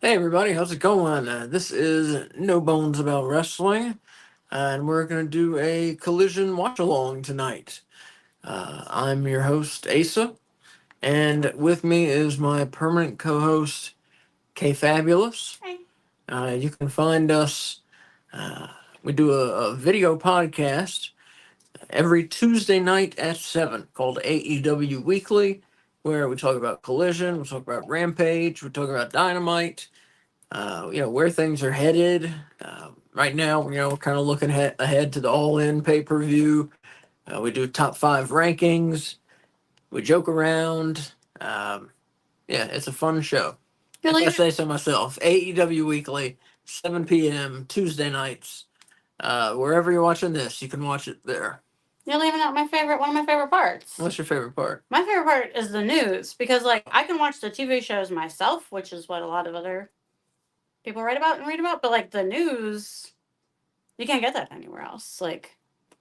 Hey everybody, how's it going? This is No Bones About Wrestling, and we're going to do a Collision watch along tonight. I'm your host, Asa, and with me is my permanent co host, Kay Fabulous. Hey. You can find us, uh, we do a video podcast every Tuesday night at 7 called AEW Weekly, where we talk about Collision, we talk about Rampage, we talk about Dynamite. Where things are headed. Right now, we're kind of looking ahead to the All-In pay-per-view. We do top 5 rankings. We joke around. It's a fun show. If I say so myself. AEW Weekly, 7 p.m. Tuesday nights. Wherever you're watching this, you can watch it there. You're leaving out one of my favorite parts. What's your favorite part? My favorite part is the news, because I can watch the TV shows myself, which is what a lot of other people write about and read about, but the news, you can't get that anywhere else. It's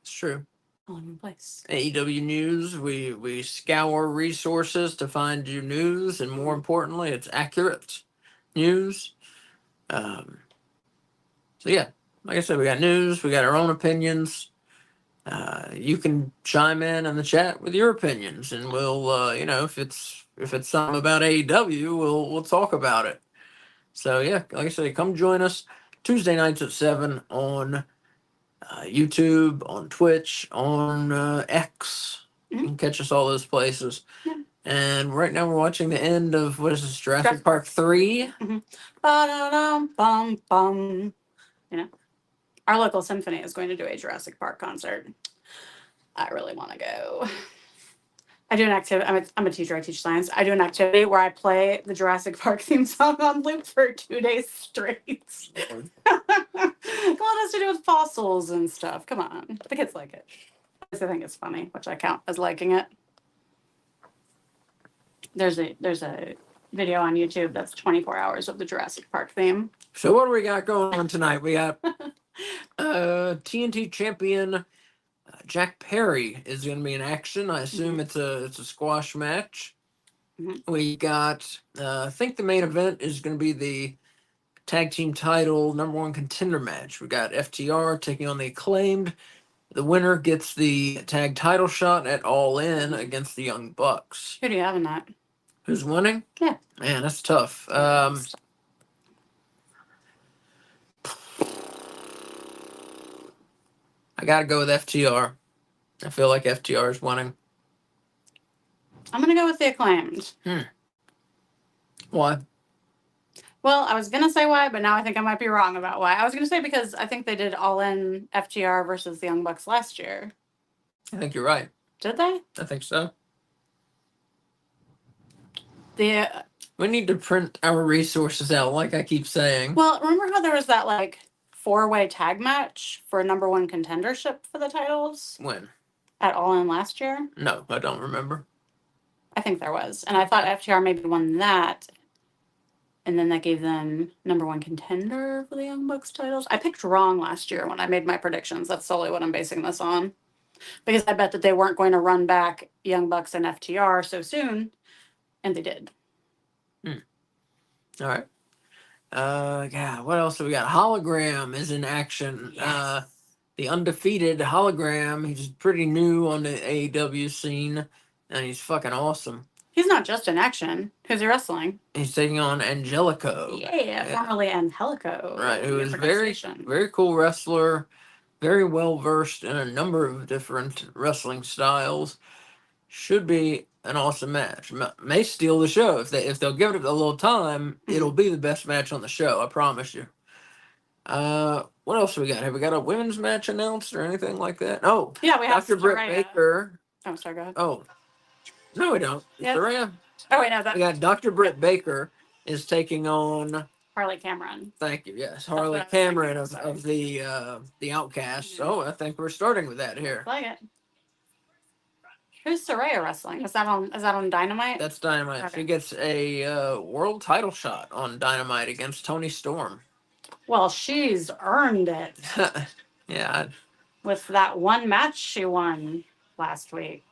true. All in one place. AEW News, we scour resources to find you news, and more importantly, it's accurate news. Like I said, we got news, we got our own opinions. You can chime in the chat with your opinions, and we'll, if it's something about AEW, we'll talk about it. So yeah, like I said, come join us Tuesday nights at 7 on YouTube, on Twitch, on X. You can catch us all those places. Yeah. And right now we're watching the end of, what is this, Jurassic Park 3? Mm-hmm. Ba-da-dum-bum-bum. Our local symphony is going to do a Jurassic Park concert. I really want to go. I do an activity. I'm a teacher. I teach science. I do an activity where I play the Jurassic Park theme song on loop for 2 days straight. Well, it has to do with fossils and stuff. Come on, the kids like it. I think it's funny, which I count as liking it. There's a video on YouTube that's 24 hours of the Jurassic Park theme. So what do we got going on tonight? We got TNT champion Jack Perry is going to be in action. I assume it's a squash match. Mm-hmm. We got I think the main event is going to be the tag team title #1 contender match. We got FTR taking on the Acclaimed. The winner gets the tag title shot at All In against the Young Bucks. Who do you have in that? Who's winning? Yeah. Man, that's tough. I got to go with FTR. I feel like FTR is winning. I'm going to go with the Acclaimed. Why? Well, I was going to say why, but now I think I might be wrong about why. I was going to say because I think they did All In FTR versus the Young Bucks last year. I think you're right. Did they? I think so. We need to print our resources out, like I keep saying. Well, remember how there was that 4-way tag match for #1 contendership for the titles? When? At All In last year? No, I don't remember. I think there was. And I thought FTR maybe won that. And then that gave them #1 contender for the Young Bucks titles. I picked wrong last year when I made my predictions. That's solely what I'm basing this on. Because I bet that they weren't going to run back Young Bucks and FTR so soon. And they did. All right. What else have we got? Hologram is in action. Yes. The undefeated Hologram. He's pretty new on the AEW scene, and he's fucking awesome. He's not just in action. Who's he wrestling? He's taking on Angelico. Yeah, formerly Angelico. Right, who is very, very cool wrestler, very well versed in a number of different wrestling styles. Should be an awesome match. May steal the show if they'll give it a little time. It'll be the best match on the show. I promise you. What else have we got? Have we got a women's match announced or anything like that? Oh, yeah, we have Dr. Britt Baker. Oh, sorry, go ahead. Oh, no, we don't. Yes. Saraya. Oh wait, no, we got Dr. Britt Baker is taking on Harley Cameron. Thank you. Yes, Harley Cameron of the Outcasts. Oh, I think we're starting with that here. Like it. Who's Saraya wrestling? Is that on Dynamite? That's Dynamite. Okay. She gets a world title shot on Dynamite against Toni Storm. Well, she's earned it. Yeah. With that one match she won last week.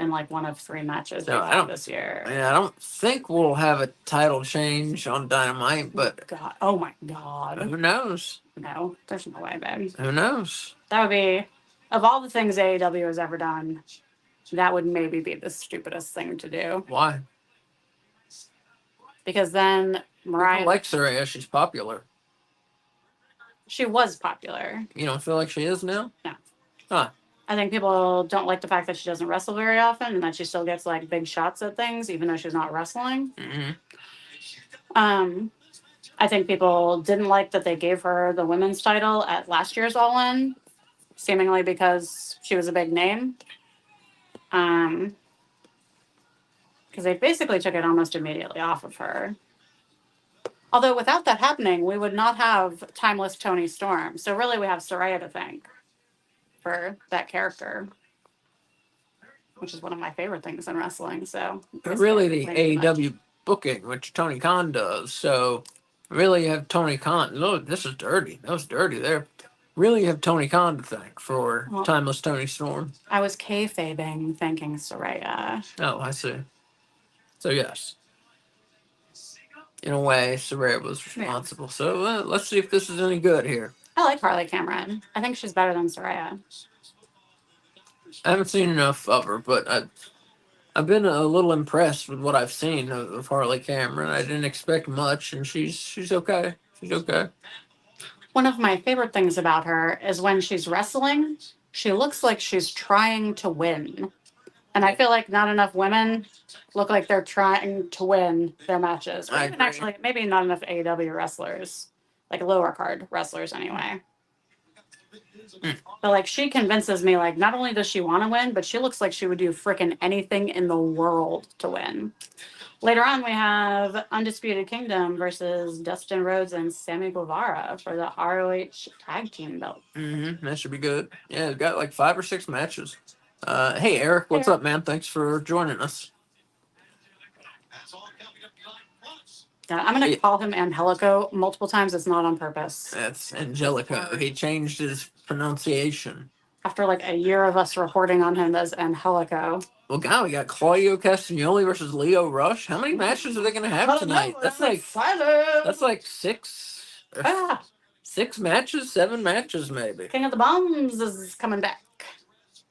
in like one of 3 matches So we have this year. Yeah, I don't think we'll have a title change on Dynamite, but God, oh my God. who knows? No, there's no way, babe. Who knows? That would be, of all the things AEW has ever done, that would maybe be the stupidest thing to do. Why? Because then Mariah, People like Saraya. She's popular. she was popular. You don't feel like she is now? No. Huh. I think people don't like the fact that she doesn't wrestle very often and that she still gets like big shots at things, even though she's not wrestling. Mm-hmm. I think people didn't like that they gave her the women's title at last year's All In, seemingly because she was a big name. Because they basically took it almost immediately off of her. Although without that happening, we would not have timeless Toni Storm. So really, we have Saraya to thank for that character, which is one of my favorite things in wrestling. So But really, the AEW booking, which Tony Khan does. So really, you have Tony Khan. Look, this is dirty. That was dirty there. Really, you have Tony Khan to thank for timeless Toni Storm. I was kayfabing thanking Saraya. Oh, I see. So yes, in a way, Saraya was responsible. Yeah. So let's see if this is any good here. I like Harley Cameron. I think she's better than Saraya. I haven't seen enough of her, but I've been a little impressed with what I've seen of Harley Cameron. I didn't expect much, and she's okay. She's okay. One of my favorite things about her is when she's wrestling, she looks like she's trying to win. And I feel like not enough women look like they're trying to win their matches. Or even actually, maybe not enough AEW wrestlers, like lower card wrestlers anyway. But like she convinces me, like not only does she want to win, but she looks like she would do frickin' anything in the world to win. Later on, we have Undisputed Kingdom versus Dustin Rhodes and Sammy Guevara for the ROH Tag Team belt. Mm-hmm. That should be good. Yeah, we've got like 5 or 6 matches. Hey, Eric, what's up, man? Thanks for joining us. Yeah, I'm going to call him Angelico multiple times. It's not on purpose. That's Angelico. He changed his pronunciation. After like a year of us reporting on him as Angelico. Well, God, we got Claudio Castagnoli versus Leo Rush. How many matches are they going to have tonight? That's like 6. 6 matches, 7 matches, maybe. King of the Bums is coming back.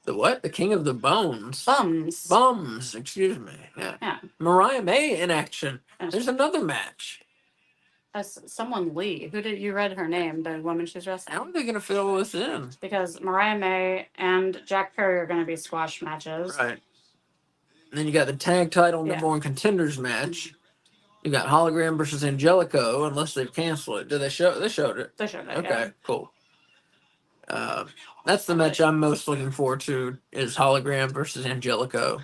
The what? The King of the Bones. Bums. Excuse me. Yeah. Mariah May in action. There's another match. Someone Lee. Who did you read her name? The woman she's wrestling. How are they going to fill this in? Because Mariah May and Jack Perry are going to be squash matches. Right. And then you got the tag title number 1 contenders match. You got Hologram versus Angelico, unless they've canceled it. Did they show? They showed it. They showed it. Okay, cool. That's the match I'm most looking forward to is Hologram versus Angelico.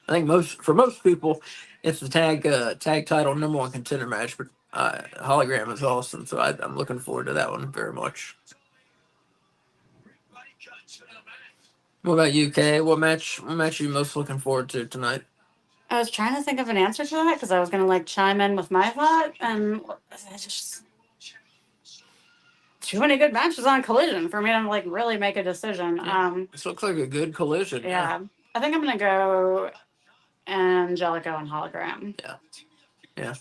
I think for most people, it's the tag title number 1 contender match, but Hologram is awesome, so I'm looking forward to that one very much. What about you, Kay? What match are you most looking forward to tonight? I was trying to think of an answer to that because I was going to like chime in with my thought, and I just too many good matches on Collision for me to like really make a decision. Yeah. This looks like a good Collision. Yeah. I think I'm going to go Angelico and Hologram. Yeah.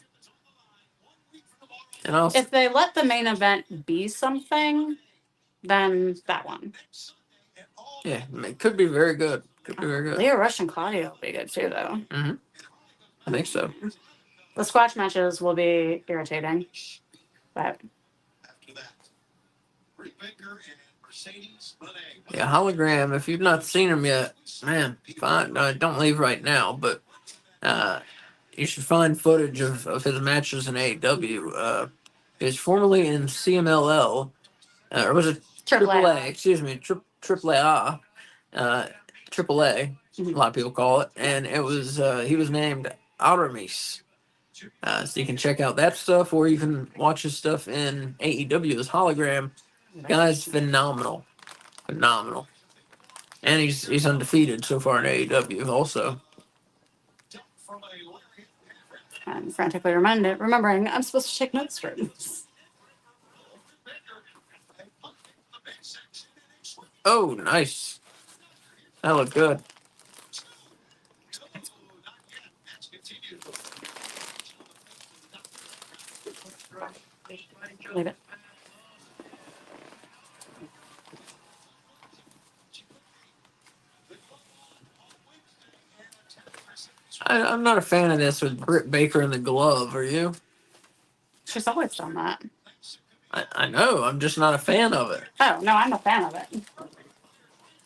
And also, if they let the main event be something, then that one. Yeah, it could be very good. Leo Rush and Claudio will be good too, though. Mm-hmm. I think so. The squash matches will be irritating, but yeah, Hologram. If you've not seen him yet, man, fine. Don't leave right now. But you should find footage of his matches in AEW. He's formerly in CMLL, or was it AAA? Excuse me, AAA. AAA. A lot of people call it, and it was he was named Aramis. So you can check out that stuff, or you can watch his stuff in AEW as Hologram. Guy's phenomenal, and he's undefeated so far in AEW also. I'm frantically remembering I'm supposed to take notes for this. Oh, nice. That looked good. Leave it. I'm not a fan of this with Britt Baker and the glove. Are you? She's always done that. I know. I'm just not a fan of it. Oh, no, I'm a fan of it.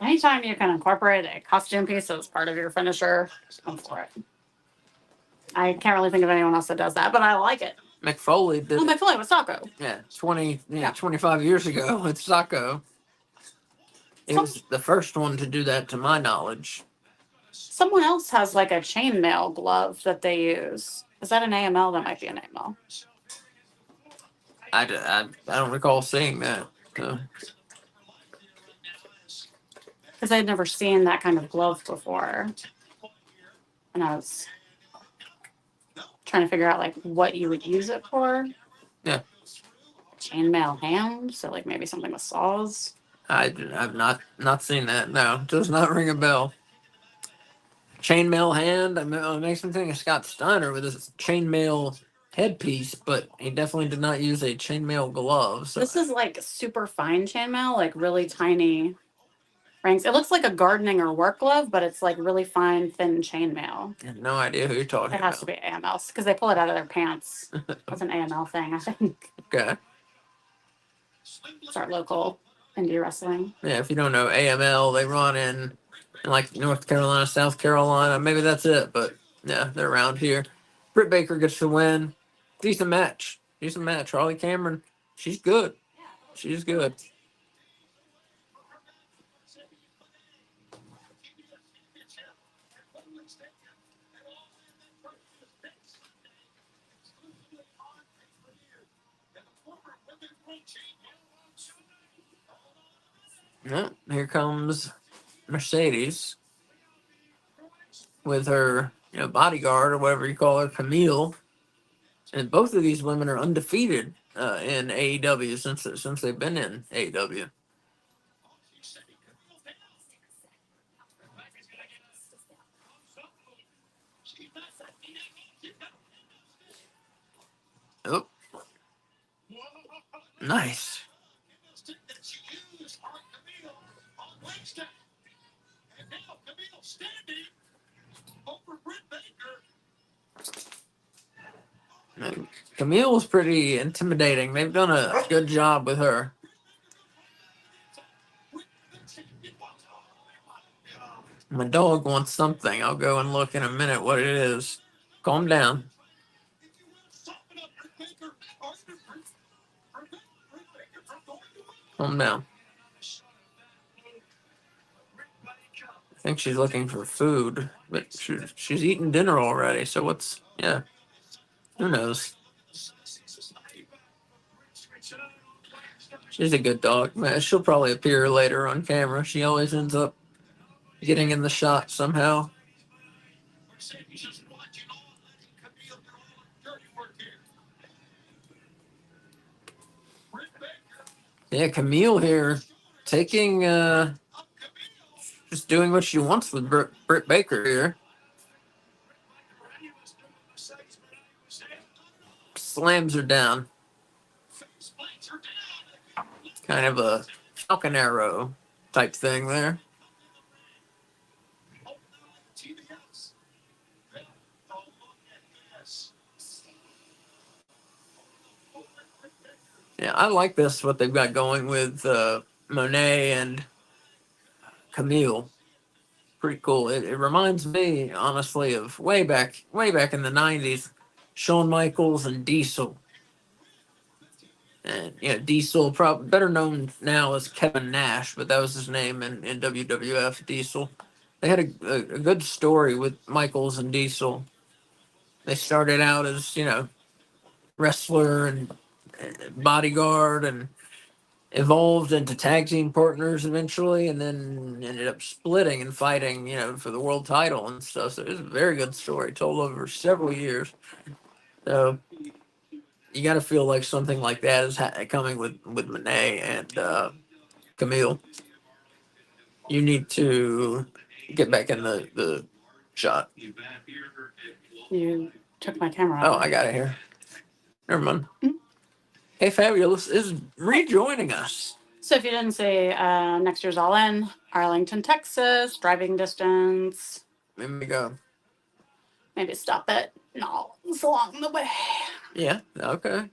Anytime you can incorporate a costume piece as part of your finisher, I'm for it. I can't really think of anyone else that does that, but I like it. McFoley did. Well, McFoley was Socko. Yeah, 25 years ago with Sacco. He Some- was the first one to do that, to my knowledge. Someone else has like a chainmail glove that they use. Is that an AML? That might be an AML. I don't recall seeing that. So. Because I'd never seen that kind of glove before. And I was trying to figure out like what you would use it for. Yeah. Chainmail hand, so like maybe something with saws. I've not seen that. No, does not ring a bell. Chainmail hand. I mean, it makes me think of Scott Steiner with his chainmail headpiece, but he definitely did not use a chainmail glove. So. This is like super fine chainmail, like really tiny rings. It looks like a gardening or work glove, but it's like really fine, thin chainmail. I have no idea who you're talking It has about. to be AML because they pull it out of their pants. That's an AML thing, I think. Okay. It's our local indie wrestling. Yeah, if you don't know AML, they run in like North Carolina, South Carolina. Maybe that's it, but yeah, they're around here. Britt Baker gets the win. Decent match. Harley Cameron, she's good. She's good. Yeah, here comes Mercedes with her, bodyguard or whatever you call her, Camille. And both of these women are undefeated in AEW since they've been in AEW. Oh, nice. And Camille's pretty intimidating. They've done a good job with her. My dog wants something. I'll go and look in a minute what it is. Calm down. Calm down. I think she's looking for food, but she's eaten dinner already. So yeah, who knows? She's a good dog. Man, she'll probably appear later on camera. She always ends up getting in the shot somehow. Yeah, Camille here taking just doing what she wants with Britt Baker here. Slams her down. Kind of a falcon arrow type thing there. Yeah, I like this, what they've got going with Monet and Camille. Pretty cool. It reminds me, honestly, of way back in the 90s, Shawn Michaels and Diesel. And Diesel, probably better known now as Kevin Nash, but that was his name in WWF. Diesel. They had a good story with Michaels and Diesel. They started out as wrestler and bodyguard, and evolved into tag team partners eventually, and then ended up splitting and fighting, for the world title and stuff. So it was a very good story, told over several years. So you got to feel like something like that is coming with Monet and Camille. You need to get back in the shot. You took my camera. Oh, I got it here. Never mind. Kay Fabulous is rejoining us. So if you didn't see, next year's All In, Arlington, Texas, driving distance. Let me go. Maybe stop at Knowles along the way. Yeah, okay.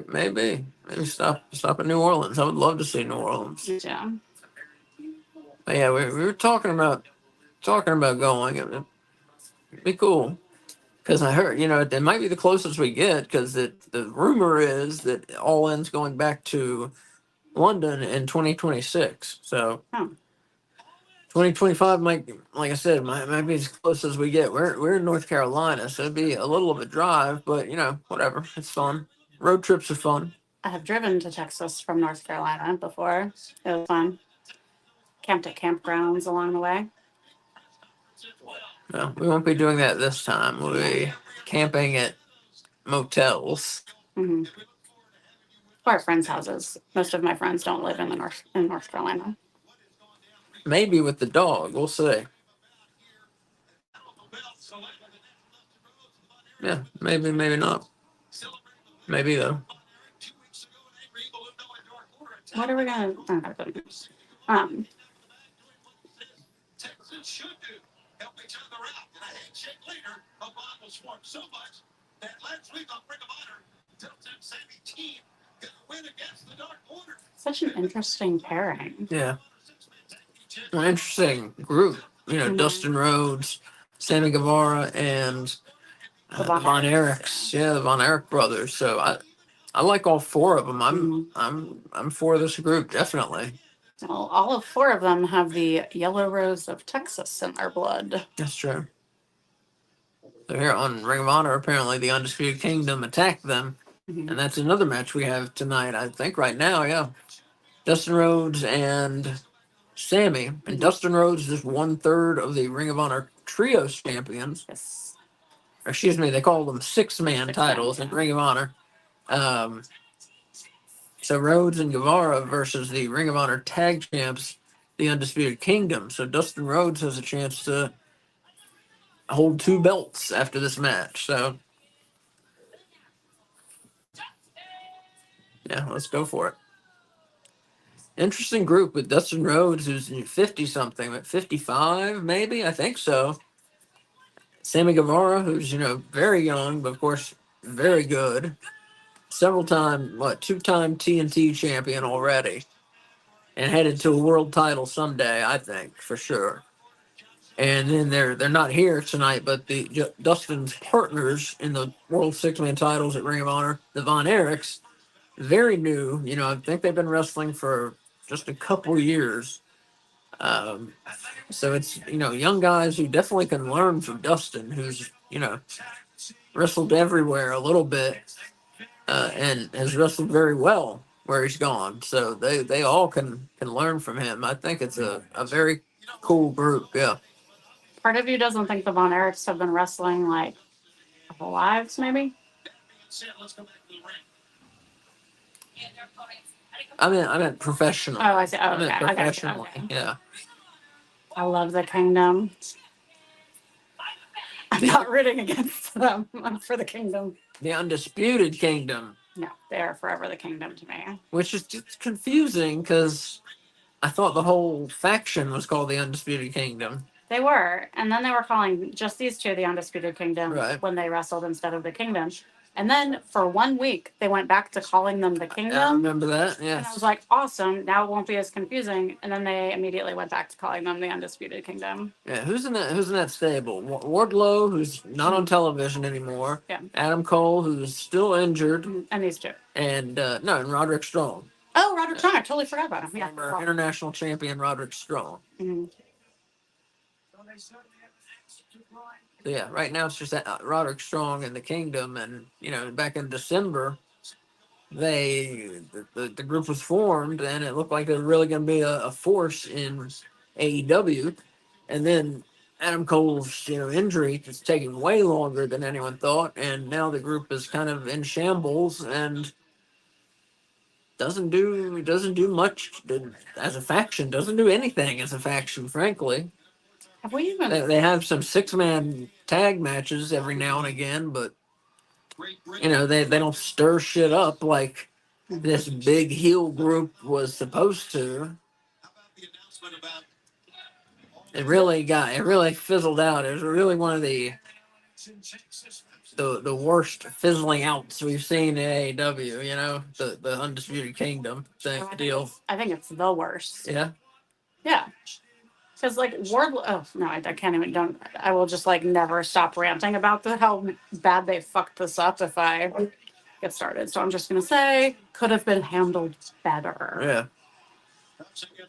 Maybe stop at New Orleans. I would love to see New Orleans. Yeah. But yeah, we were talking about going. It'd be cool because I heard it might be the closest we get because the rumor is that All In's going back to London in 2026. So 2025 might, like I said, might be as close as we get. We're in North Carolina, so it'd be a little of a drive, but whatever. It's fun. Road trips are fun. I have driven to Texas from North Carolina before. It was fun. Camped at campgrounds along the way. No, we won't be doing that this time. We'll be camping at motels. Mm-hmm. Or at friends' houses. Most of my friends don't live in North Carolina. Maybe with the dog. We'll see. Yeah, maybe not. Maybe though. What are we gonna? Texas should do. Help each other out. And a handshake later, a bond will form so much that last week on Ring of Honor, Delta and Sammy team gonna win against the Dark Order. Such an interesting pairing. Yeah. An interesting group. Dustin Rhodes, Sammy Guevara, and the Von Erichs. Yeah, the Von Erich brothers. So I like all four of them. I'm for this group definitely. Well, all of four of them have the Yellow Rose of Texas in their blood. That's true. So here on Ring of Honor, apparently the Undisputed Kingdom attacked them, and that's another match we have tonight. I think right now, yeah, Dustin Rhodes and Sammy, and Dustin Rhodes is 1/3 of the Ring of Honor Trios champions. Yes. Or, excuse me, they call them six-man titles in Ring of Honor. So Rhodes and Guevara versus the Ring of Honor Tag Champs, the Undisputed Kingdom. So Dustin Rhodes has a chance to hold 2 belts after this match. So yeah, let's go for it. Interesting group with Dustin Rhodes, who's 50-something, but 55 maybe, I think so. Sammy Guevara, who's very young, but of course very good. Two-time TNT champion already, and headed to a world title someday, I think for sure. And then they're not here tonight, but Dustin's partners in the World Six-Man titles at Ring of Honor, the Von Erichs, very new. I think they've been wrestling for just a couple years. So it's young guys who definitely can learn from Dustin, who's wrestled everywhere a little bit, and has wrestled very well where he's gone. So they all can learn from him. I think it's a very cool group. Yeah. Part of you doesn't think the Von Erichs have been wrestling like a couple lives, maybe? I meant professional. Oh, I see. Oh, I meant okay. professionally. Okay. Yeah. I love the Kingdom. I'm not rooting against them. I'm for the Kingdom. The Undisputed Kingdom. No, they are forever the Kingdom to me. Which is just confusing because I thought the whole faction was called the Undisputed Kingdom. They were, and then they were calling just these two the Undisputed Kingdom Right. when they wrestled instead of the Kingdom. And then for 1 week, they went back to calling them the Kingdom. I remember that, yes. And I was like, awesome, now it won't be as confusing. And then they immediately went back to calling them the Undisputed Kingdom. Yeah, who's in that stable? Wardlow, who's not on television anymore. Yeah. Adam Cole, who's still injured. And these two. And and Roderick Strong. Oh, Roderick Strong. I totally forgot about him. Yeah. Former international champion Roderick Strong. Mm-hmm. So yeah, right now it's just Roderick Strong and the Kingdom, and back in December, the group was formed, and it looked like they were really going to be a force in AEW, and then Adam Cole's injury is taking way longer than anyone thought, and now the group is kind of in shambles and doesn't do much as a faction, doesn't do anything as a faction, frankly. Have we even? They have some 6-man tag matches every now and again, but they don't stir shit up like this big heel group was supposed to. How about the announcement about It really fizzled out. It was really one of the worst fizzling outs we've seen in AEW. You know, the Undisputed Kingdom thing deal. I think it's the worst. Yeah, Yeah. Because like Wardlow, oh no, I can't even. Don't. I will just like never stop ranting about how bad they fucked this up if I get started. So I'm just gonna say could have been handled better. yeah.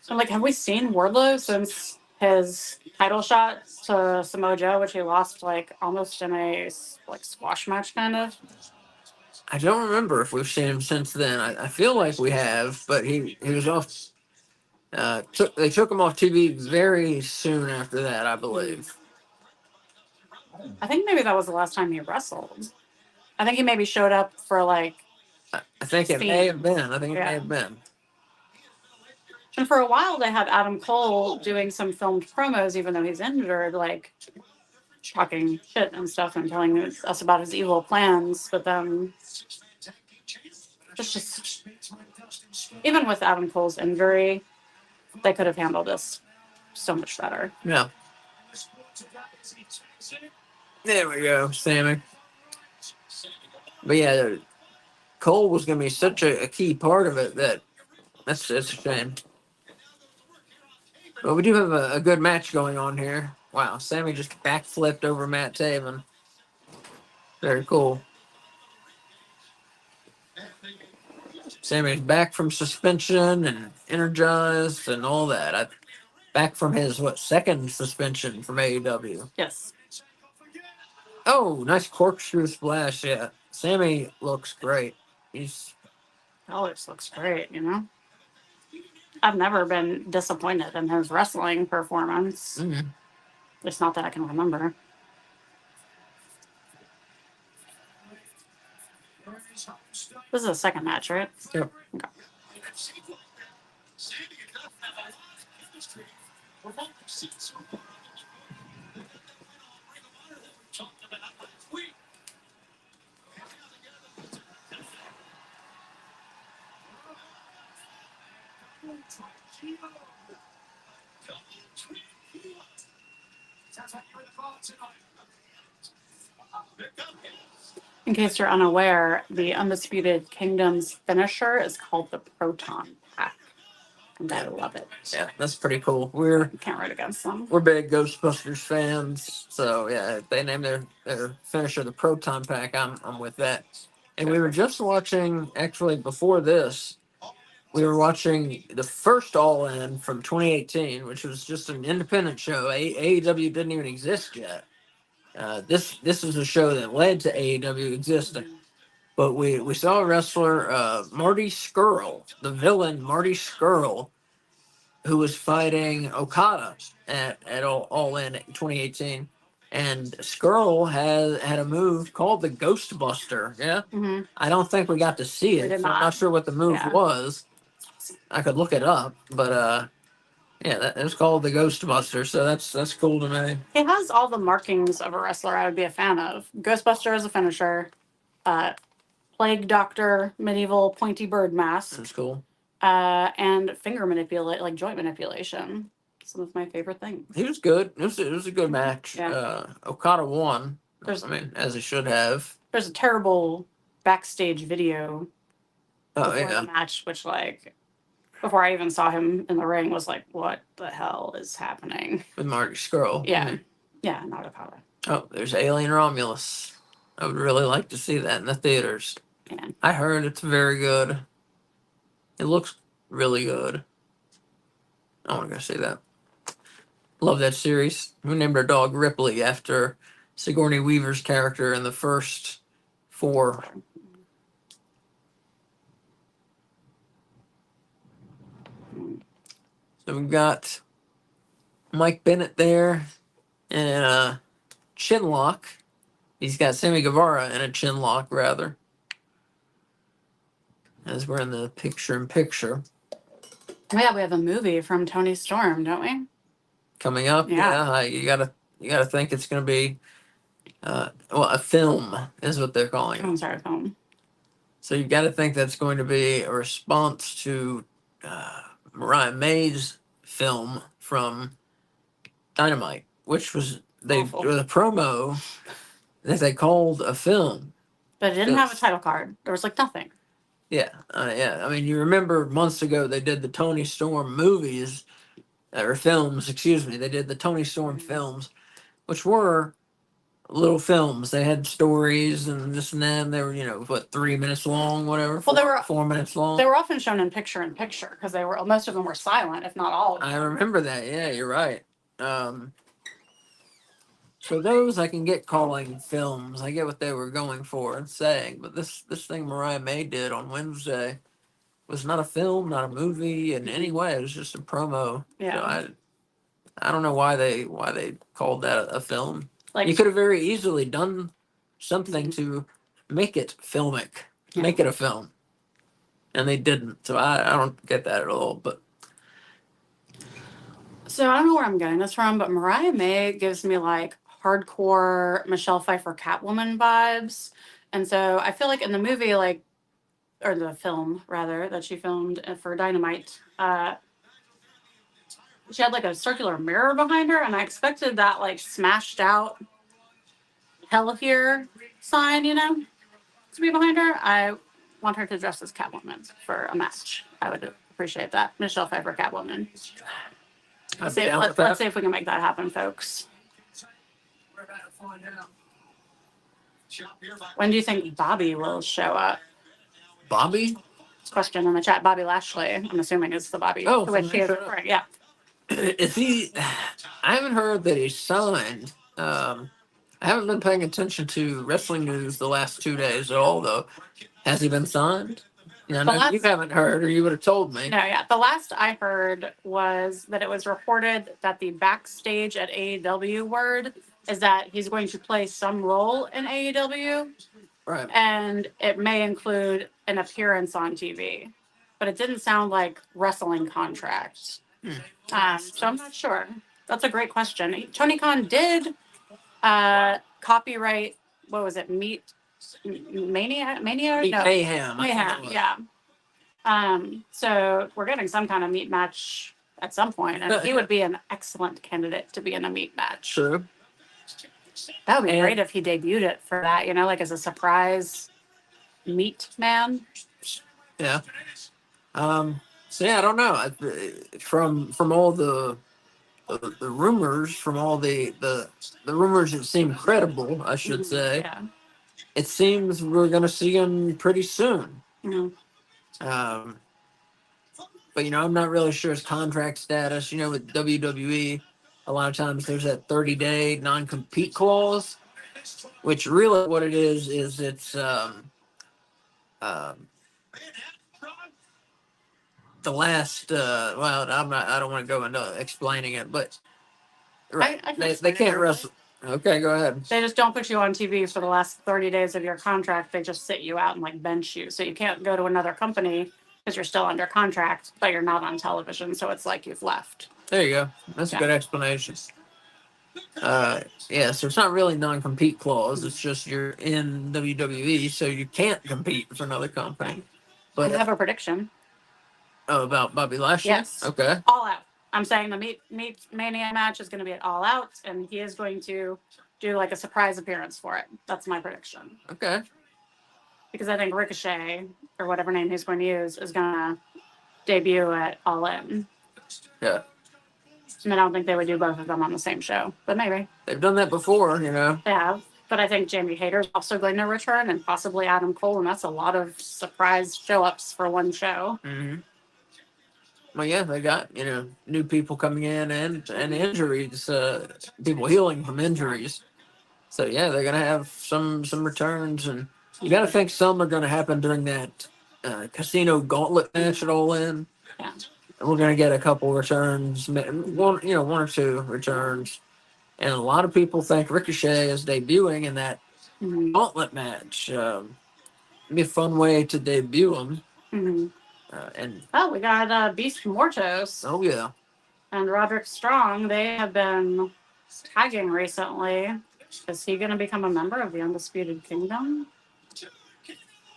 And like, have we seen Wardlow since his title shot to Samoa Joe, which he lost like almost in a like squash match kind of? I don't remember if we've seen him since then. I feel like we have, but he was off. They took him off TV very soon after that, I believe. I think maybe that was the last time he wrestled. I think he maybe showed up for like, I think it may have been. I think it may Yeah. have been. and for a while they had Adam Cole doing some filmed promos, even though he's injured, like talking shit and stuff and telling us about his evil plans. But then it's just, even with Adam Cole's injury, they could have handled this so much better. Yeah. There we go, Sammy. But yeah, Cole was going to be such a key part of it that's a shame. But we do have a good match going on here. Wow, Sammy just backflipped over Matt Taven. Very cool. Sammy's back from suspension and energized and all that. Back from his second suspension from AEW. Yes. Oh, nice corkscrew splash. Yeah, Sammy looks great. He's Alex looks great, you know? I've never been disappointed in his wrestling performance. mm-hmm. It's not that I can remember. This is a second match, right? Yep. Okay. In case you're unaware, the Undisputed Kingdom's finisher is called the Proton Pack. And I love it. Yeah, that's pretty cool. You can't root against them. We're big Ghostbusters fans, so yeah, if they name their finisher the Proton Pack, I'm with that. And we were just watching, actually before this, we were watching the first All In from 2018, which was just an independent show. AEW didn't even exist yet. This is a show that led to AEW existing. But we saw a wrestler, Marty Scurll, the villain Marty Scurll, who was fighting Okada at All In 2018. And Scurll had a move called the Ghostbuster. Yeah, Mm-hmm. I don't think we got to see it. did So I'm not. not sure what the move Yeah. was. I could look it up, but yeah, it was called the Ghostbuster. So that's cool to me. He has all the markings of a wrestler I would be a fan of. Ghostbuster as a finisher, Plague Doctor, medieval pointy bird mask, That's cool. and finger manipulate, like joint manipulation. Some of my favorite things. He was good. It was a good match. Yeah. Okada won. There's- I mean, as he should have. There's a terrible backstage video Oh before yeah. the match, which like before I even saw him in the ring was like, what the hell is happening? With Marty Scurll. Yeah. Mhm. Yeah, not Okada. Oh, there's Alien Romulus. I would really like to see that in the theaters. Yeah. I heard it's very good. It looks really good. I want to go see that. Love that series. We named our dog Ripley after Sigourney Weaver's character in the first 4. So we've got Mike Bennett there and a chin lock. He's got Sammy Guevara in a chin lock, rather. As we're in the picture-in-picture. Oh, yeah, we have a movie from Tony Storm, don't we? Coming up, Yeah. you gotta think it's gonna be, a film is what they're calling it. I'm sorry, film. So you got to think that's going to be a response to Mariah May's film from Dynamite, which was Awful. the promo that they called a film. But it didn't have a title card. There was like nothing. Yeah, yeah. I mean, you remember months ago they did the Tony Storm movies or films. Excuse me. They did the Tony Storm films, which were little films. They had stories and this and that. And they were, 3 minutes long, whatever. Well, they were 4 minutes long. They were often shown in picture because most of them were silent, if not all of them. I remember that. Yeah, you're right. So those I can get calling films. I get what they were going for and saying, but this thing Mariah May did on Wednesday was not a film, not a movie in any way. It was just a promo. Yeah. So I don't know why they called that a film. Like, You could have very easily done something to make it filmic, make it a film, and they didn't. So I don't get that at all. But so I don't know where I'm getting this from, but Mariah May gives me like hardcore Michelle Pfeiffer Catwoman vibes. And so I feel like in the movie, like, or the film rather, that she filmed for Dynamite, she had like a circular mirror behind her, and I expected that like smashed out hell here sign, to be behind her. I want her to dress as Catwoman for a match. I would appreciate that. Michelle Pfeiffer Catwoman. Let's see if we can make that happen, folks. When do you think Bobby will show up? Bobby? Question in the chat. Bobby Lashley, I'm assuming is the Bobby to which he is referring. Yeah. Is he? I haven't heard that he's signed. I haven't been paying attention to wrestling news the last 2 days at all, though. Has he been signed? Yeah, you haven't heard, or you would have told me. No, yeah. The last I heard was that it was reported that the backstage at AEW word is that he's going to play some role in AEW. Right. And it may include an appearance on TV. But it didn't sound like wrestling contract. So I'm not sure. That's a great question. Tony Khan did copyright, what was it, Mania? No. Mayhem, yeah. So we're getting some kind of meat match at some point, and he would be an excellent candidate to be in a meat match. True. That would be great if he debuted it for that, like as a surprise meat man. Yeah. So yeah, I don't know. From all the rumors, from all the rumors that seem credible, I should say. Yeah. It seems we're gonna see him pretty soon. Mm-hmm. But I'm not really sure his contract status. With WWE, a lot of times there's that 30-day non-compete clause, which really what it is it's the last. Well, I don't want to go into explaining it, but right, they can't wrestle. Okay, go ahead. They just don't put you on TV for the last 30 days of your contract. They just sit you out and like bench you. So you can't go to another company because you're still under contract, but you're not on television. So it's like you've left. There you go. That's a good explanation. Yeah, so it's not really non-compete clause. It's just you're in WWE, so you can't compete for another company. But I have a prediction. Oh, about Bobby Lashley? Yes. Okay. All Out. I'm saying the meat Mania match is going to be at All Out, and he is going to do like a surprise appearance for it. That's my prediction. Okay. Because I think Ricochet, or whatever name he's going to use, is going to debut at All In. Yeah. I don't think they would do both of them on the same show, but maybe. They've done that before, They have. But I think Jamie Hayter's also going to return, and possibly Adam Cole, and that's a lot of surprise show-ups for one show. Mm-hmm. Well, yeah, they got, new people coming in and injuries, people healing from injuries. So, yeah, they're going to have some returns. And you got to think some are going to happen during that casino gauntlet match at All In. Yeah. And we're going to get a couple returns, one or two returns. And a lot of people think Ricochet is debuting in that gauntlet match. It'd be a fun way to debut him. Mm-hmm. We got Beast Mortos. Oh, yeah. And Roderick Strong. They have been tagging recently. Is he going to become a member of the Undisputed Kingdom?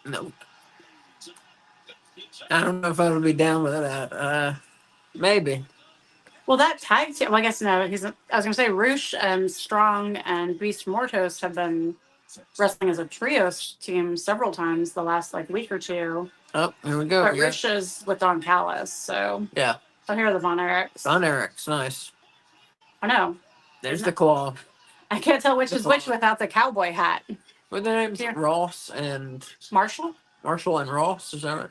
No. I don't know if I would be down with that. Maybe. Well, that tag team. Well, I guess no. I was going to say Roosh and Strong and Beast Mortos have been wrestling as a trios team several times the last like week or two. Oh, here we go. But Roosh is with Don Callis, so Yeah. oh, here are the Von Erichs. Von Erichs, nice. I know. There's the claw. I can't tell which is which without the cowboy hat. What are their names? Here. Ross and Marshall? Marshall and Ross, is that right?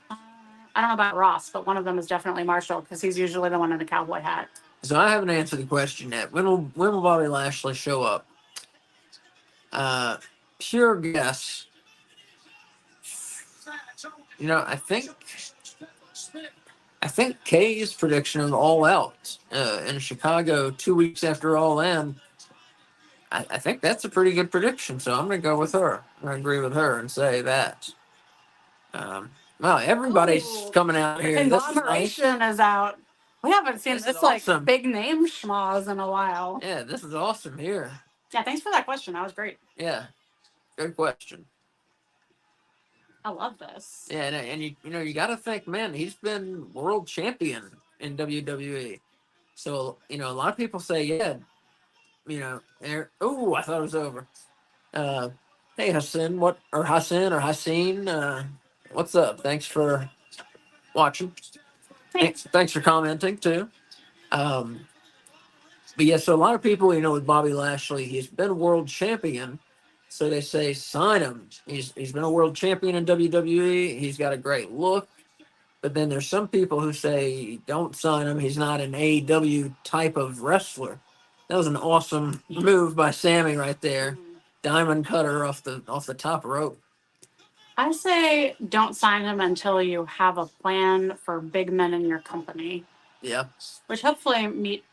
I don't know about Ross, but one of them is definitely Marshall because he's usually the one in the cowboy hat. So I haven't answered the question yet. When will Bobby Lashley show up? Pure guess. You know, I think Kay's prediction of All Out in Chicago 2 weeks after All In. I think that's a pretty good prediction, so I'm going to go with her. I'm going to agree with her and say that. Well, everybody's coming out here. Conglomeration is out. We haven't seen this like awesome. big name schmoz in a while. Yeah, this is awesome here. Yeah, thanks for that question. That was great. Yeah, good question. I love this. Yeah, and you got to think, man, he's been world champion in WWE. So, a lot of people say, yeah, oh, I thought it was over. Hey, Hassan, Hassan, what's up? Thanks for watching. Thanks for commenting, too. But yeah, so a lot of people, with Bobby Lashley, he's been world champion. So they say, sign him. He's been a world champion in WWE. He's got a great look. But then there's some people who say, don't sign him. He's not an AEW type of wrestler. That was an awesome move by Sammy right there. Diamond cutter off the top rope. I say don't sign him until you have a plan for big men in your company. Yeah. Which hopefully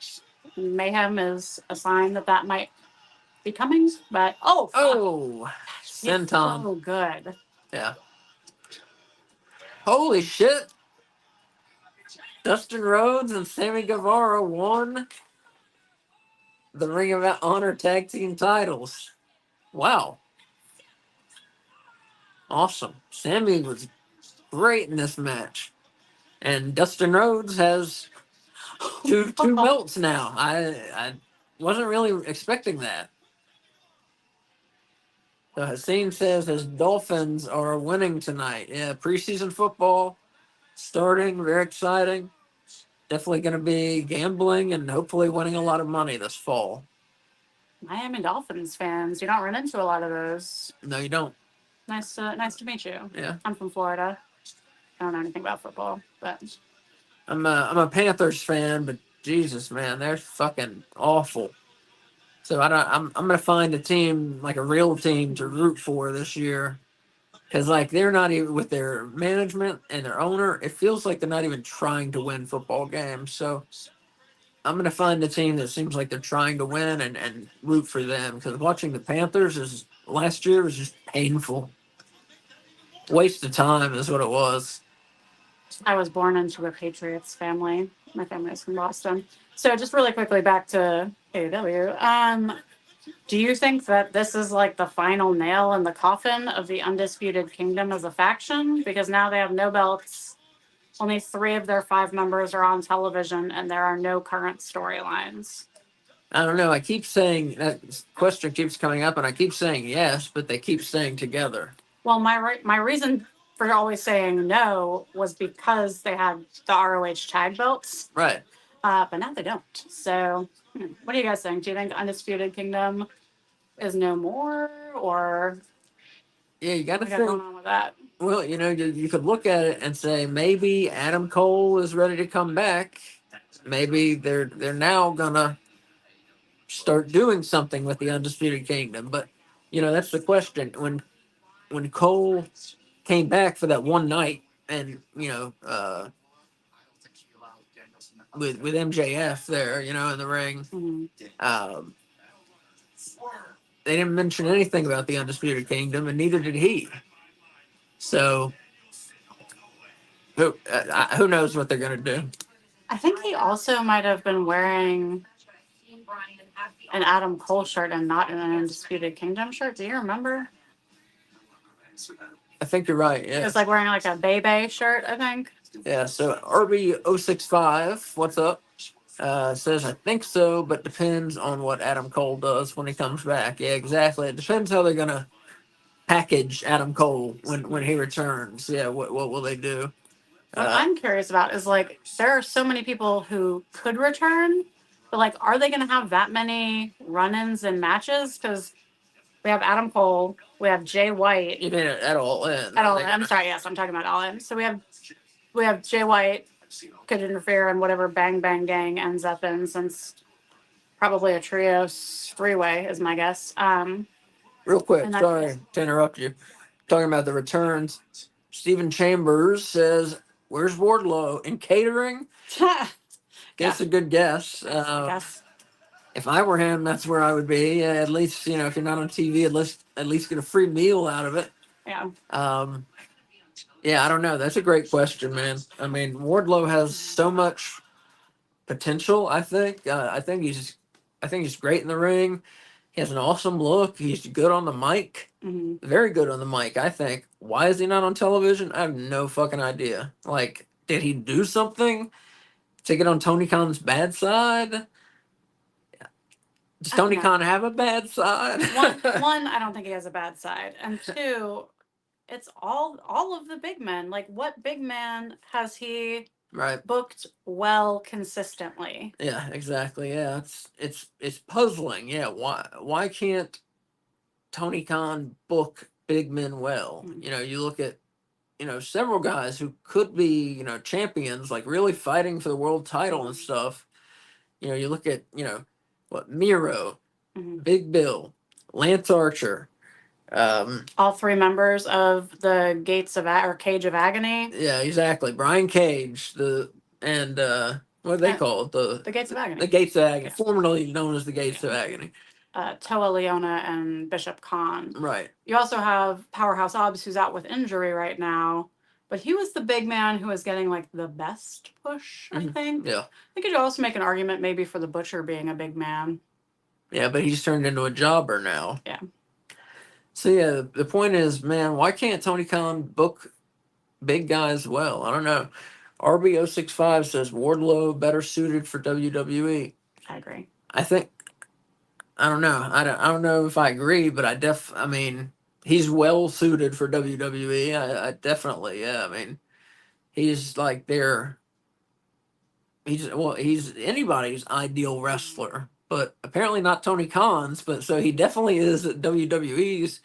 Mayhem is a sign that might be coming. But Senton. So good. Yeah. Holy shit. Dustin Rhodes and Sammy Guevara won the Ring of Honor tag team titles. Wow. Awesome. Sammy was great in this match. And Dustin Rhodes has two belts now. I wasn't really expecting that. So Hassan says his Dolphins are winning tonight. Yeah, preseason football starting, very exciting. Definitely going to be gambling and hopefully winning a lot of money this fall. Miami Dolphins fans, you don't run into a lot of those. No, you don't. Nice to meet you. Yeah, I'm from Florida. I don't know anything about football, but I'm a Panthers fan, but Jesus, man, they're fucking awful. So I'm gonna find a team, like a real team, to root for this year, because like they're not even, with their management and their owner, it feels like they're not even trying to win football games. So I'm gonna find a team that seems like they're trying to win and root for them, because watching the Panthers last year was just painful. Waste of time is what it was. I was born into a Patriots family. My family is from Boston. So just really quickly back to AEW. Do you think that this is like the final nail in the coffin of the Undisputed Kingdom as a faction? Because now they have no belts. Only 3 of their 5 members are on television, and there are no current storylines. I don't know. I keep saying that question keeps coming up, and I keep saying yes, but they keep staying together. Well, my reason for always saying no was because they had the ROH tag belts. Right. But now they don't. So, what do you guys think? Do you think Undisputed Kingdom is no more, or yeah, you got to think. What's going on with that? Well, you could look at it and say maybe Adam Cole is ready to come back. Maybe they're now gonna start doing something with the Undisputed Kingdom. But that's the question. When Cole came back for that one night, and with MJF there, in the ring, Mm-hmm. They didn't mention anything about the Undisputed Kingdom, and neither did he. So who knows what they're gonna do? I think he also might have been wearing an Adam Cole shirt and not an Undisputed Kingdom shirt. Do you remember? I think you're right. He Yeah. was like wearing like a Bebe shirt, I think. Yeah. So RB065, what's up? Says I think so, but depends on what Adam Cole does when he comes back. Yeah, exactly. It depends how they're gonna package Adam Cole when he returns. Yeah. What will they do? What I'm curious about is like there are so many people who could return, but like, are they going to have that many run-ins and matches? Because we have Adam Cole, we have Jay White You mean at All In? at all. I'm sorry, yes, I'm talking about all in. So we have Jay White could interfere in whatever Bang Bang Gang ends up in, since probably a trios three-way is my guess. Real quick, And I- sorry to interrupt you. Talking about the returns, Stephen Chambers says, "Where's Wardlow in catering?" That's a good guess. I guess. If I were him, that's where I would be. At least, if you're not on TV, at least get a free meal out of it. Yeah. Yeah, I don't know. That's a great question, man. I mean, Wardlow has so much potential. I think. I think he's great in the ring. He has an awesome look. He's good on the mic. Mhm. Very good on the mic, I think. Why is he not on television? I have no fucking idea. Like, did he do something to get on Tony Khan's bad side? Does I don't Tony know. Khan have a bad side? One, I don't think he has a bad side, and two, it's all of the big men. Like, what big man has he Right. booked well consistently? Yeah, exactly. Yeah, it's puzzling. Yeah, why can't Tony Khan book big men well? Mm. You look at several guys who could be champions, like really fighting for the world title and stuff. You look at what Miro, Mhm. Big Bill, Lance Archer. All three members of the or Cage of Agony. Yeah, exactly. Brian Cage, and what do they call it? The Gates of Agony. The Gates of Agony, Yeah. formerly known as the Gates of Agony. Toa Leona and Bishop Khan. Right. You also have Powerhouse Hobbs, who's out with injury right now, but he was the big man who was getting like the best push, I think. Yeah. I think you could also make an argument maybe for the Butcher being a big man. Yeah, but he's turned into a jobber now. Yeah. So yeah, the point is, man, why can't Tony Khan book big guys well? I don't know. RB065 says Wardlow better suited for WWE. I agree. I think I don't know. I don't know if I agree, but I mean, he's well suited for WWE. I definitely, yeah. I mean, he's like he's anybody's ideal wrestler, but apparently not Tony Khan's, but so he definitely is WWE's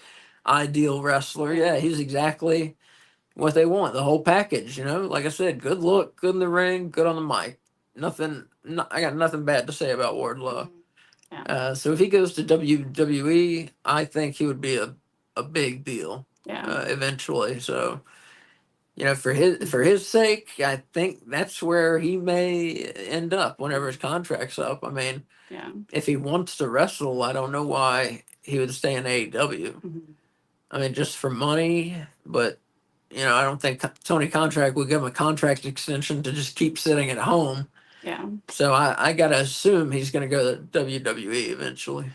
ideal wrestler. Yeah, he's exactly what they want, the whole package, Like I said, good look, good in the ring, good on the mic. I got nothing bad to say about Wardlow. Yeah. So if he goes to WWE, I think he would be a big deal. Yeah. Eventually. So, for his sake, I think that's where he may end up whenever his contract's up. I mean, Yeah. if he wants to wrestle, I don't know why he would stay in AEW. Mhm. I mean, just for money, but I don't think Tony Contract would give him a contract extension to just keep sitting at home. Yeah. So I gotta assume he's gonna go to WWE eventually.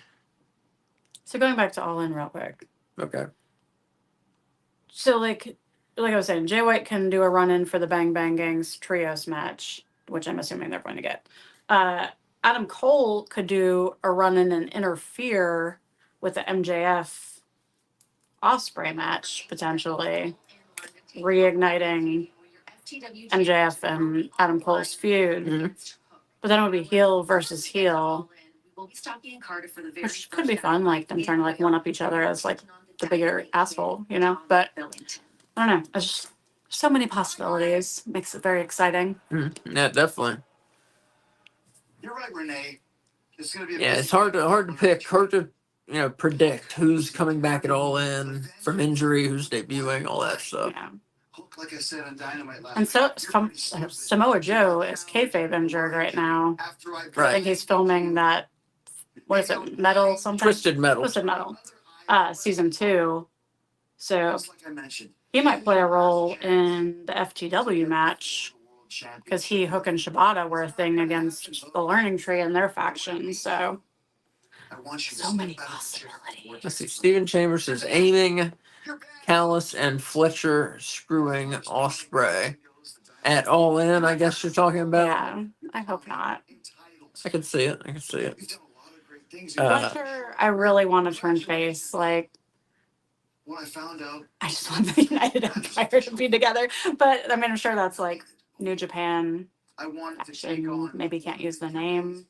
So going back to All In real quick. Okay. So like I was saying, Jay White can do a run in for the Bang Bang Gang's trios match, which I'm assuming they're going to get. Adam Cole could do a run in and interfere with the MJF Osprey match, potentially reigniting MJF and Adam Cole's feud. Mm-hmm. But then it would be heel versus heel, which could be fun, like them trying to like one up each other as like the bigger asshole, But I don't know. It's just so many possibilities. Makes it very exciting. Mm-hmm. Yeah, definitely. You're right, Renee. It's gonna be it's hard to pick, hard to predict who's coming back at All In from injury, who's debuting, all that stuff. Yeah. Like I said on Dynamite last And so Samoa Joe is kayfabe injured right now. I think he's filming that. What is it? Metal something? Twisted Metal. Twisted Metal. Season 2. So like I mentioned, he might play a role in the FTW match because Hook and Shibata were a thing against the Learning Tree and their faction. So many possibilities. Let's see. Steven Chambers is aiming Callis and Fletcher screwing Ospreay at All In. I guess you're talking about. Yeah, I hope not. I can see it. I can see it. Fletcher, I really want to turn face. Like, I just want the United Empire to be together. But I mean, I'm sure that's like New Japan. Action. Maybe can't use the name.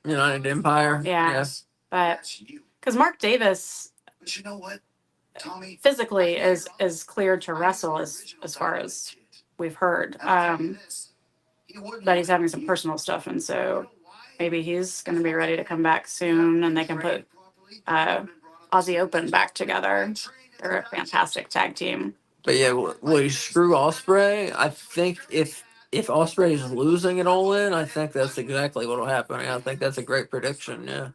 United Empire. Yeah. Yes. But because Mark Davis physically is cleared to wrestle as far as we've heard. But he's having some personal stuff, and so maybe he's going to be ready to come back soon, and they can put Aussie Open back together. They're a fantastic tag team. But yeah, will he screw Ospreay? I think if Ospreay is losing it All In, I think that's exactly what will happen. I think that's a great prediction. Yeah.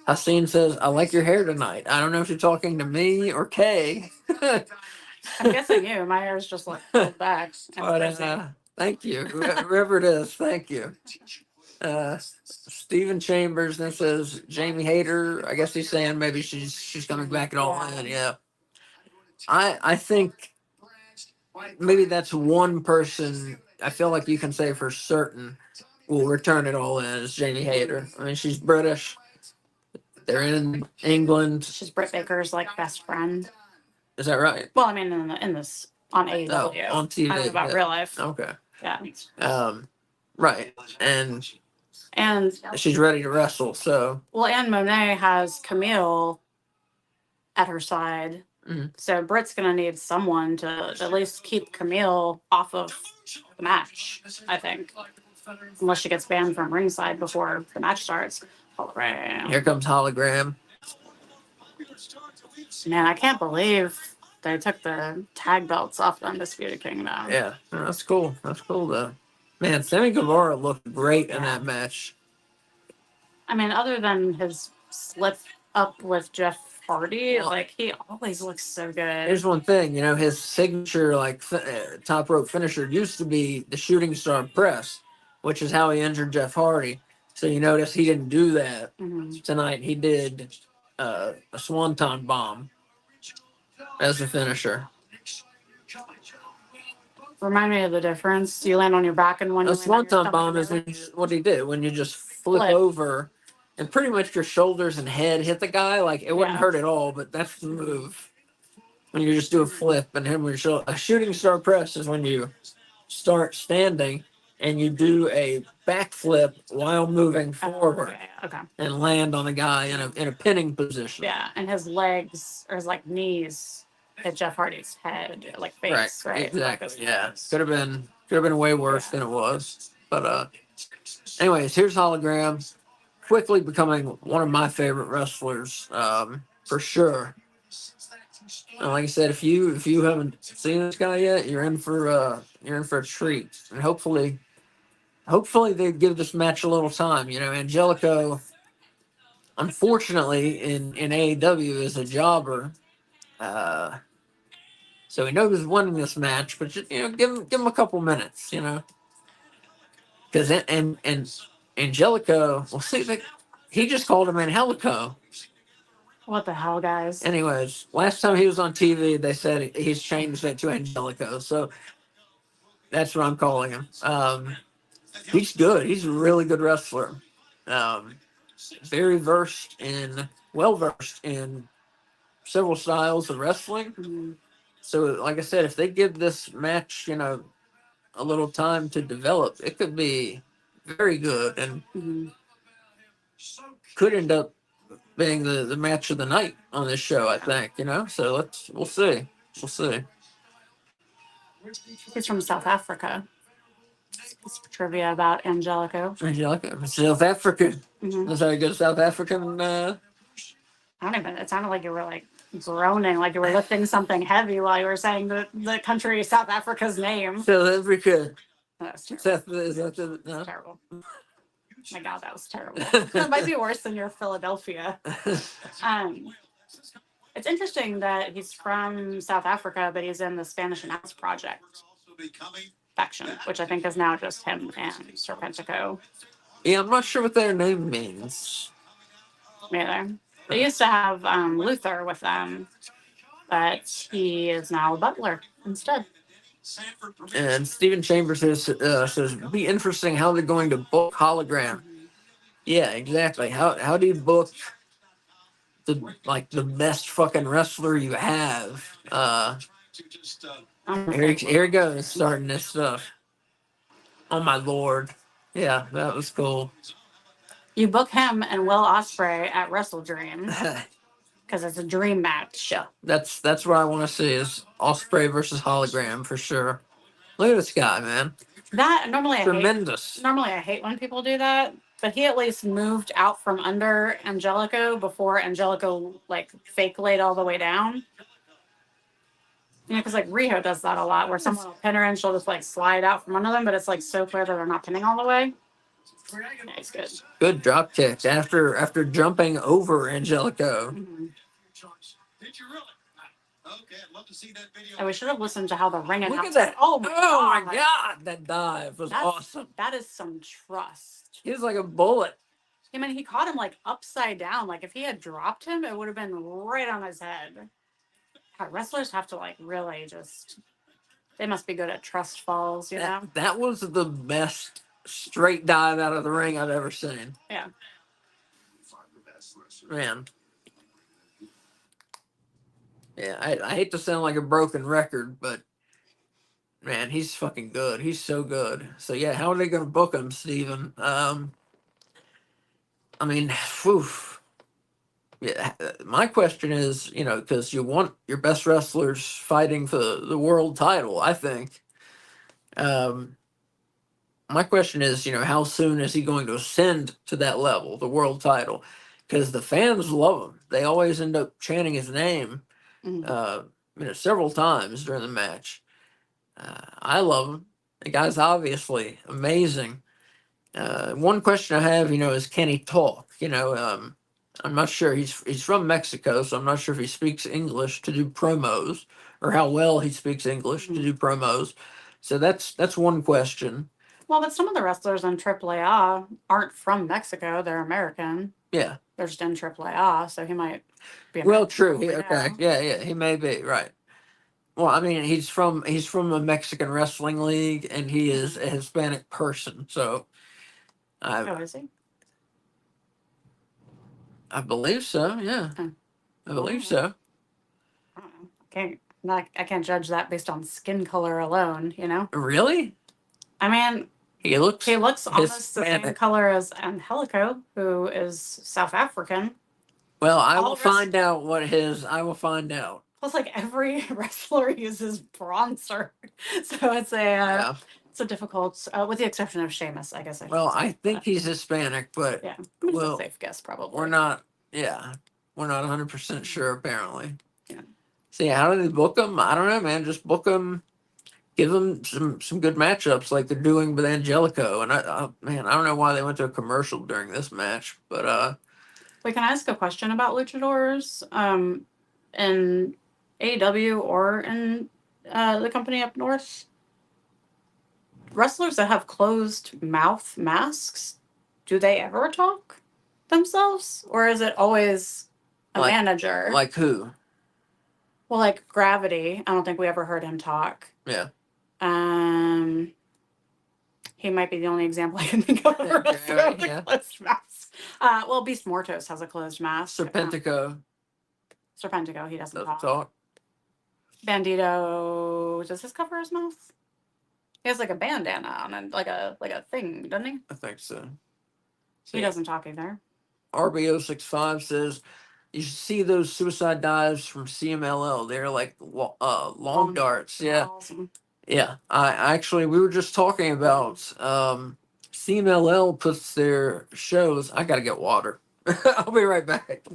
Hassan says, "I like your hair tonight." I don't know if you're talking to me or Kay. I'm guessing you. My hair's just like pulled back. But thank you, whoever it is. Thank you. Stephen Chambers then says Jamie Hayter. I guess he's saying maybe she's coming back at All In. Yeah. I think maybe that's one person I feel like you can say for certain will return it All In is Jamie Hayter. I mean, she's British. They're in England. She's Britt Baker's like best friend. Is that right? Well, I mean, in this on AEW. On TV. I don't know about real life. Okay. Yeah. Right. And she's ready to wrestle. So. Well, and Monet has Camille at her side. Mm-hmm. So Britt's going to need someone to at least keep Camille off of the match, I think. Unless she gets banned from ringside before the match starts. Hologram. Here comes Hologram. Man, I can't believe they took the tag belts off the Undisputed Kingdom. Yeah, that's cool. That's cool, though. Man, Sammy Guevara looked great in that match. I mean, other than his slip up with Jeff Hardy, like, he always looks so good. Here's one thing, his signature, top rope finisher used to be the shooting star press, which is how he injured Jeff Hardy. So you notice he didn't do that tonight. He did a swanton bomb as a finisher. Remind me of the difference. Do you land on your back and one? A swanton bomb is what he did when you just flip over and pretty much your shoulders and head hit the guy. Like, it wouldn't hurt at all, but that's the move. When you just do a flip and him with your shoulder. A shooting star press is when you start standing and you do a backflip while moving forward and land on the guy in a pinning position. Yeah, and his legs or his knees hit Jeff Hardy's head, face. Right. Exactly. Yeah. Could have been way worse than it was. But anyways, here's Hologram, quickly becoming one of my favorite wrestlers, for sure. And like I said, if you haven't seen this guy yet, you're in for a treat. And hopefully they give this match a little time. Angelico, unfortunately, in AEW is a jobber. So he knows he's winning this match, but just, give him a couple minutes, because and Angelico, well, see, he just called him Angelico. What the hell, guys? Anyways, last time he was on TV, they said he's changed it to Angelico, so that's what I'm calling him. He's good. He's a really good wrestler. Very well versed in several styles of wrestling. Mm-hmm. So, like I said, if they give this match, a little time to develop, it could be very good and could end up being the match of the night on this show, I think, So we'll see. We'll see. He's from South Africa. It's trivia about Angelico. South Africa. Mm-hmm. Is that a good South African? I don't even. It sounded like you were groaning, like you were lifting something heavy while you were saying the country South Africa's name. South Africa. That's terrible. Is that no? Terrible. My God, that was terrible. That might be worse than your Philadelphia. It's interesting that he's from South Africa, but he's in the Spanish Announce Project faction, which I think is now just him and Serpentico. Yeah, I'm not sure what their name means. Me either. They used to have Luther with them. but he is now a butler instead. And Steven Chambers says, be interesting how they're going to book Hologram. Yeah, exactly. How do you book the best fucking wrestler you have? Here he goes, starting this stuff. Oh my lord. Yeah, that was cool. You book him and Will Ospreay at Wrestle Dream because it's a dream match. Yeah, that's what I want to see is Osprey versus Hologram for sure. Look at this guy, man. That normally Tremendous. I hate when people do that, but he at least moved out from under Angelico before Angelico like fake laid all the way down. You know, because like Riho does that a lot, where someone will pin her and she'll just like slide out from under them, but it's like so clear that they're not pinning all the way. Yeah, he's good. Good drop kick after jumping over Angelico. Mm-hmm. Did you really? Okay, I'd love to see that video. And we should have listened to how the ring Look at announcers. that! Oh my God! That dive was awesome. That is some trust. He was like a bullet. I mean, he caught him like upside down. Like if he had dropped him, it would have been right on his head. God, wrestlers have to like really just. They must be good at trust falls, you know. That was the best straight dive out of the ring I've ever seen. Yeah. Man. Yeah, I hate to sound like a broken record, but man, he's fucking good. He's so good. So yeah, how are they gonna book him, Steven? I mean, whew. Yeah, my question is, because you want your best wrestlers fighting for the world title, I think. My question is, how soon is he going to ascend to that level, the world title? Because the fans love him. They always end up chanting his name, several times during the match. I love him. The guy's obviously amazing. One question I have, is can he talk? I'm not sure. He's from Mexico, so I'm not sure if he speaks English to do promos or how well he speaks English to do promos. So that's one question. Well, but some of the wrestlers in AAA aren't from Mexico; they're American. Yeah, they're just in AAA, so he might be. Well, true. Okay, yeah, he may be right. Well, I mean, he's from a Mexican wrestling league, and he is a Hispanic person. So, is he? I believe so. Yeah, I believe so. I don't know. I can't judge that based on skin color alone. Really? I mean, he looks almost the same color as Angelico, who is South African. Well, I will find out what his. I will find out. Plus, like every wrestler uses bronzer, so it's a it's a difficult, with the exception of Sheamus, I guess. I think he's Hispanic, but yeah, it's a safe guess probably. We're not 100% sure apparently. Yeah. See, how do they book him? I don't know, man. Just book him. Give them some good matchups like they're doing with Angelico. And I don't know why they went to a commercial during this match, but Wait, can I ask a question about luchadors? In AEW or in the company up north, wrestlers that have closed mouth masks, do they ever talk themselves, or is it always a manager? Like who? Well, like Gravity. I don't think we ever heard him talk. Yeah. He might be the only example I can think of. Closed mask. Well, Beast Mortos has a closed mask. Serpentico, he doesn't talk. Bandito, does this cover his mouth? He has like a bandana on and like a thing, doesn't he? I think so. He doesn't talk either. RBO65 says you should see those suicide dives from CMLL. They're like long darts. Yeah. Awesome. Yeah. We were just talking about CMLL puts their shows. I gotta get water. I'll be right back.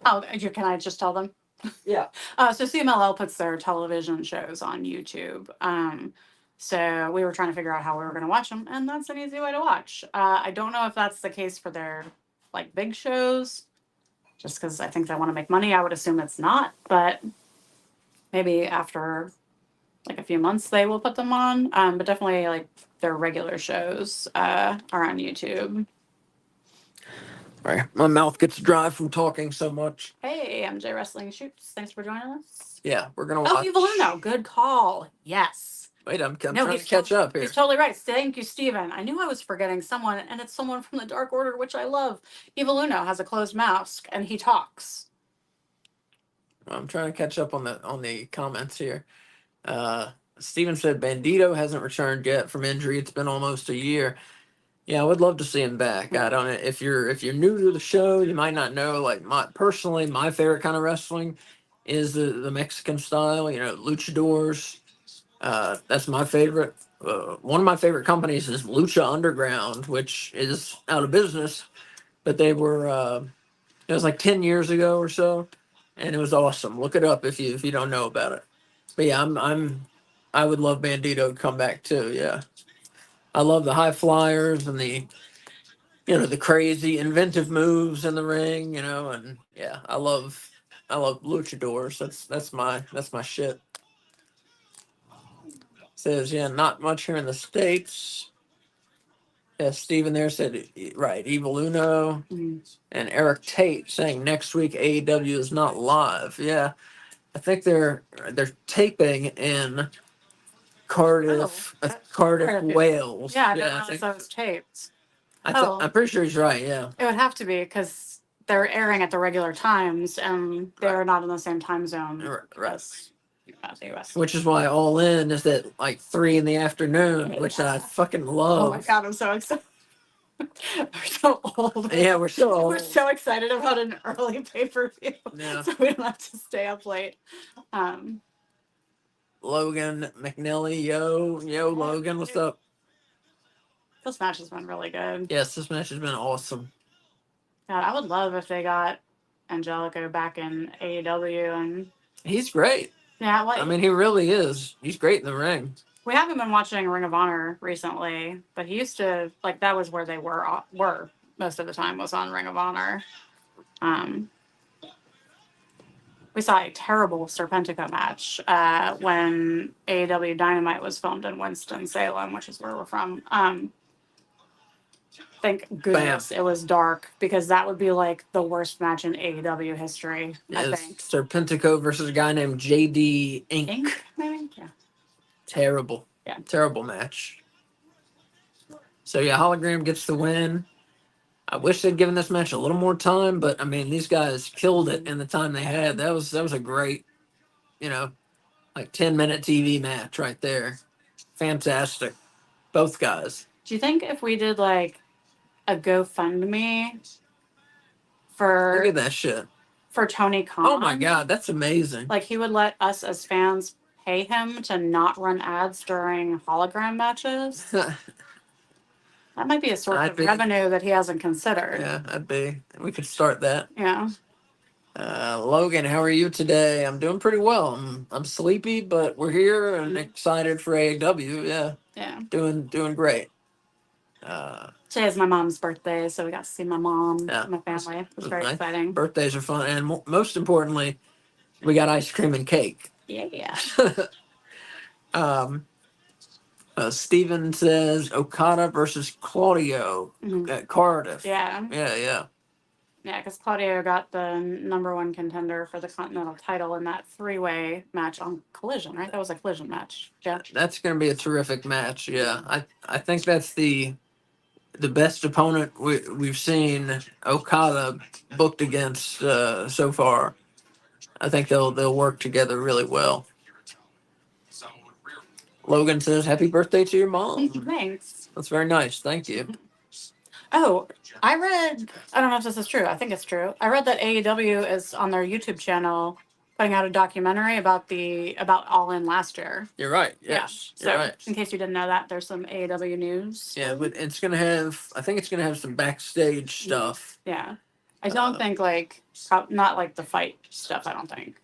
Oh, can I just tell them? Yeah. So CMLL puts their television shows on YouTube. So we were trying to figure out how we were going to watch them, and that's an easy way to watch. I don't know if that's the case for their like big shows, just because I think they want to make money. I would assume it's not, but maybe after like a few months they will put them on. But definitely like their regular shows are on YouTube. Right. My mouth gets dry from talking so much. Hey, MJ Wrestling Shoots. Thanks for joining us. Yeah, we're gonna Oh, watch. Evil Uno. Good call. Yes. Wait, I'm No, trying to catch up here. He's totally right. Thank you, Steven. I knew I was forgetting someone, and it's someone from the Dark Order, which I love. Evil Uno has a closed mask, and he talks. I'm trying to catch up on the comments here. Steven said Bandito hasn't returned yet from injury. It's been almost a year. Yeah, I would love to see him back. I don't know if you're new to the show, you might not know. Like my favorite kind of wrestling is the Mexican style. You know, luchadors. That's my favorite. One of my favorite companies is Lucha Underground, which is out of business, but they were. It was like 10 years ago or so, and it was awesome. Look it up if you don't know about it. But yeah, I would love Bandito to come back too. Yeah, I love the high flyers and the crazy inventive moves in the ring. And yeah, I love luchadors. That's my shit. Says yeah, not much here in the States. Yeah, Steven there said right, Evil Uno. And Eric Tate saying next week AEW is not live. Yeah, I think they're taping in Cardiff, Cardiff, Wales. Yeah, I Yeah, didn't realize that was taped. I'm pretty sure he's right. Yeah, It would have to be because they're airing at the regular times, and they're not in the same time zone right. as the US. Which is why All In is at like 3 in the afternoon, which I fucking love. Oh my god, I'm so excited. We're so old. Yeah, we're so old. We're so excited about an early pay-per-view. Yeah. So we don't have to stay up late. Logan McNelly, yo, Logan, what's up? This match has been really good. Yes, this match has been awesome. God, I would love if they got Angelico back in AEW, and he's great. Yeah, like I mean, he really is. He's great in the ring. We haven't been watching Ring of Honor recently, but he used to that was where they were most of the time was on Ring of Honor. We saw a terrible Serpentico match when AEW Dynamite was filmed in Winston-Salem, which is where we're from. Thank goodness it was dark because that would be like the worst match in AEW history. I think Serpentico versus a guy named JD Inc. Maybe? Yeah. Terrible. Yeah. Terrible match. So yeah, Hologram gets the win. I wish they'd given this match a little more time, but I mean, these guys killed it in the time they had. That was a great, like 10-minute TV match right there. Fantastic. Both guys. Do you think if we did like a GoFundMe for Look at that shit for Tony Khan? Oh my god, that's amazing. Like he would let us as fans pay him to not run ads during hologram matches? That might be a source of revenue that he hasn't considered. Yeah, we could start that. Yeah. Logan, how are you today? I'm doing pretty well. I'm sleepy, but we're here and excited for AEW. Yeah. Yeah. Doing great. Today is my mom's birthday, so we got to see my mom and my family. It was very exciting. Birthdays are fun, and most importantly, we got ice cream and cake. Yeah. Steven says Okada versus Claudio at Cardiff. Yeah. Yeah, because Claudio got the #1 contender for the Continental title in that 3-way match on Collision, right? That was a Collision match. Yeah. That's going to be a terrific match. Yeah. I think that's the best opponent we've seen Okada booked against so far. I think they'll work together really well. Logan says, "Happy birthday to your mom." Thanks. That's very nice. Thank you. Oh, I don't know if this is true. I think it's true. I read that AEW is on their YouTube channel putting out a documentary about All In last year. You're right. Yes. Yeah. So, right. In case you didn't know that, there's some AEW news. Yeah, but I think it's going to have some backstage stuff. Yeah. I don't think not like the fight stuff, I don't think.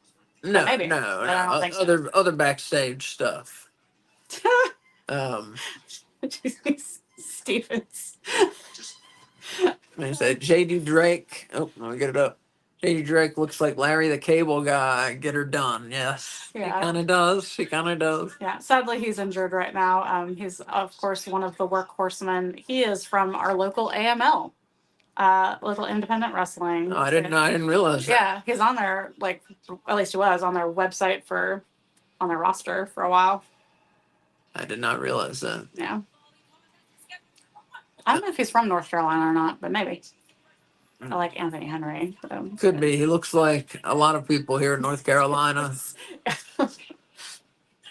No, maybe. No. I don't think so. Other backstage stuff. Stevens. I said JD Drake. Oh, let me get it up. JD Drake looks like Larry the Cable Guy. Get her done. Yes. Yeah. He kind of does. Yeah. Sadly, he's injured right now. He's, of course, one of the workhorsemen. He is from our local AML. Little Independent Wrestling. Oh, I didn't realize that. Yeah, he's on their, like, at least he was on their website on their roster for a while. I did not realize that. Yeah. I don't know if he's from North Carolina or not, but maybe. I like Anthony Henry. So. Could be. He looks like a lot of people here in North Carolina.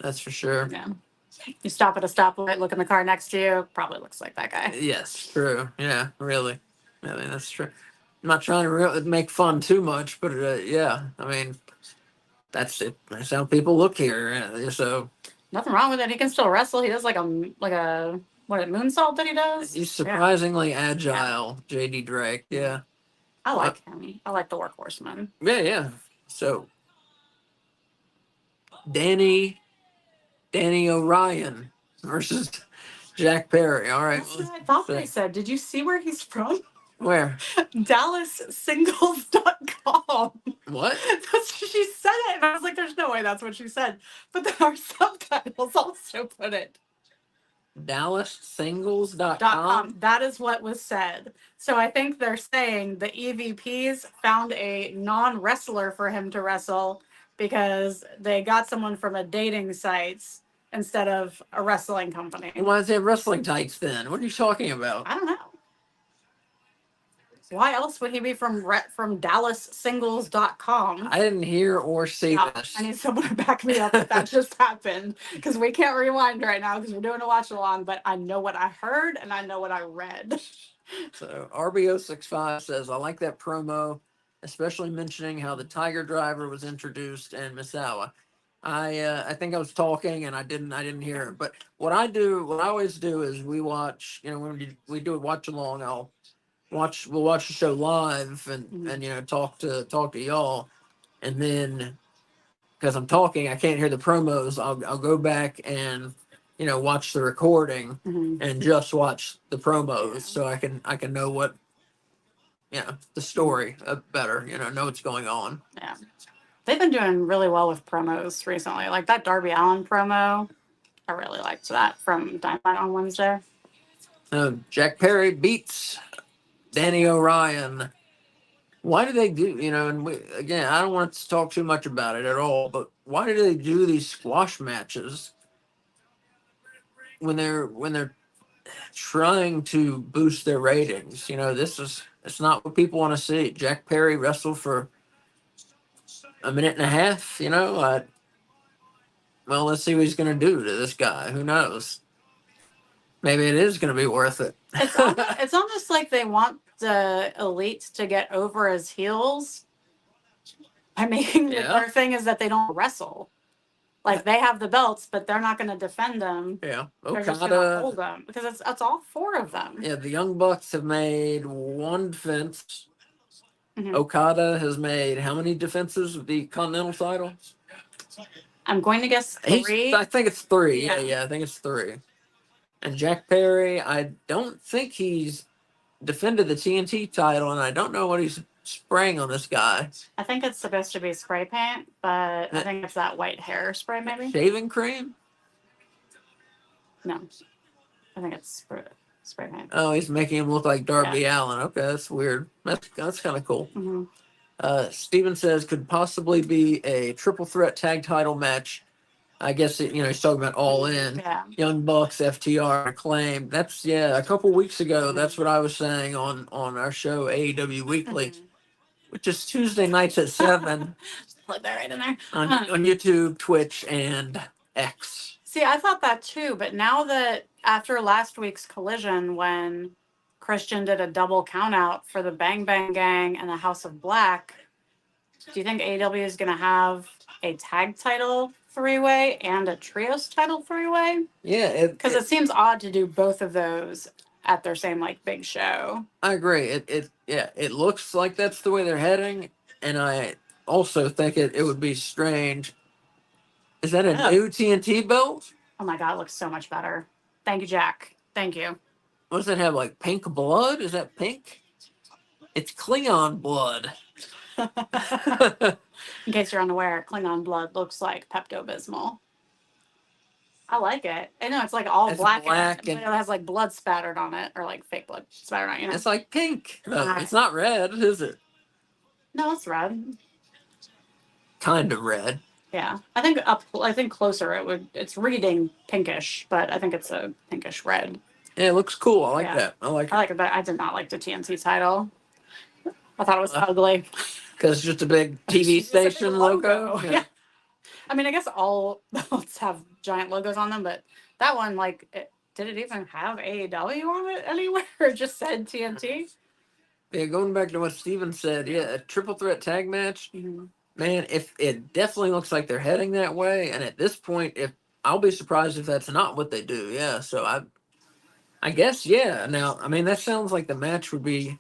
That's for sure. Yeah. You stop at a stoplight, look in the car next to you, probably looks like that guy. Yes, true. Yeah, really. I mean, that's true. I'm not trying to make fun too much, but yeah, I mean, that's it. That's how people look here. So Nothing wrong with it. He can still wrestle. He does like a moonsault that he does. he's surprisingly agile, JD Drake. Yeah. I like him. I like the Workhorseman. Yeah. So Danny O'Ryan versus Jack Perry. All right. That's what I thought they said. Did you see where he's from? Where? DallasSingles.com. What? She said it, and I was like, "There's no way that's what she said." But then our subtitles also put it. DallasSingles.com. That is what was said. So I think they're saying the EVPs found a non-wrestler for him to wrestle because they got someone from a dating site instead of a wrestling company. Why is it wrestling tights then? What are you talking about? I don't know. Why else would he be from DallasSingles.com? I didn't hear or see this. I need someone to back me up if that just happened, because we can't rewind right now because we're doing a watch along. But I know what I heard and I know what I read. So RBO65 says, I like that promo, especially mentioning how the Tiger Driver was introduced and Misawa. I think I was talking and I didn't hear it. But what I always do is we watch, when we do a watch along, we'll watch the show live and talk to y'all, and then because I'm talking I can't hear the promos, I'll go back and watch the recording and just watch the promos so I can know what the story better, know what's going on. Yeah, they've been doing really well with promos recently, like that Darby Allin promo. I really liked that from Dynamite on Wednesday. Jack Perry beats Danny O'Ryan. Why do they do, and I don't want to talk too much about it at all, but why do they do these squash matches when they're trying to boost their ratings? It's not what people want to see. Jack Perry wrestled for a minute and a half, well, let's see what he's going to do to this guy. Who knows? Maybe it is going to be worth it. It's almost like they want the elites to get over as heels by making their thing is that they don't wrestle. Like they have the belts, but they're not going to defend them. Yeah, they're just going to hold them because it's all four of them. Yeah, the Young Bucks have made one defense. Okada has made how many defenses of the Continental title? I'm going to guess 3. I think it's 3. Yeah, I think it's 3. And Jack Perry, I don't think he's defended the TNT title, and I don't know what he's spraying on this guy. I think it's supposed to be spray paint, but I think it's that white hair spray, maybe. Shaving cream? No, I think it's spray paint. Oh, he's making him look like Darby Allin. Okay, that's weird. That's kind of cool. Steven says, could possibly be a triple threat tag title match. I guess he's talking about All In. Yeah. Young Bucks, FTR, Acclaim. That's a couple weeks ago. That's what I was saying on our show AEW Weekly, which is Tuesday nights at 7. Plug that right in there on YouTube, Twitch, and X. See, I thought that too, but now that after last week's Collision, when Christian did a double count out for the Bang Bang Gang and the House of Black, do you think AEW is going to have a tag title 3-way and a trios title 3-way? Yeah, because it seems odd to do both of those at their same big show. I agree. It looks like that's the way they're heading, and I also think it would be strange. Is that a new TNT belt? Oh my god, it looks so much better. Thank you, Jack. Thank you. What does it have, like pink blood? Is that pink? It's Klingon blood. In case you're unaware, Klingon blood looks like Pepto-Bismol. I like it. I know it's like all It's black, black but and it has like blood spattered on it, or like fake blood spattered on it. You know? it's like pink. No, Ah. it's not red, is it? No, it's red. Kind of red. Yeah, I think closer it's reading pinkish, but I think it's a pinkish red. Yeah, it looks cool. I like Yeah. that. I like I it. like it, but I did not like the TNT title. I thought it was Uh, ugly. Because it's just a big TV It's a big station logo. Yeah. I mean, I guess all belts have giant logos on them, but that one, like, did it even have AEW on it anywhere? Or just said TNT? Yeah, going back to what Steven said, yeah, a triple threat tag match, man, if it definitely looks like they're heading that way, and at this point, if I'll be surprised if that's not what they do. Yeah, so I guess yeah. Now, I mean, that sounds like the match would be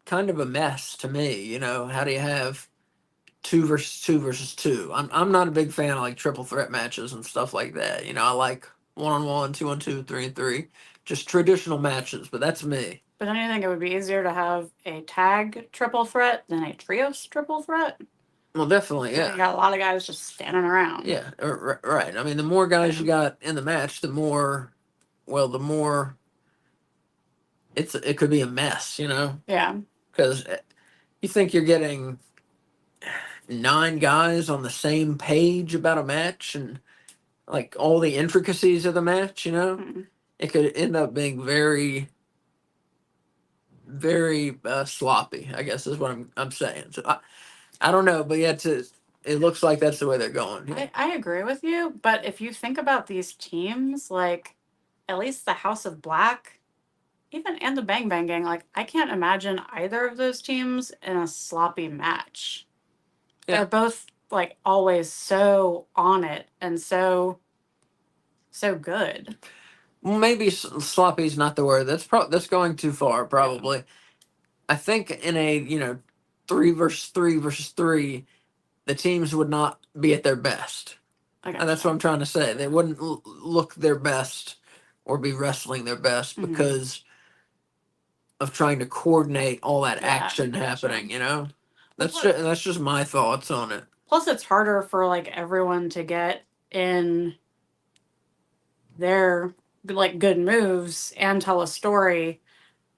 kind of a mess to me. You know, how do you have two versus two versus two? I'm not a big fan of like triple threat matches and stuff like that. You know, I like 1-on-1, 2-on-2, 3-on-3, just traditional matches. But that's me. But don't you think it would be easier to have a tag triple threat than a trios triple threat? Well, definitely, You yeah. got a lot of guys just standing around. Yeah, right. I mean, the more guys you got in the match, the more it could be a mess, you know? Yeah. Because you think you're getting 9 guys on the same page about a match and like all the intricacies of the match, you know? Mm. It could end up being very, very sloppy, I guess is what I'm saying. So I don't know, but yeah, it looks like that's the way they're going. Yeah. I agree with you, but if you think about these teams, like at least the House of Black, even and the Bang Bang Gang, like I can't imagine either of those teams in a sloppy match. Yeah. They're both like always so on it and so good. Well, maybe sloppy is not the word. That's going too far, probably. I think in a 3 versus 3, the teams would not be at their best. And that's what I'm trying to say. They wouldn't look their best or be wrestling their best because of trying to coordinate all that action happening. You know, that's just my thoughts on it. Plus, it's harder for like everyone to get in their like good moves and tell a story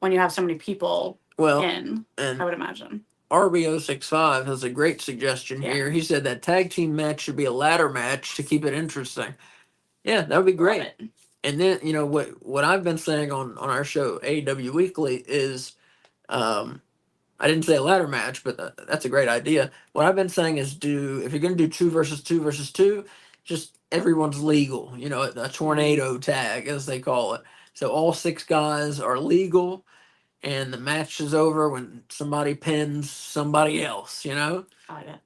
when you have so many people in. And I would imagine. RBO65 has a great suggestion here. He said that tag team match should be a ladder match to keep it interesting. Yeah, that would be great. And then what I've been saying on our show AEW Weekly is, I didn't say a ladder match, but that's a great idea. What I've been saying is if you're going to do 2 versus 2 versus 2, just everyone's legal. You know, a tornado tag as they call it. So all 6 guys are legal, and the match is over when somebody pins somebody else. You know, I like it.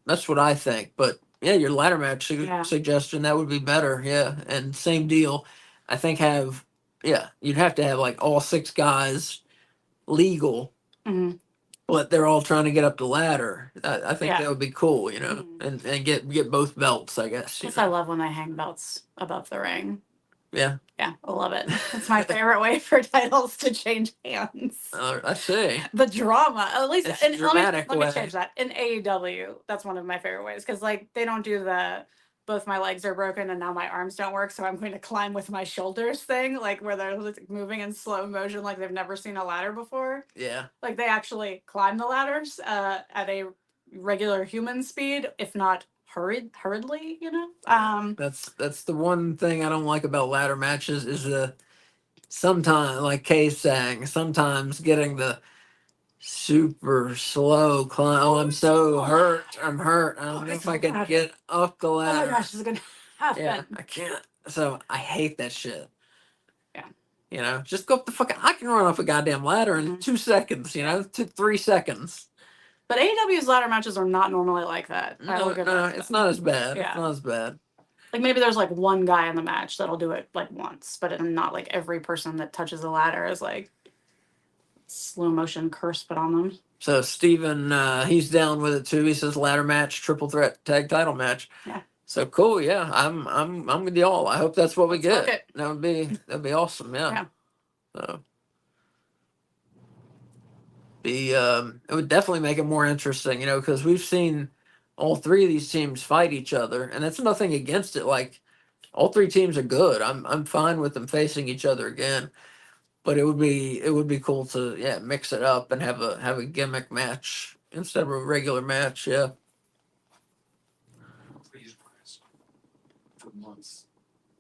That's what I think. But yeah, your ladder match suggestion, that would be better. Yeah, and same deal. I think you'd have to have like all 6 guys legal, but they're all trying to get up the ladder. I think that would be cool, you know, and get both belts, I guess. Plus, I love when they hang belts above the ring. Yeah. Yeah, I love it. It's my favorite way for titles to change hands. I see. The drama, at least It's in dramatic let me change that. In AEW, that's one of my favorite ways because like they don't do the both my legs are broken and now my arms don't work, so I'm going to climb with my shoulders thing, like where they're like, moving in slow motion like they've never seen a ladder before. Yeah. Like they actually climb the ladders at a regular human speed, if not hurriedly, you know. That's the one thing I don't like about ladder matches is sometimes, like Kay sang, sometimes getting the super slow climb. Oh, I'm so hurt. I'm hurt. I don't know if I could get up the ladder. Oh my gosh, this is gonna happen. Yeah, I can't. So I hate that shit. Yeah. You know, just go up the fucking. I can run off a goddamn ladder in 2 seconds. You know, 3 seconds. But AEW's ladder matches are not normally like that. No, it's not as bad. Yeah. It's not as bad. Like maybe there's like one guy in the match that'll do it like once, but not like every person that touches the ladder is like slow motion curse put on them. So Steven, he's down with it too. He says ladder match, triple threat tag title match. Yeah. So cool. Yeah, I'm with y'all. I hope that's what we get. That'd be awesome. Yeah. So it would definitely make it more interesting, you know, because we've seen all three of these teams fight each other, and that's nothing against it. Like all three teams are good. I'm fine with them facing each other again. But it would be cool to mix it up and have a gimmick match instead of a regular match. Yeah. Please rise. For months,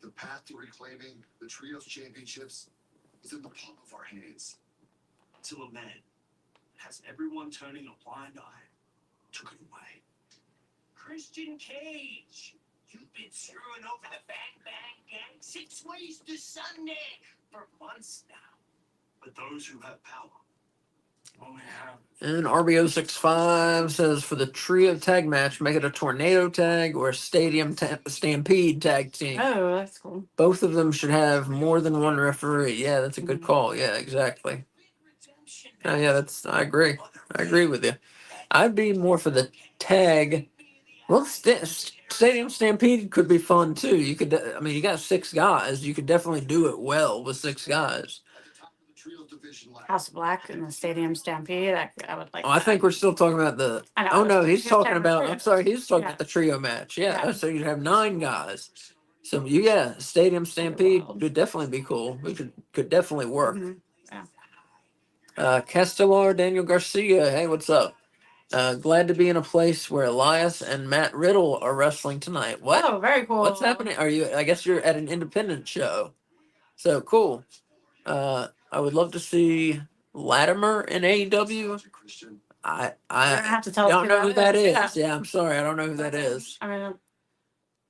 the path to reclaiming the Trios Championships is in the palm of our hands. Till a man has everyone turning a blind eye, took it away. Christian Cage, you've been screwing over the Bang Bang Gang 6 ways to Sunday for months now. But those who have power only have. And RBO65 says for the trio tag match, make it a tornado tag or a stampede tag team. Oh, that's cool. Both of them should have more than one referee. Yeah, that's a good call. Yeah, exactly. Oh, yeah, I agree. I agree with you. I'd be more for the tag. Well, Stadium Stampede could be fun too. You could, I mean, you got 6 guys. You could definitely do it well with 6 guys. At the top of the Trios division ladder. House of Black and the Stadium Stampede. I would like. Oh, I that. think we're still talking about the. I know, Oh no, he's he's talking talking about. trio. I'm sorry, he's talking Yeah. about the trio match. Yeah, Yeah. so you have 9 guys. So Stadium Stampede wild. would definitely be cool. We could definitely work. Mhm. Castellar, Daniel Garcia. Hey, what's up? Glad to be in a place where Elias and Matt Riddle are wrestling tonight. What? Oh, very cool. What's happening? Are you? I guess you're at an independent show. So cool. I would love to see Latimer in AEW. Christian. I You're gonna have to tell us don't know who that is. Yeah. Yeah, I'm sorry. I don't know who that is. I mean,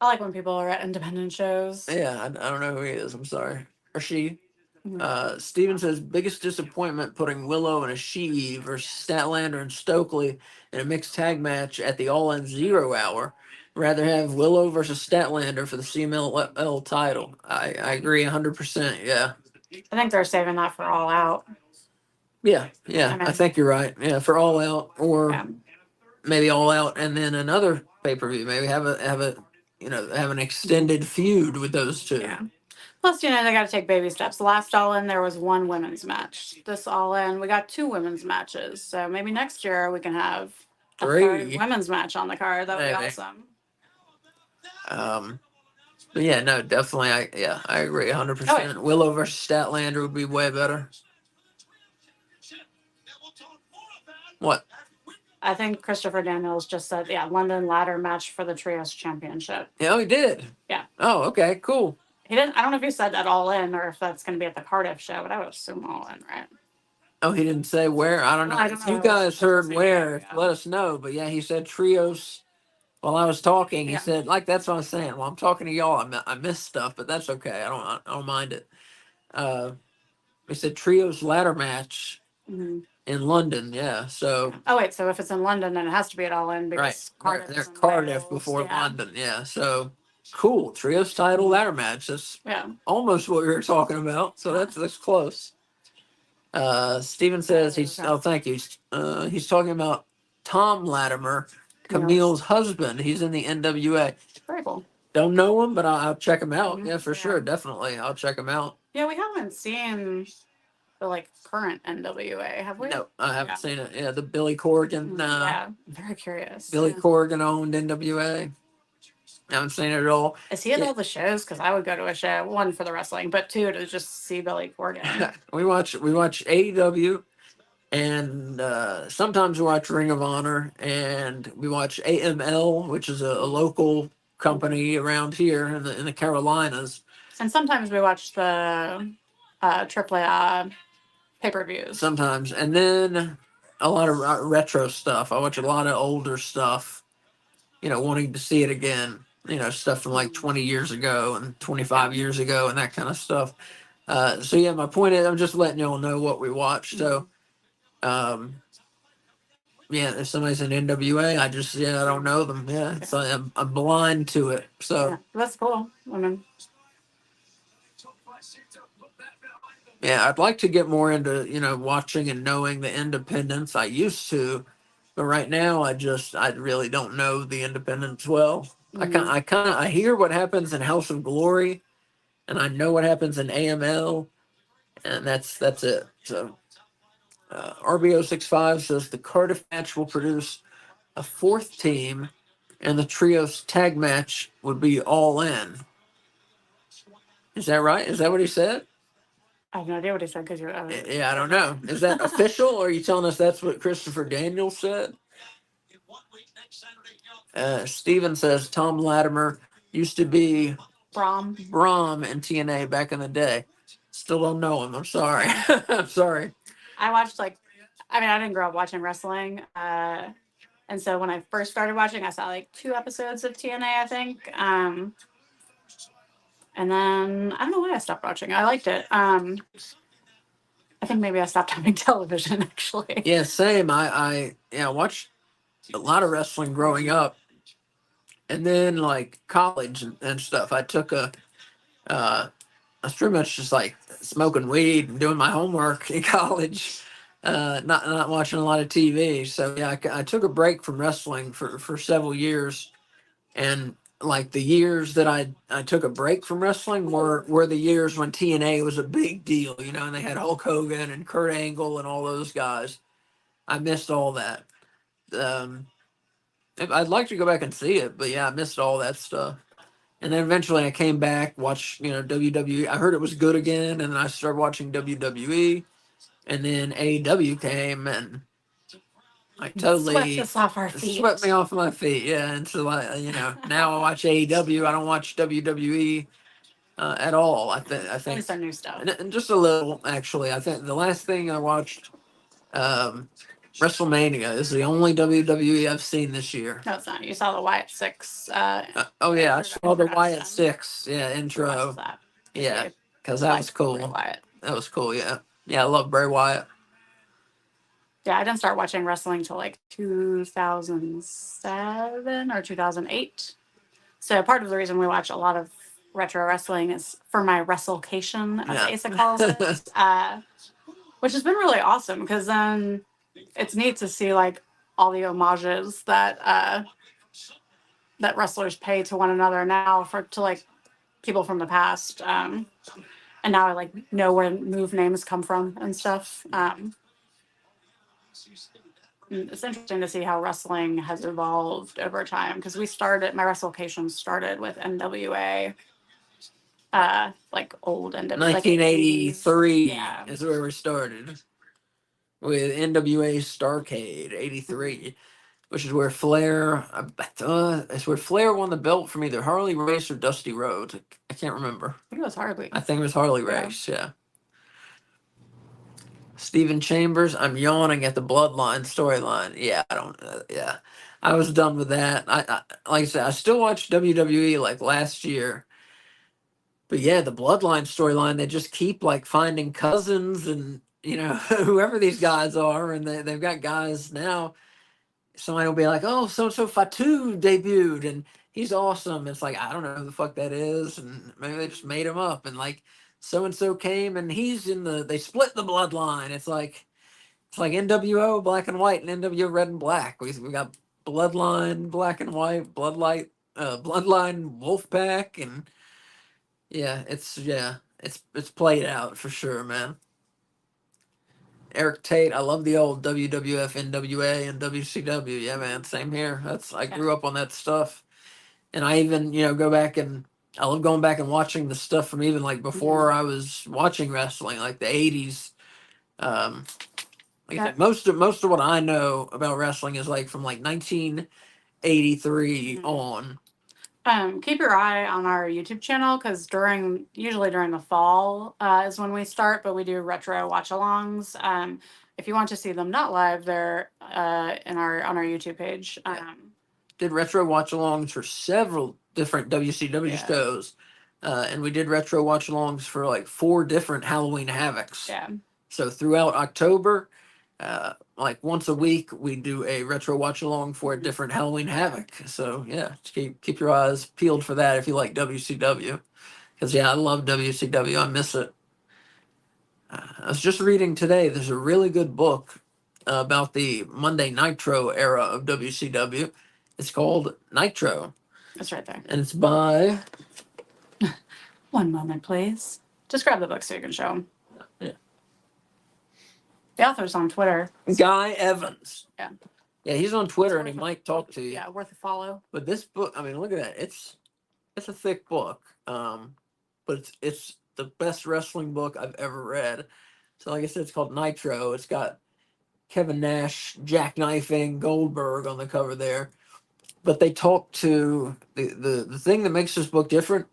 I like when people are at independent shows. Yeah, I don't know who he is. I'm sorry. Or she. Mhm. Steven says biggest disappointment putting Willow and Ishii versus Statlander and Stokely in a mixed tag match at the All In 0 hour. Rather have Willow versus Statlander for the CMLL title. I agree 100%. Yeah. I think they're saving that for All Out. Yeah. I I mean- think you're right. Yeah, for All Out or Yeah. maybe All Out and then another pay per view. Maybe have an extended feud with those two. Yeah. Plus, they got to take baby steps. The last All In, there was 1 women's match. This All In, we got 2 women's matches. So maybe next year we can have a 3rd 3. women's match on the card. That would be Maybe. awesome. But yeah, no, definitely. I agree 100%. Willow versus Statlander would be way better. What? I think Christopher Daniels just said, London ladder match for the Trios Championship. Yeah, he did. Yeah. Oh, okay, cool. He didn't. I don't know if he said that All In or if that's going to be at the Cardiff show, but I would assume All In, right? Oh, he didn't say where. I don't know. I don't If you know. guys heard where, Yeah. let us know. But yeah, he said trios. While I was talking, he Yeah. said, like, that's what I was saying. While I'm talking to y'all, I missed stuff, but that's okay. I don't mind it. He said trios ladder match Mm-hmm. in London. Yeah, so Oh wait, so if it's in London, then it has to be at All In because right, Cardiff. they're Cardiff before London. Yeah, so cool. Trios title ladder match. That's Yeah. almost what we were talking about. So that's close. Steven says thank you. He's talking about Tom Latimer, Camille's husband. He's in the NWA. Very cool. Don't know him, but I'll check him out. Mhm. Yeah, for Yeah. sure, definitely. I'll check him out. Yeah, we haven't seen the current NWA, have we? No, I haven't Yeah. seen it. Yeah, the Billy Corgan. Yeah, very curious. Billy Yeah. Corgan owned NWA. Haven't seen it at all. Is he at Yeah. all the shows? Because I would go to a show, 1 for the wrestling, but 2 to just see Billy Corgan. we watch AEW, and sometimes we watch Ring of Honor, and we watch AML, which is a local company around here in the Carolinas. And sometimes we watch the AAA pay-per-views. Sometimes, and then a lot of retro stuff. I watch a lot of older stuff. Wanting to see it again. Stuff from like 20 years ago and 25 years ago and that kind of stuff. So yeah, my point is, I'm just letting y'all know what we watch. So, if somebody's in NWA, I don't know them. Yeah, so I'm blind to it. So Yeah, that's cool. I mean, yeah, I'd like to get more into watching and knowing the independents. I used to, but right now I really don't know the independents well. I hear what happens in House of Glory, and I know what happens in AML, and that's it. So RBO65 says the Cardiff match will produce a 4th team and the trios tag match would be All In. Is that right? Is that what he said? I have no idea what he said because you're. Yeah, I don't know. Is that official, or are you telling us that's what Christopher Daniels said? Steven says Tom Latimer used to be Brom. Brom in TNA back in the day. Still don't know him. I'm sorry. I'm sorry. I watched I didn't grow up watching wrestling. And so when I first started watching, I saw like 2 episodes of TNA, I think. And then I don't know why I stopped watching. I liked it. I think maybe I stopped having television actually. Yeah, same. I watched a lot of wrestling growing up, and then like college and stuff. I was pretty much just like smoking weed and doing my homework in college, not watching a lot of TV. So yeah, I took a break from wrestling for several years, and like the years that I took a break from wrestling were the years when TNA was a big deal, and they had Hulk Hogan and Kurt Angle and all those guys. I missed all that. Um, I'd like to go back and see it, but yeah, I missed all that stuff. And then eventually I came back, watched, WWE. I heard it was good again, and then I started watching WWE. And then AEW came and like Swept totally us off our feet. swept me off my feet. Yeah. And so now I watch AEW. I don't watch WWE at all. I At think least our new stuff. and just a little actually. I think the last thing I watched WrestleMania is the only WWE I've seen this year. No, it's not. You saw the Wyatt 6. Oh yeah, I saw the Wyatt 6 intro. That. Yeah, because that was cool. Wyatt. That was cool. Yeah, I love Bray Wyatt. Yeah, I didn't start watching wrestling until like 2007 or 2008. So part of the reason we watch a lot of retro wrestling is for my WrestleCation, as Asa calls it, which has been really awesome because then it's neat to see like all the homages that that wrestlers pay to one another now to like people from the past. And now I like know where move names come from and stuff. It's interesting to see how wrestling has evolved over time because my WrestleCation started with NWA, like old NWA. 1983 Yeah. is where we started with NWA Starrcade '83, which is where Flair. It's where Flair won the belt from either Harley Race or Dusty Rhodes. I can't remember. I think it was Harley. I think it was Harley Race. Yeah. Stephen Chambers, I'm yawning at the Bloodline storyline. Yeah, I don't. Yeah, I was done with that. I like I said, I still watched WWE like last year, but yeah, the Bloodline storyline. They just keep like finding cousins and whoever these guys are, and they've got guys now. Somebody will be like, "Oh, so Fatu debuted, and he's awesome." It's like I don't know who the fuck that is, and maybe they just made him up, and like so and so came, and he's in they split the Bloodline. It's like NWO black and white and NWO red and black. We got Bloodline black and white, Bloodline Wolfpack, and it's played out for sure, man. Eric Tate, I love the old WWF, NWA, and WCW. Yeah, man, same here. I grew up on that stuff, and I even go back and I love going back and watching the stuff from even like before I was watching wrestling, like the '80s. Like I said, most of what I know about wrestling is like from like 1983 on. Keep your eye on our YouTube channel because usually during the fall is when we start, but we do retro watch-alongs. If you want to see them not live, they're on our YouTube page. Did retro watch-alongs for several different WCW shows, and we did retro watch-alongs for like 4 different Halloween Havocs. Yeah. So throughout October, like once a week, we do a retro watch-along for a different Halloween Havoc. So yeah, keep your eyes peeled for that if you like WCW, because I love WCW. I miss it. I was just reading today. There's a really good book about the Monday Nitro era of WCW. It's called Nitro. It's right there. And it's by. One moment, please. Just grab the book so you can show them. Yeah. The author's on Twitter. Guy Evans. Yeah. Yeah, he's on Twitter and he Worth a- might talk to you. Yeah, worth a follow. But this book, I mean, look at that. It's a thick book. But it's the best wrestling book I've ever read. So like I said, it's called Nitro. It's got Kevin Nash jackknifing Goldberg on the cover there. But they talk to the thing that makes this book different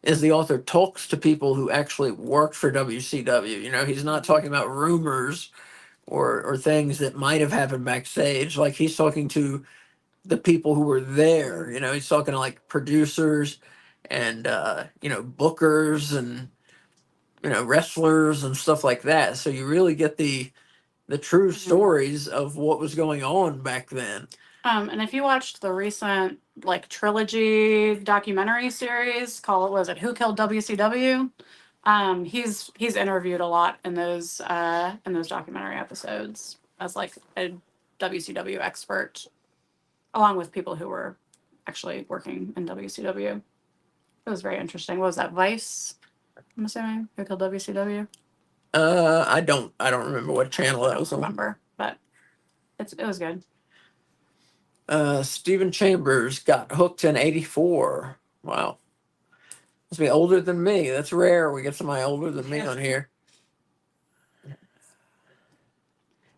is the author talks to people who actually work for WCW. You know, he's not talking about rumors or things that might have happened backstage. Like he's talking to the people who were there. You know, he's talking to like producers and bookers and wrestlers and stuff like that. So you really get the true stories of what was going on back then. And if you watched the recent like trilogy documentary series called, was it Who Killed WCW? He's interviewed a lot in those documentary episodes as like a WCW expert, along with people who were actually working in WCW. It was very interesting. What was that, Vice? I'm assuming Who Killed WCW? I don't remember what channel I that was don't on. remember, but it was good. Stephen Chambers got hooked in '84. Wow. Must be older than me. That's rare. We get somebody older than me on here.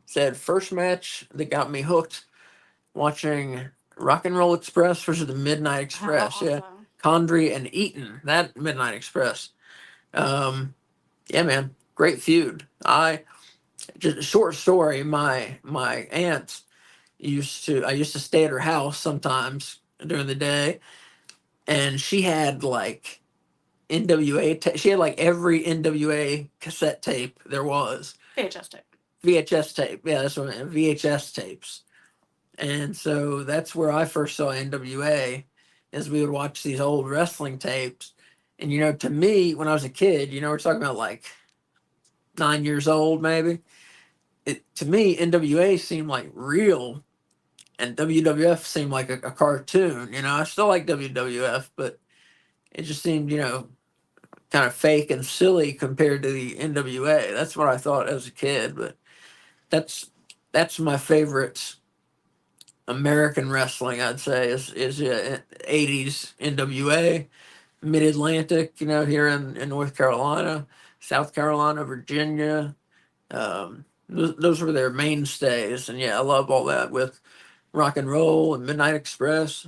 Said first match that got me hooked watching Rock and Roll Express versus the Midnight Express. Yeah. Awesome. Condrey and Eaton, that Midnight Express. Yeah, man. Great feud. Just a short story, my aunt I used to stay at her house sometimes during the day, and she had like she had like every NWA cassette tape there was. VHS tape. VHS tape. Yeah, that's what I meant. VHS tapes. And so that's where I first saw NWA, is we would watch these old wrestling tapes. And to me, when I was a kid, we're talking about like 9 years old, maybe. To me, NWA seemed like real, and WWF seemed like a cartoon. I still like WWF, but it just seemed, kind of fake and silly compared to the NWA. That's what I thought as a kid, but that's my favorite American wrestling. I'd say is '80s NWA, Mid Atlantic. Here in North Carolina, South Carolina, Virginia. Those were their mainstays, and yeah, I love all that with Rock and Roll and Midnight Express.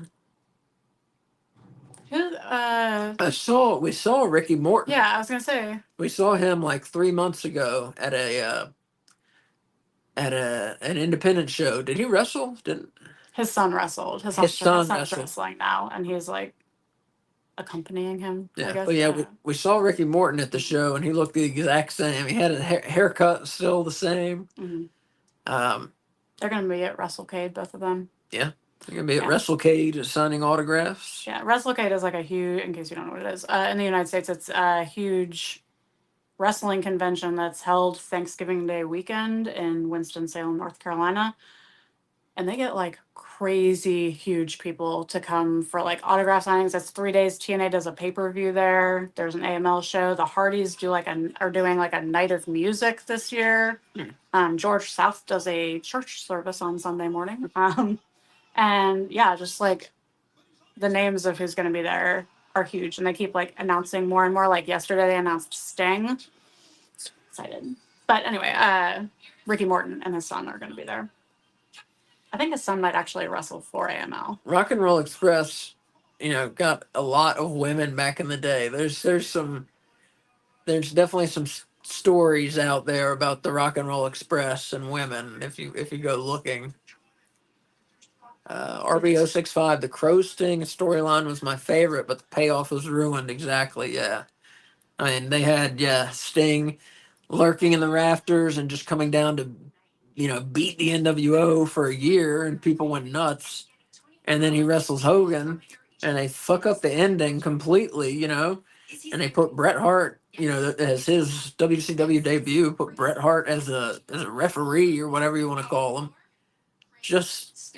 We saw Ricky Morton. Yeah, I was gonna say. We saw him like 3 months ago at an independent show. Did he wrestle? Didn't His son wrestled. His son's wrestling now, and he's like accompanying him. Yeah, I guess. but yeah, we saw Ricky Morton at the show, and he looked the exact same. He had a haircut still the same. Mm-hmm. They're gonna be at WrestleCade, both of them. Yeah, they're gonna be at WrestleCade signing autographs. Yeah, WrestleCade is like a huge. In case you don't know what it is, in the United States, it's a huge wrestling convention that's held Thanksgiving Day weekend in Winston-Salem, North Carolina. And they get like crazy huge people to come for like autograph signings. That's 3 days. TNA does a pay-per-view there. There's an AML show. The Hardys are doing like a night of music this year. George South does a church service on Sunday morning. And yeah, just like the names of who's going to be there are huge, and they keep like announcing more and more. Like yesterday, they announced Sting. Excited, but anyway, Ricky Morton and his son are going to be there. I think his son might actually wrestle for AML. Rock and Roll Express, got a lot of women back in the day. There's definitely some stories out there about the Rock and Roll Express and women if you go looking. RBO65, the Crow Sting storyline was my favorite, but the payoff was ruined. Exactly, yeah. I mean, they had Sting lurking in the rafters and just coming down to beat the NWO for a year, and people went nuts. And then he wrestles Hogan, and they fuck up the ending completely, and they put Bret Hart, as his WCW debut, put Bret Hart as a referee or whatever you want to call him. Just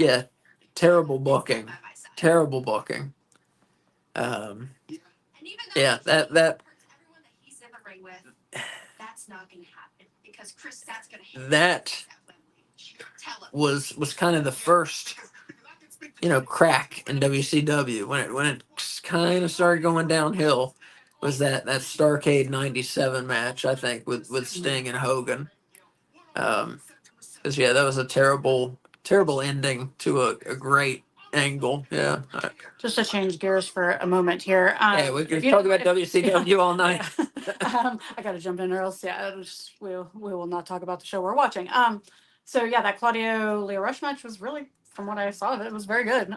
terrible booking, terrible booking. Yeah, that was kind of the first, crack in WCW when it kind of started going downhill. Was that Starrcade '97 match, I think, with Sting and Hogan? Because yeah, that was a terrible ending to a great angle. Yeah. Just to change gears for a moment here. Yeah, we can talk about WCW all night. I got to jump in, or else, we will not talk about the show we're watching. So yeah, that Claudio Leo Rush match was really, from what I saw of it, was very good.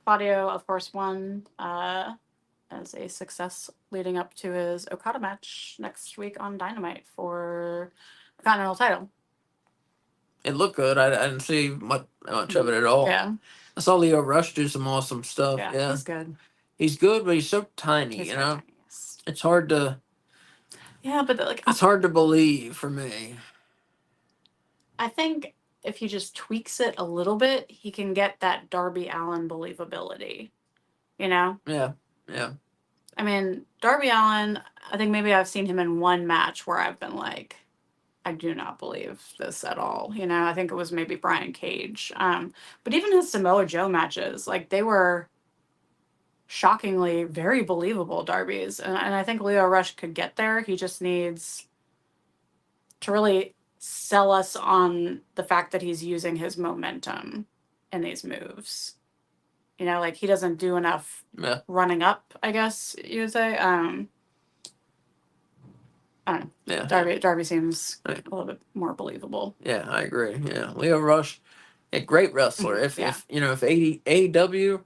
Claudio, of course, won as a success leading up to his Okada match next week on Dynamite for the Continental title. It looked good. I didn't see much of it at all. Yeah, I saw Leo Rush do some awesome stuff. Yeah. he's good. He's good, but he's so tiny. He's It's tiny. hard to. Yeah, but It's hard to believe for me. I think if he just tweaks it a little bit, he can get that Darby Allin believability. Yeah. I mean, Darby Allin, I think maybe I've seen him in one match where I've been like, I do not believe this at all. I think it was maybe Brian Cage. But even his Samoa Joe matches, like, they were shockingly very believable Darby's. And I think Leo Rush could get there. He just needs to really sell us on the fact that he's using his momentum in these moves. Like, he doesn't do enough running up, I guess you would say. I don't know. Yeah. Darby seems a little bit more believable. Yeah, I agree. Yeah, Leo Rush, a great wrestler. If AEW,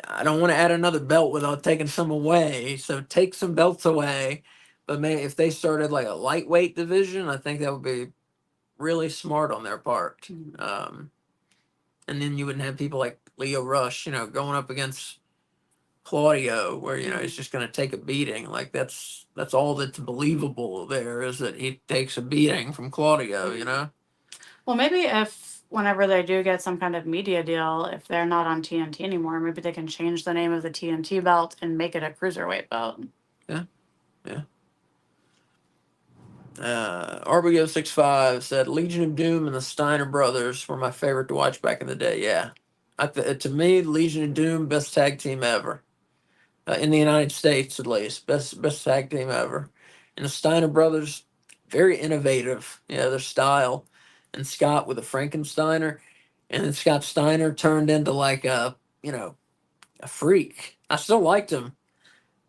I don't want to add another belt without taking some away. So take some belts away, but maybe if they started like a lightweight division, I think that would be really smart on their part. And then you wouldn't have people like Leo Rush, going up against Claudio, where he's just going to take a beating. Like that's all that's believable there is that he takes a beating from Claudio. Well, maybe if whenever they do get some kind of media deal, if they're not on TNT anymore, maybe they can change the name of the TNT belt and make it a cruiserweight belt. Yeah. RBO65 said Legion of Doom and the Steiner Brothers were my favorite to watch back in the day. Yeah, to me, Legion of Doom, best tag team ever, in the United States at least, best tag team ever. And the Steiner Brothers, very innovative. Yeah, their style. And Scott with a Frankensteiner, and then Scott Steiner turned into like a freak. I still liked him.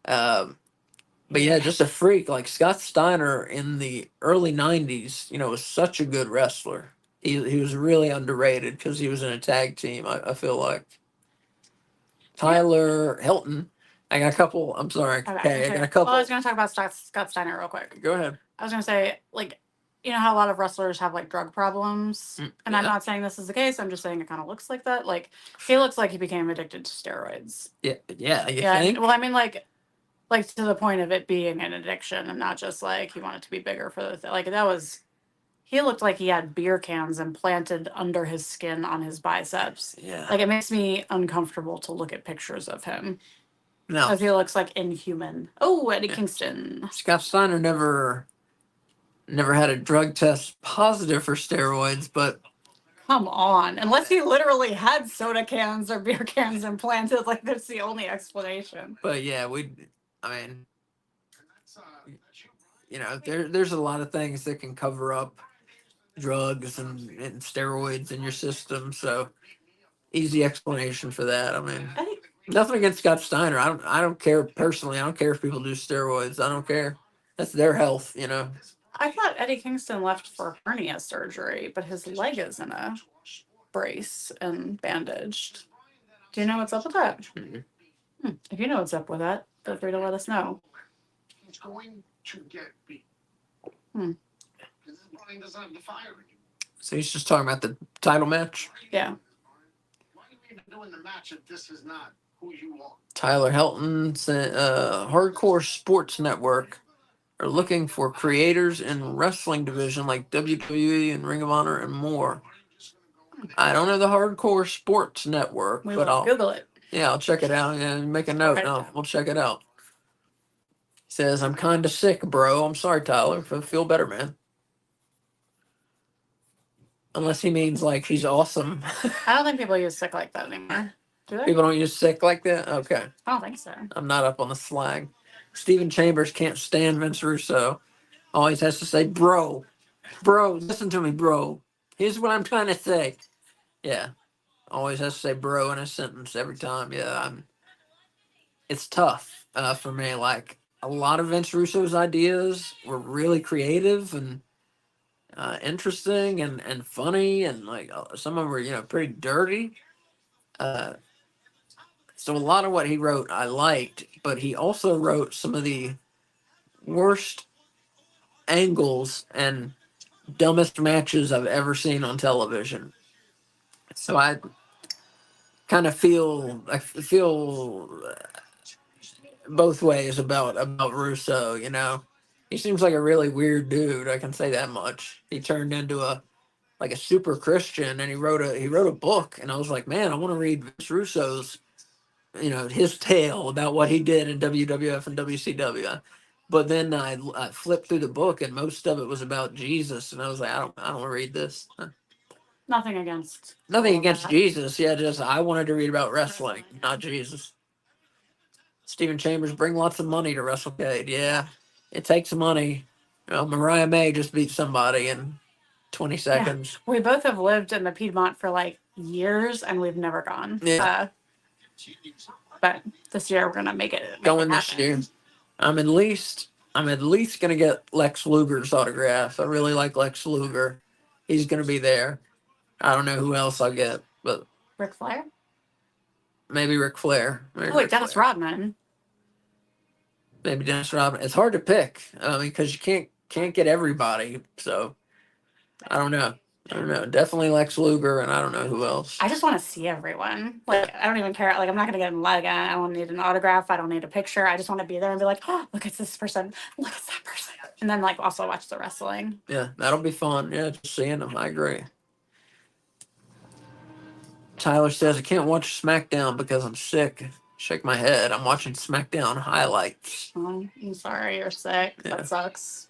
But yeah, just a freak. Like Scott Steiner in the early '90s, was such a good wrestler. He was really underrated because he was in a tag team. I feel like Tyler Hilton. I got a couple. I'm sorry. Okay, I got a couple. Well, I was going to talk about Scott Steiner real quick. Go ahead. I was going to say, like, how a lot of wrestlers have like drug problems, and I'm not saying this is the case. I'm just saying it kind of looks like that. Like, he looks like he became addicted to steroids. Yeah. You think? Well, I mean, like to the point of it being an addiction and not just like he wanted to be bigger for the like that was. He looked like he had beer cans implanted under his skin on his biceps. Yeah. Like, it makes me uncomfortable to look at pictures of him. No. Because he looks like inhuman. Oh, Eddie Kingston. Scott Steiner never had a drug test positive for steroids, but come on. Unless he literally had soda cans or beer cans implanted, like that's the only explanation. But yeah, there's a lot of things that can cover up drugs and steroids in your system, so easy explanation for that. I mean, nothing against Scott Steiner. I don't care personally. I don't care if people do steroids. I don't care. That's their health, I thought Eddie Kingston left for hernia surgery, but his leg is in a brace and bandaged. Do you know what's up with that? Mm-hmm. If you know what's up with that, feel free to let us know. He's going to get beat. Because Brian doesn't have the fire anymore. So he's just talking about the title match? Yeah. Why are you even doing the match if this is not who you are? Tyler Helton said, Hardcore Sports Network are looking for creators in wrestling division like WWE and Ring of Honor and more. I don't know the Hardcore Sports Network, but I'll Google it. Yeah, I'll check it out and make a note. We'll check it out. He says, I'm kind of sick, bro. I'm sorry, Tyler. Feel better, man. Unless he means like he's awesome. I don't think people use sick like that anymore. Do they? People don't use sick like that? Okay. I don't think so. I'm not up on the slang. Stephen Chambers can't stand Vince Russo. Always has to say, bro. Bro, listen to me, bro. Here's what I'm trying to say. Yeah. Always has to say bro in a sentence every time. Yeah. It's tough for me. Like, a lot of Vince Russo's ideas were really creative and interesting and funny. And, like, some of them were, pretty dirty. So a lot of what he wrote I liked, but he also wrote some of the worst angles and dumbest matches I've ever seen on television. So I feel both ways about Russo. He seems like a really weird dude. I can say that much. He turned into a super Christian, and he wrote a book, and I was like, man, I want to read Vince Russo's his tale about what he did in WWF and WCW. But then I flipped through the book, and most of it was about Jesus, and I was like, I don't want to read this. Nothing against. Nothing all of against that. Jesus, yeah, just I wanted to read about wrestling, not Jesus. Stephen Chambers, bring lots of money to WrestleCade. Yeah, it takes money. Mariah May just beat somebody in 20 seconds. We both have lived in the Piedmont for like years, and we've never gone. Yeah. But this year we're gonna make it. Going this year. I'm at least gonna get Lex Luger's autograph. I really like Lex Luger. He's gonna be there. I don't know who else I'll get, but Ric Flair. maybe Ric Flair. Maybe Oh wait, Ric Dennis Flair. Rodman. Maybe Dennis Rodman. It's hard to pick. Because you can't get everybody. So I don't know. Definitely Lex Luger, and I don't know who else. I just want to see everyone. Like, I don't even care. Like, I'm not gonna get in line again. I don't need an autograph. I don't need a picture. I just want to be there and be like, oh, look at this person. Look at that person. And then like also watch the wrestling. Yeah, that'll be fun. Yeah, just seeing them. I agree. Tyler says I can't watch SmackDown because I'm sick. Shake my head. I'm watching SmackDown highlights. Oh, I'm sorry, you're sick. Yeah. That sucks.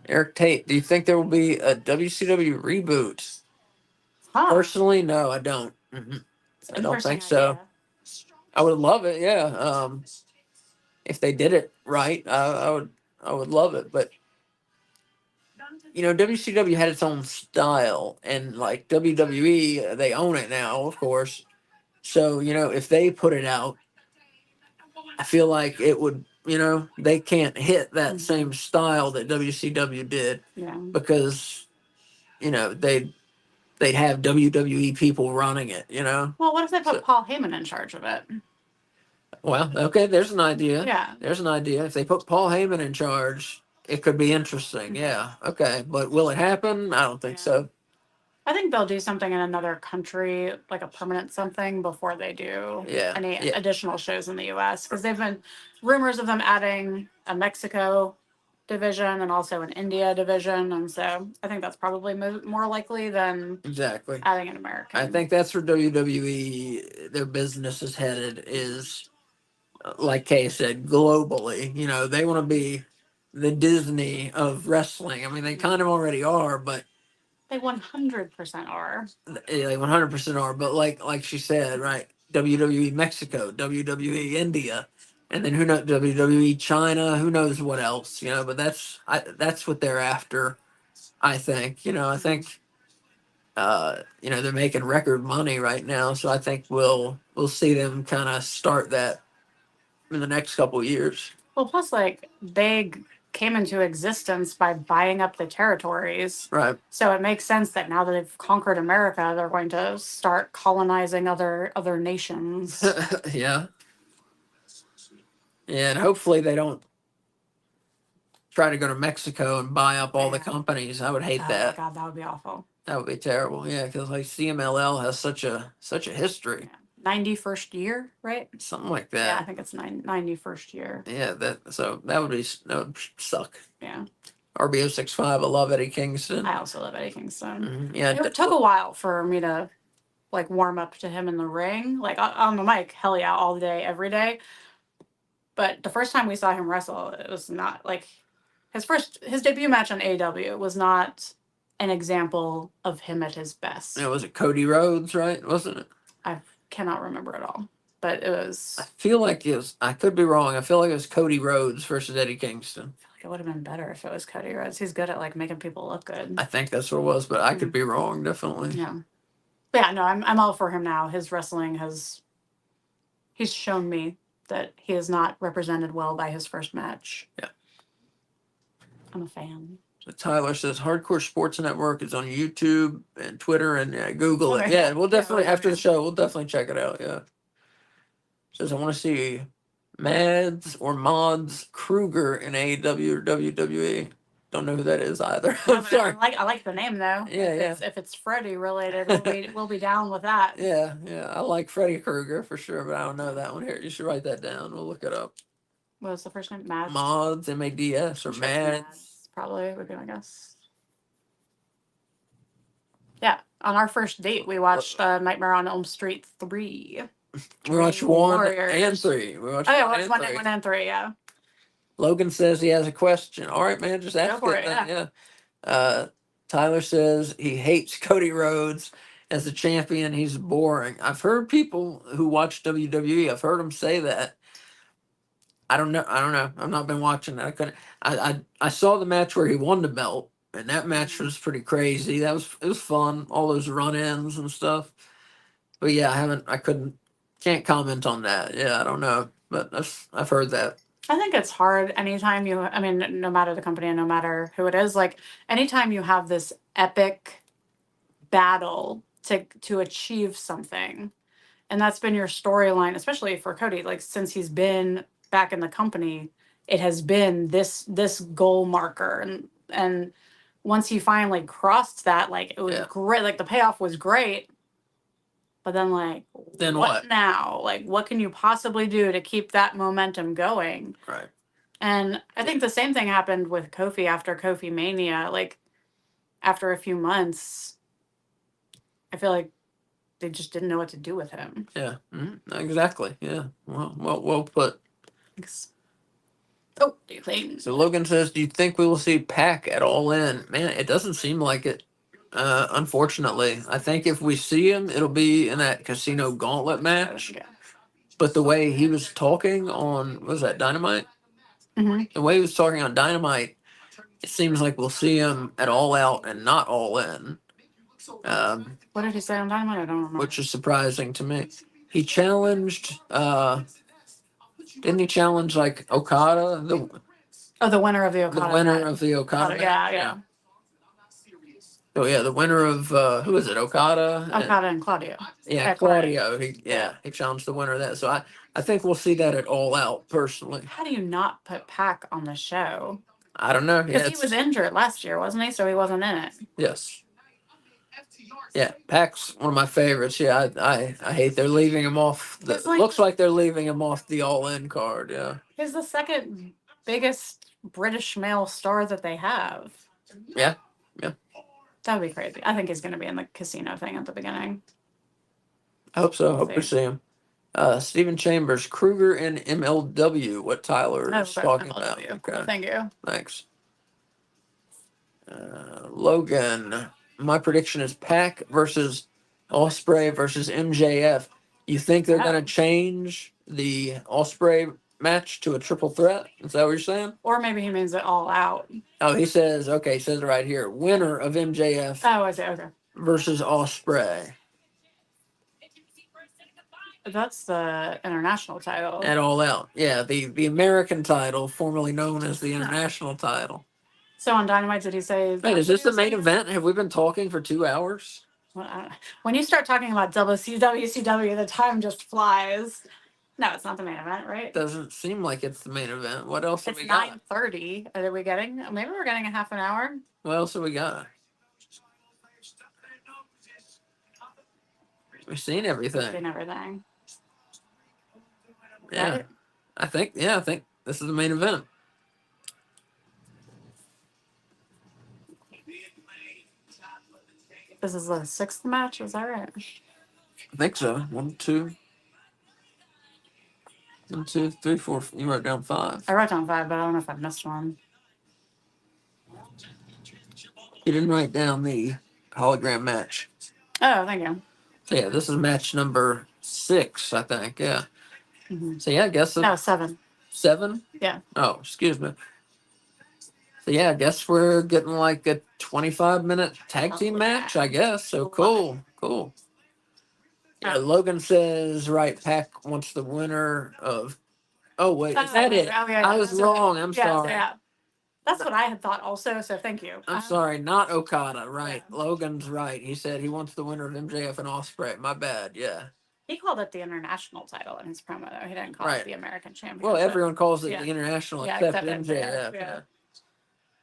Eric Tate, do you think there will be a WCW reboot? Huh. Personally, no, I don't. It's an I don't interesting think so. idea. I would love it. Yeah. If they did it right, I would love it. But WCW had its own style, and like WWE, they own it now, of course. So if they put it out, I feel like it would. They can't hit that same style that WCW did Yeah. because they'd have WWE people running it. Well, what if they put So- Paul Heyman in charge of it? Well, okay, there's an idea. Yeah. There's an idea. If they put Paul Heyman in charge, it could be interesting. Yeah. Okay. But will it happen? I don't think Yeah. so. I think they'll do something in another country, like a permanent something, before they do Yeah. any Yeah. additional shows in the U.S. Because they've been rumors of them adding a Mexico division and also an India division, and so I think that's probably more likely than Exactly. adding an American. I think that's where WWE, their business is headed, is like Kay said, globally. They want to be the Disney of wrestling. I mean, they kind of already are, but They 100% are. they 100% are. But like she said, right? WWE Mexico, WWE India, and then who knows, WWE China, who knows what else? But that's what they're after. I think. I think. They're making record money right now, so I think we'll see them kind of start that in the next couple of years. Well, plus, like, they came into existence by buying up the territories. Right. So it makes sense that now that they've conquered America, they're going to start colonizing other nations. Yeah. Yeah, and hopefully they don't try to go to Mexico and buy up all the Yeah. companies. I would hate Oh that. my God, that would be awful. That would be terrible. Yeah, because like CMLL has such a history. 91st year, right? Something like Yeah, I that. think it's 91st year. Yeah, that would suck. Yeah. RBO 65. I love Eddie Kingston. I also love Eddie Kingston. Yeah. It took a while for me to like warm up to him in the ring. Like on the mic, hell yeah, all day, every day. But the first time we saw him wrestle, it was not like his debut match on AEW was not an example of him at his best. Was it Cody Rhodes, right? Wasn't it? I cannot remember at all, but it was. I feel like it was. I could be wrong. I feel like it was Cody Rhodes versus Eddie Kingston. I feel like it would have been better if it was Cody Rhodes. He's good at like making people look good. I think that's what it was, but I could be wrong. Definitely. Yeah. But yeah, no, I'm all for him now. His wrestling he's shown me that he is not represented well by his first match. Yeah. I'm a fan. So Tyler says Hardcore Sports Network is on YouTube and Twitter and Google it. Okay. Yeah, we'll definitely Yeah, after the show we'll definitely check it out. Yeah. Says I want to see Mads or Mods Kruger in AEW or WWE. Don't know who that is either. I'm sorry. I like the name though. Yeah, If it's Freddy related, we'll be down with that. Yeah, I like Freddy Krueger for sure, but I don't know that one here. You should write that down. We'll look it up. What was the first name? Mads. Mods, MADS, or Mads. Probably would be my guess. Yeah, on our first date, we watched Nightmare on Elm Street 3. We watched Dream 1 Warriors. and 3. We watched Oh yeah, one watched and 1 3. and 3. Yeah. Logan says he has a question. All right, man, just ask for it. it, Then. Yeah. Tyler says he hates Cody Rhodes as a champion. He's boring. I've heard people who watch WWE. I've heard them say that. I don't know. I've not been watching that. I couldn't. I saw the match where he won the belt, and that match was pretty crazy. It was fun. All those run-ins and stuff. But yeah, can't comment on that. Yeah, I don't know, but I've heard that. I think it's hard anytime no matter the company and no matter who it is, like anytime you have this epic battle to achieve something, and that's been your storyline, especially for Cody, like since he's been back in the company, it has been this goal marker, and once he finally crossed that, like it was great, like the payoff was great. But then, like, what now? Like, what can you possibly do to keep that momentum going? Right. And I think the same thing happened with Kofi after Kofi Mania. Like, after a few months, I feel like they just didn't know what to do with him. Yeah, exactly. Yeah. Well put. Thanks. Oh, do you think? So Logan says, do you think we will see Pac at All In? Man, it doesn't seem like it. Unfortunately, I think if we see him, it'll be in that Casino Gauntlet match. Yeah. But the way he was talking on, what was that, Dynamite? Mm-hmm. The way he was talking on Dynamite, it seems like we'll see him at All Out and not All In. What did he say on Dynamite? I don't remember. Which is surprising to me. He challenged, didn't he challenge like Okada? The winner of the Okada. The winner of the Okada. Yeah. Oh yeah, the winner of who is it? Okada and Claudio. Yeah, Claudio. He challenged the winner of that. So I think we'll see that at All Out personally. How do you not put Pac on the show? I don't know. Because he was injured last year, wasn't he? So he wasn't in it. Yes. Yeah, Pac's one of my favorites. Yeah, I hate they're leaving him off. Looks like they're leaving him off the All In card. Yeah. He's the second biggest British male star that they have. Yeah. That would be crazy. I think he's going to be in the casino thing at the beginning. I hope so. Hope to see him. Stephen Chambers, Kruger and MLW. What Tyler is talking about. Okay. Cool. Thank you. Thanks. Logan, my prediction is Pac versus Ospreay versus MJF. You think they're going to change the Ospreay match to a triple threat? Is that what you're saying? Or maybe he means it All Out. Oh, he says it right here. Winner of MJF. Oh, I see. Okay. Versus Ospreay. That's the international title. At All Out. Yeah, the American title, formerly known as the international title. So on Dynamite, did he say... Wait, is this the main event? Have we been talking for 2 hours? Well, when you start talking about WCW, the time just flies. No, it's not the main event, right? Doesn't seem like it's the main event. What else have we got? It's 9:30. Are we getting... Maybe we're getting a half an hour? What else have we got? We've seen everything. Yeah. Right? I think this is the main event. This is the 6th match, is that right? I think so. 1, 2. 1, 2, 3, 4. You wrote down 5. I wrote down 5, but I don't know if I missed one. You didn't write down the hologram match. Oh, thank you. So yeah, this is match number 6, I think. Yeah. Mhm. So yeah, I guess No, 7. 7. Yeah. Oh, excuse me. So yeah, I guess we're getting like a 25-minute tag team match. I guess so. Cool. Yeah, Logan says right. Pac wants the winner of. Oh wait, is that it? Oh, yeah, I was that's wrong. right. I'm Yeah, sorry. yeah. That's what I had thought also, so thank you. I'm sorry, not Okada. Right, Yeah. Logan's right. He said he wants the winner of MJF and Ospreay. My bad. Yeah. He called it the international title in his promo, though. He didn't call Right. it the American Championship. Well, everyone calls it Yeah. the international Yeah, except except MJF. MJF, yeah.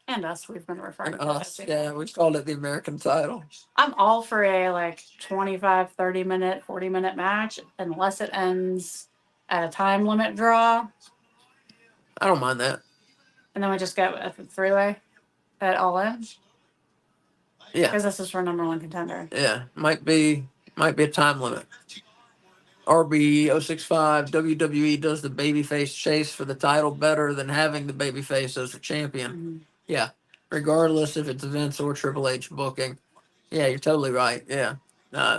And us, we've been referring And to us, it. yeah, we called it the American title. I'm all for a like 25, 30 minute, 40-minute match unless it ends at a time limit draw. I don't mind that. And then we just get a 3-way at All In. Yeah, Because this is for number 1 contender. yeah, might be a time limit. RB065 WWE does the babyface chase for the title better than having the babyface as the champion. Mm-hmm. Yeah, regardless if it's Vince or Triple H booking. Yeah, you're totally right. Yeah,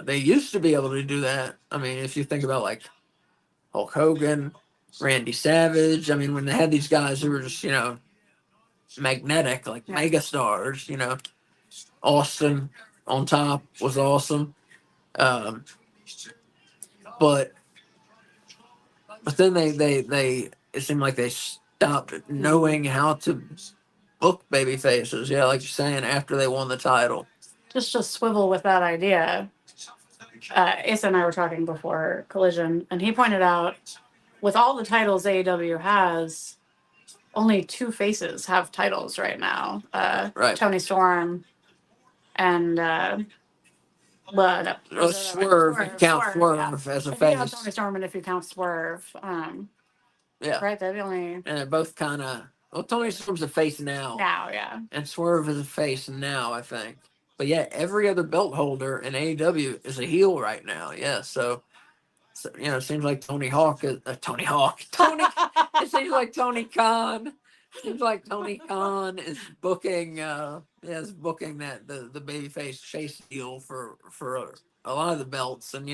they used to be able to do that. I mean, if you think about like Hulk Hogan, Randy Savage. I mean, when they had these guys who were just magnetic, like megastars. Austin on top was awesome. But then they it seemed like they stopped knowing how to book baby faces. Yeah, like you're saying, after they won the title. Just to swivel with that idea, Asa and I were talking before Collision, and he pointed out with all the titles AEW has, only 2 faces have titles right now. Right. Tony Storm and Swerve. If you count Swerve as a if you count face. Tony Storm and if you count Swerve, Yeah. right? They're the only And they're both kind of. Well, Tony Storm's a face now. now, yeah. And Swerve is a face now, I think. But yeah, every other belt holder in AEW is a heel right now. Yeah, so it seems like Tony Hawk is Tony Hawk. It seems like Tony Khan. Seems like Tony Khan is booking. Is booking that the babyface chase deal for a lot of the belts, and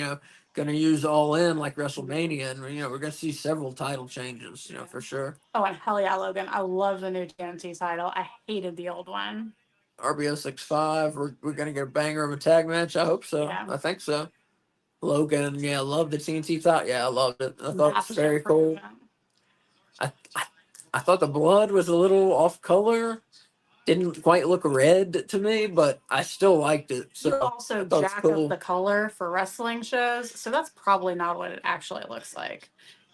going to use All In like WrestleMania, and we're going to see several title changes. For sure. Oh, and hell yeah, Logan! I love the new TNT title. I hated the old one. RB065. We're going to get a banger of a tag match. I hope so. Yeah. I think so. Logan, yeah, love the TNT thought. Yeah, I loved it. I thought it was very cool. I thought the blood was a little off color. Didn't quite look red to me, but I still liked it. So you also jack up the color for wrestling shows, so that's probably not what it actually looks like.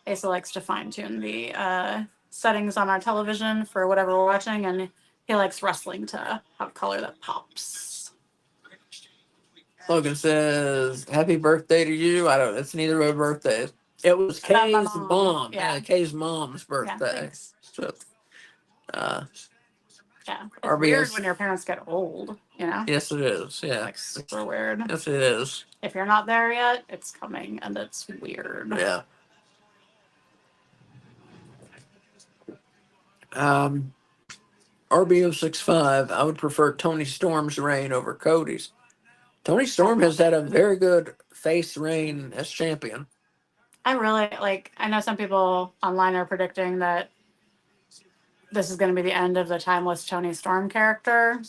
Asa likes to fine tune the settings on our television for whatever we're watching, and he likes wrestling to have color that pops. Logan says, "Happy birthday to you." I don't. It's neither of our birthdays. It was Kay's mom. Yeah, Kay's mom's birthday. So, yeah, it's RBS. weird when your parents get old. Yes, it is. Yeah, like super weird. Yes, it is. If you're not there yet, it's coming, and it's weird. Yeah. RB065. I would prefer Tony Storm's reign over Cody's. Tony Storm has had a very good face reign as champion. I know some people online are predicting that this is going to be the end of the timeless Tony Storm character.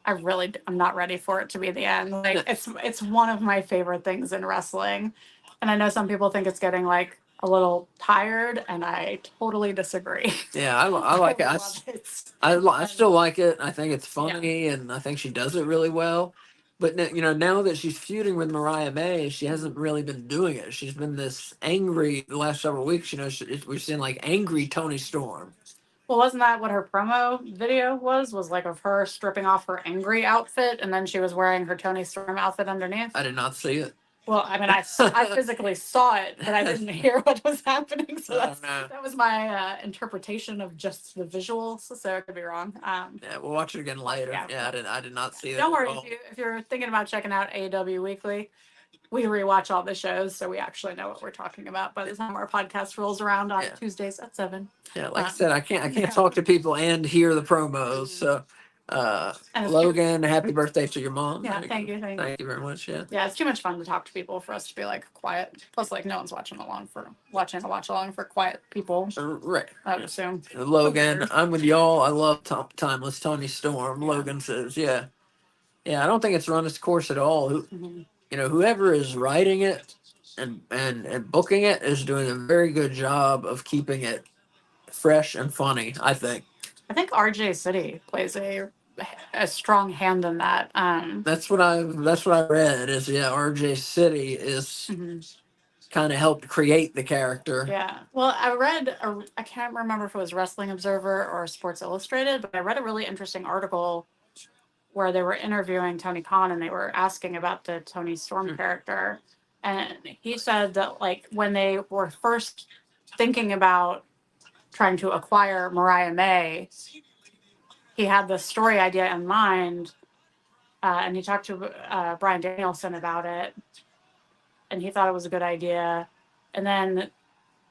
I'm not ready for it to be the end. Like it's one of my favorite things in wrestling. And I know some people think it's getting like a little tired, and I totally disagree. Yeah, I like it. I still like it. I think it's funny, and I think she does it really well. But now that she's feuding with Mariah May, she hasn't really been doing it. She's been this angry the last several weeks. We've seen like angry Tony Storm. Well, wasn't that what her promo video was like of her stripping off her angry outfit, and then she was wearing her Tony Storm outfit underneath? I did not see it. Well, I mean, I physically saw it, but I didn't hear what was happening. So that was my interpretation of just the visuals. So I could be wrong. Yeah, we'll watch it again later. Yeah, I did not see that. Don't worry if you're thinking about checking out AEW Weekly. we rewatch all the shows, so we actually know what we're talking about by the time our podcast rolls around on Yeah. Tuesdays at 7. Yeah, like I said, I can't talk to people and hear the promos. So, And it's Logan, happy birthday to your mom. Yeah, There thank go. you. Thank you very much. Yeah. Yeah, it's too much fun to talk to people for us to be like quiet. Plus, like, no one's watching a watch along for quiet people, Right. I would assume. Logan, Weird. I'm with y'all. I love Timeless Tony Storm. Yeah. Logan says, yeah. Yeah, I don't think it's run its course at all. Mhm. Whoever is writing it and booking it is doing a very good job of keeping it fresh and funny, I think. I think RJ City plays a strong hand in that. That's what I read is RJ City is Mhm. kind of helped create the character. Yeah. Well, I can't remember if it was Wrestling Observer or Sports Illustrated, but I read a really interesting article where they were interviewing Tony Khan and they were asking about the Tony Storm character. And he said that, like, when they were first thinking about trying to acquire Mariah May, he had this story idea in mind. And he talked to Bryan Danielson about it. And he thought it was a good idea. And then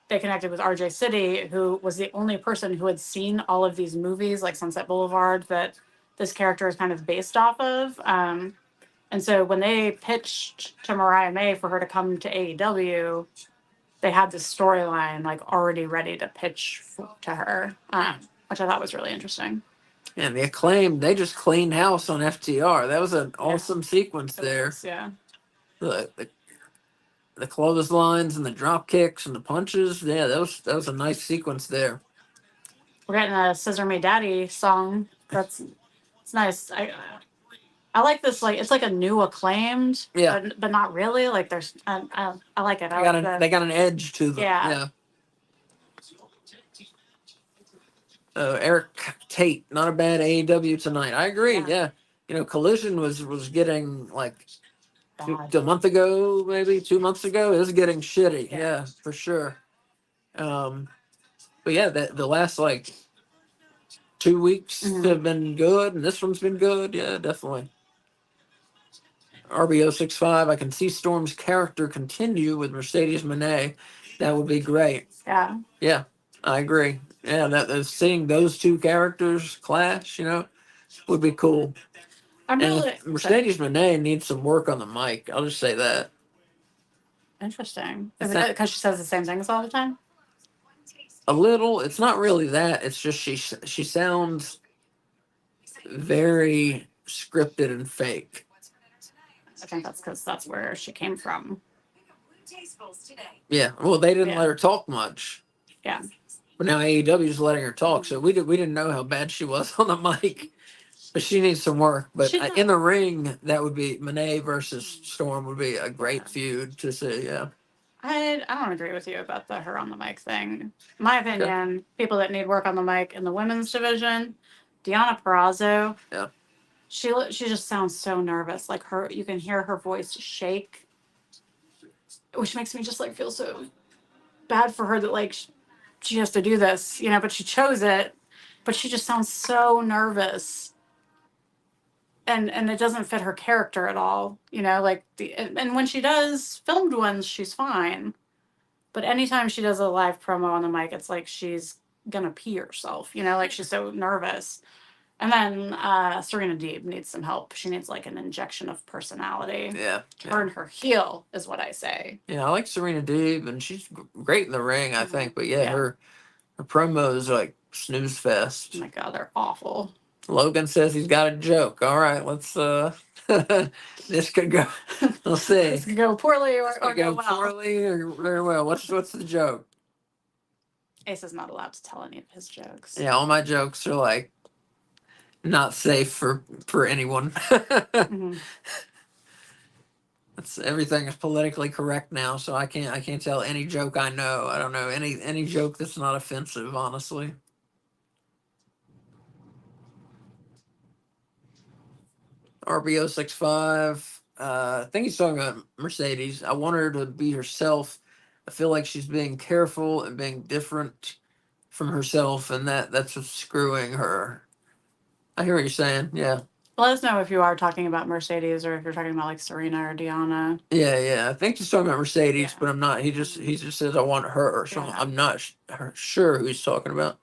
they connected with RJ City, who was the only person who had seen all of these movies, like Sunset Boulevard, that this character is kind of based off of. And so when they pitched to Mariah May for her to come to AEW, they had this storyline like already ready to pitch to her, which I thought was really interesting. And the Acclaim, they just cleaned house on FTR. That was an awesome sequence there. Yeah. The clotheslines and the drop kicks and the punches. Yeah, that was a nice sequence there. We're getting a Scissor Me Daddy song. It's nice. I like this. Like, it's like a new Acclaimed, Yeah. but not really. Like, there's I like it. They got an edge to them. Yeah. Eric Tate, not a bad AEW tonight. I agree. Yeah. Collision was getting like a month ago, maybe 2 months ago. It was getting shitty. Yeah, for sure. But yeah, the last like 2 weeks have been good, and this one's been good. Yeah, definitely. RBO 65. I can see Storm's character continue with Mercedes Moné. That would be great. Yeah. Yeah, I agree. Yeah, that seeing those two characters clash, would be cool. I'm really Mercedes Moné needs some work on the mic. I'll just say that. Interesting. Is it because she says the same things all the time? A little. It's not really that. It's just she sounds very scripted and fake. I think that's because that's where she came from. Yeah. Well, they didn't let her talk much. Yeah. But now AEW is letting her talk, so we didn't know how bad she was on the mic. But she needs some work. But in the ring, that would be Moné versus Storm would be a great feud to see. Yeah. I don't agree with you about the her on the mic thing. In my opinion, people that need work on the mic in the women's division, Deonna Purrazzo. Yeah. She just sounds so nervous. Like you can hear her voice shake, which makes me just like feel so bad for her that like she has to do this, but she chose it, but she just sounds so nervous. And it doesn't fit her character at all, and when she does filmed ones, she's fine. But anytime she does a live promo on the mic, it's like she's gonna pee herself, like she's so nervous. And then Serena Deeb needs some help. She needs like an injection of personality. Yeah. Turn her heel is what I say. Yeah, I like Serena Deeb, and she's great in the ring, I think. But Yeah. her promos like snooze fest. Oh my God, they're awful. Logan says he's got a joke. All right, let's this could go. We'll see. This could go poorly or go well. Poorly or very well. What's the joke? Ace is not allowed to tell any of his jokes. Yeah, all my jokes are like not safe for anyone. Everything is politically correct now, so I can't tell any joke I know. I don't know any joke that's not offensive, honestly. RBO 65. I think he's talking about Mercedes. I want her to be herself. I feel like she's being careful and being different from herself, and that's what's screwing her. I hear what you're saying. Yeah. Let us know if you are talking about Mercedes or if you're talking about like Serena or Deanna. Yeah. I think he's talking about Mercedes, Yeah. but I'm not. He just says I want her, so Yeah. I'm not sure who he's talking about.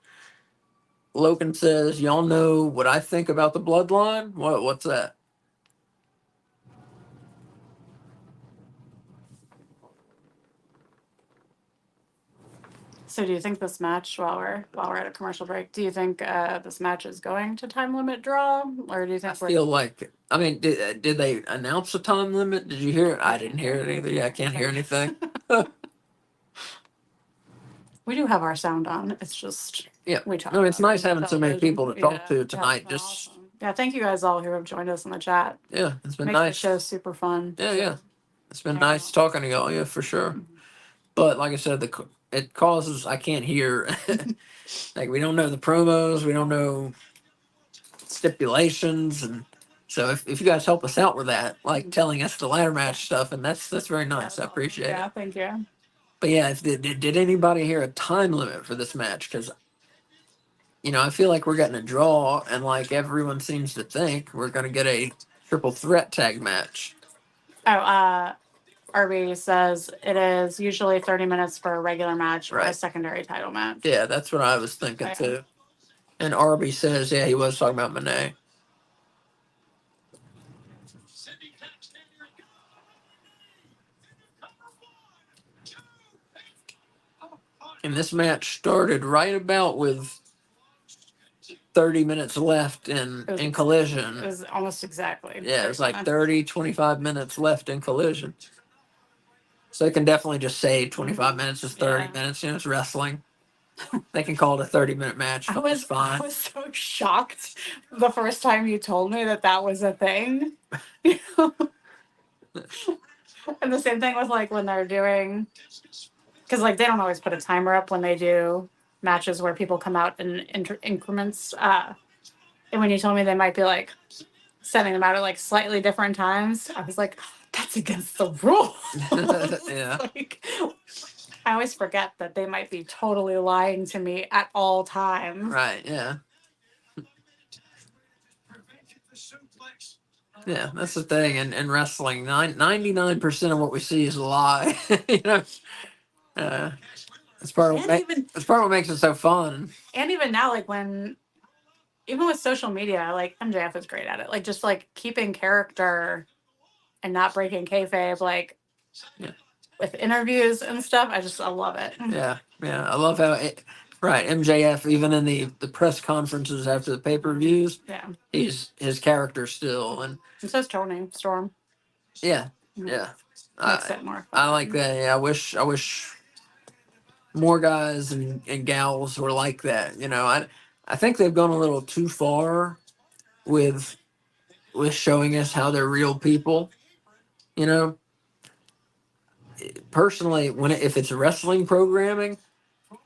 Logan says, "Y'all know what I think about the bloodline? What's that?" So do you think this match, while we're at a commercial break, do you think this match is going to time limit draw, or do you I think feel like. I mean, did they announce a time limit? Did you hear it? I didn't hear it either. Yeah, I can't hear anything. we do have our sound on? It's just Yeah. we talk. No, it's about it nice on having so many television. people to talk Yeah, to yeah, tonight. it's been Just awesome. Yeah, thank you guys all who have joined us in the chat. yeah, it's been Makes the nice. show super fun. Yeah. It's been Yeah. nice talking to y'all. Yeah, for sure. But like I said, it causes I can't hear. Like we don't know the promos, we don't know stipulations, and so if you guys help us out with that, like telling us the ladder match stuff, and that's very nice. I appreciate Yeah, it. thank you. But yeah, if did anybody hear a time limit for this match? Because I feel like we're getting a draw, and like everyone seems to think we're gonna get a triple threat tag match. Oh, RB says it is usually 30 minutes for a regular match or a Right. secondary title match. Yeah, that's what I was thinking Yeah. too. And Arby says, yeah, he was talking about Monet. Cindy Caxton, here we go. And this match started right about with 30 minutes left in Collision. It was almost exactly. Yeah, it was like 30 30, 25 minutes left in Collision. So they can definitely just say 25 minutes is 30 Yeah. minutes. It's wrestling. They can call it a 30-minute match. It's fine. I was so shocked the first time you told me that was a thing. And the same thing with like when they're doing, because like they don't always put a timer up when they do matches where people come out in increments. And when you told me they might be like sending them out at like slightly different times, I was like, that's against the rules. Yeah. Like, I always forget that they might be totally lying to me at all times. Right, yeah. Yeah, that's the thing. In wrestling, 99% of what we see is a lie. That's part of what makes it so fun. And even now, like even with social media, like MJF is great at it. Like just like keeping character and not breaking kayfabe, like with interviews and stuff. I love it. Yeah. I love how MJF, even in the press conferences after the pay-per-views, Yeah. he's his character still, and so is Tony Storm. Yeah. Makes it more fun. I like that. Yeah, I wish more guys and gals were like that. I think they've gone a little too far with showing us how they're real people. Personally, if it's wrestling programming,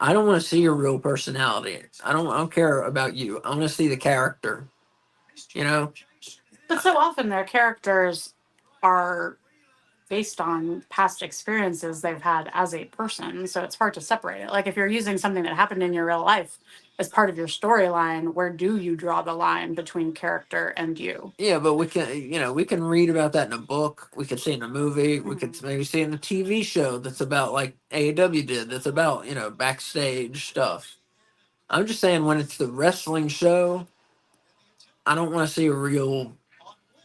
I don't want to see your real personality. I don't care about you. I want to see the character. But so often their characters are based on past experiences they've had as a person, so it's hard to separate it. Like if you're using something that happened in your real life as part of your storyline, where do you draw the line between character and you? Yeah, but we can read about that in a book. We could see it in a movie. We could maybe see it in a TV show that's about like AEW did. That's about backstage stuff. I'm just saying when it's the wrestling show, I don't want to see a real.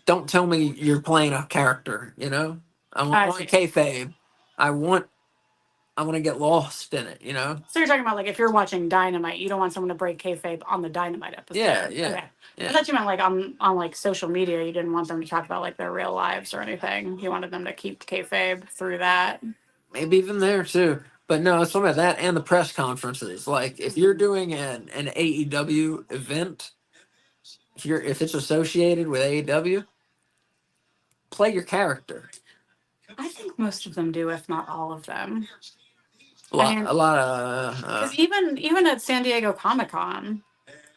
Don't tell me you're playing a character. I want kayfabe. I want to get lost in it. So you're talking about like if you're watching Dynamite, you don't want someone to break kayfabe on the Dynamite episode. Yeah. Okay. I thought you meant like on like social media, you didn't want them to talk about like their real lives or anything. You wanted them to keep kayfabe through that. Maybe even there too. But no, it's talking about that and the press conferences. Like if you're doing an AEW event, if it's associated with AEW, play your character. I think most of them do, if not all of them. A lot of. Because even at San Diego Comic-Con,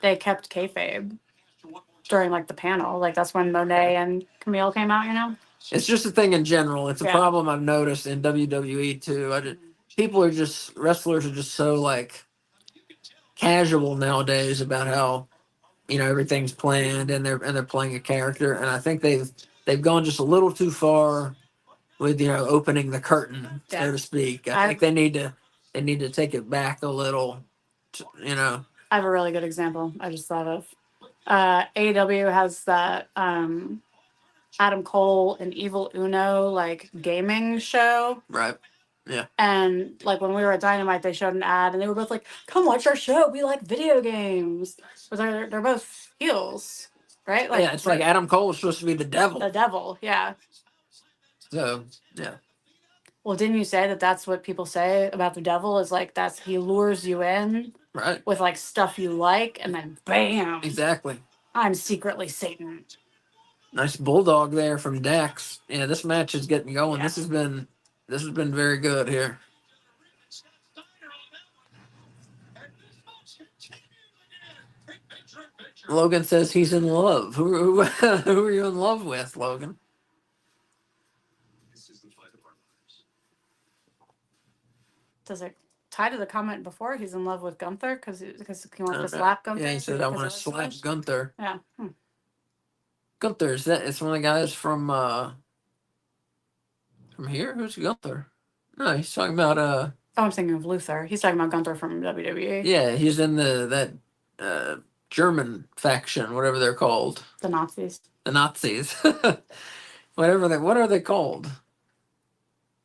they kept kayfabe during like the panel. Like that's when Monet and Camille came out. It's just a thing in general. It's a problem I've noticed in WWE too. Wrestlers are just so like casual nowadays about how everything's planned and they're playing a character, and I think they've gone just a little too far with opening the curtain, so to speak. I think they need to take it back a little. I have a really good example I just thought of. AEW has that Adam Cole and Evil Uno like gaming show. Right. Yeah. And like when we were at Dynamite, they showed an ad, and they were both like, "Come watch our show. We like video games." But they're both heels, right? Like, yeah, it's like Adam Cole is supposed to be the devil. The devil, yeah. So yeah. Well, didn't you say that that's what people say about the devil is like he lures you in Right. with like stuff you like, and then bam, Exactly. I'm secretly Satan. Nice bulldog there from Dax. Yeah, this match is getting going. Yeah. This has been very good here. Logan says he's in love. Who are you in love with, Logan? This is the fight of our lives. Does it tie to the comment before? He's in love with Gunther because he wants to Okay. slap Gunther. Yeah, he said I want to because slap Gunther. Yeah. Gunther, it's one of the guys from here? Who's Gunther? No, he's talking about Oh, I'm thinking of Luther. He's talking about Gunther from WWE. yeah, he's in that German faction, whatever they're called. The Nazis. The Nazis. What are they called?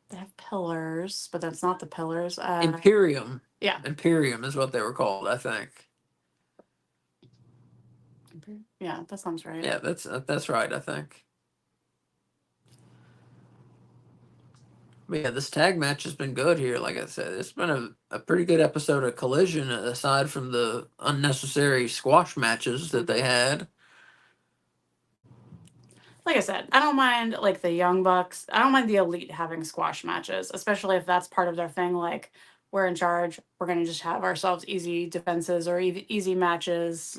They have pillars, but that's not the pillars. Imperium. Yeah. Imperium is what they were called, I think. Yeah, that sounds right. Yeah, that's right, I think. But yeah, this tag match has been good here. Like I said, it's been a pretty good episode of Collision, aside from the unnecessary squash matches that they had. Like I said, I don't mind like the Young Bucks. I don't mind the Elite having squash matches, especially if that's part of their thing. Like, we're in charge. We're going to just have ourselves easy defenses or easy matches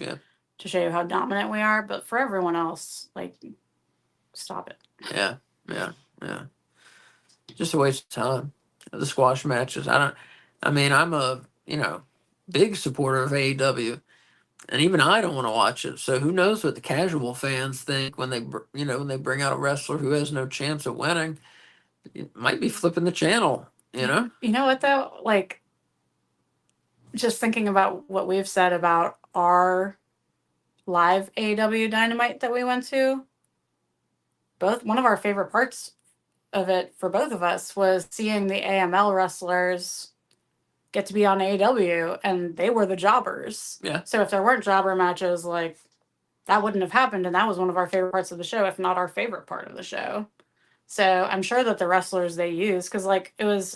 to show you how dominant we are. But for everyone else, like, stop it. Yeah. Just a waste of time. The squash matches. I'm a big supporter of AEW, and even I don't want to watch it. So who knows what the casual fans think when they bring out a wrestler who has no chance of winning? It might be flipping the channel. You know what though? Like, just thinking about what we've said about our live AEW Dynamite that we went to. One of our favorite parts of it for both of us was seeing the AML wrestlers get to be on AEW, and they were the jobbers. Yeah. So if there weren't jobber matches, like, that wouldn't have happened, and that was one of our favorite parts of the show, if not our favorite part of the show. So I'm sure that the wrestlers they use, because like it was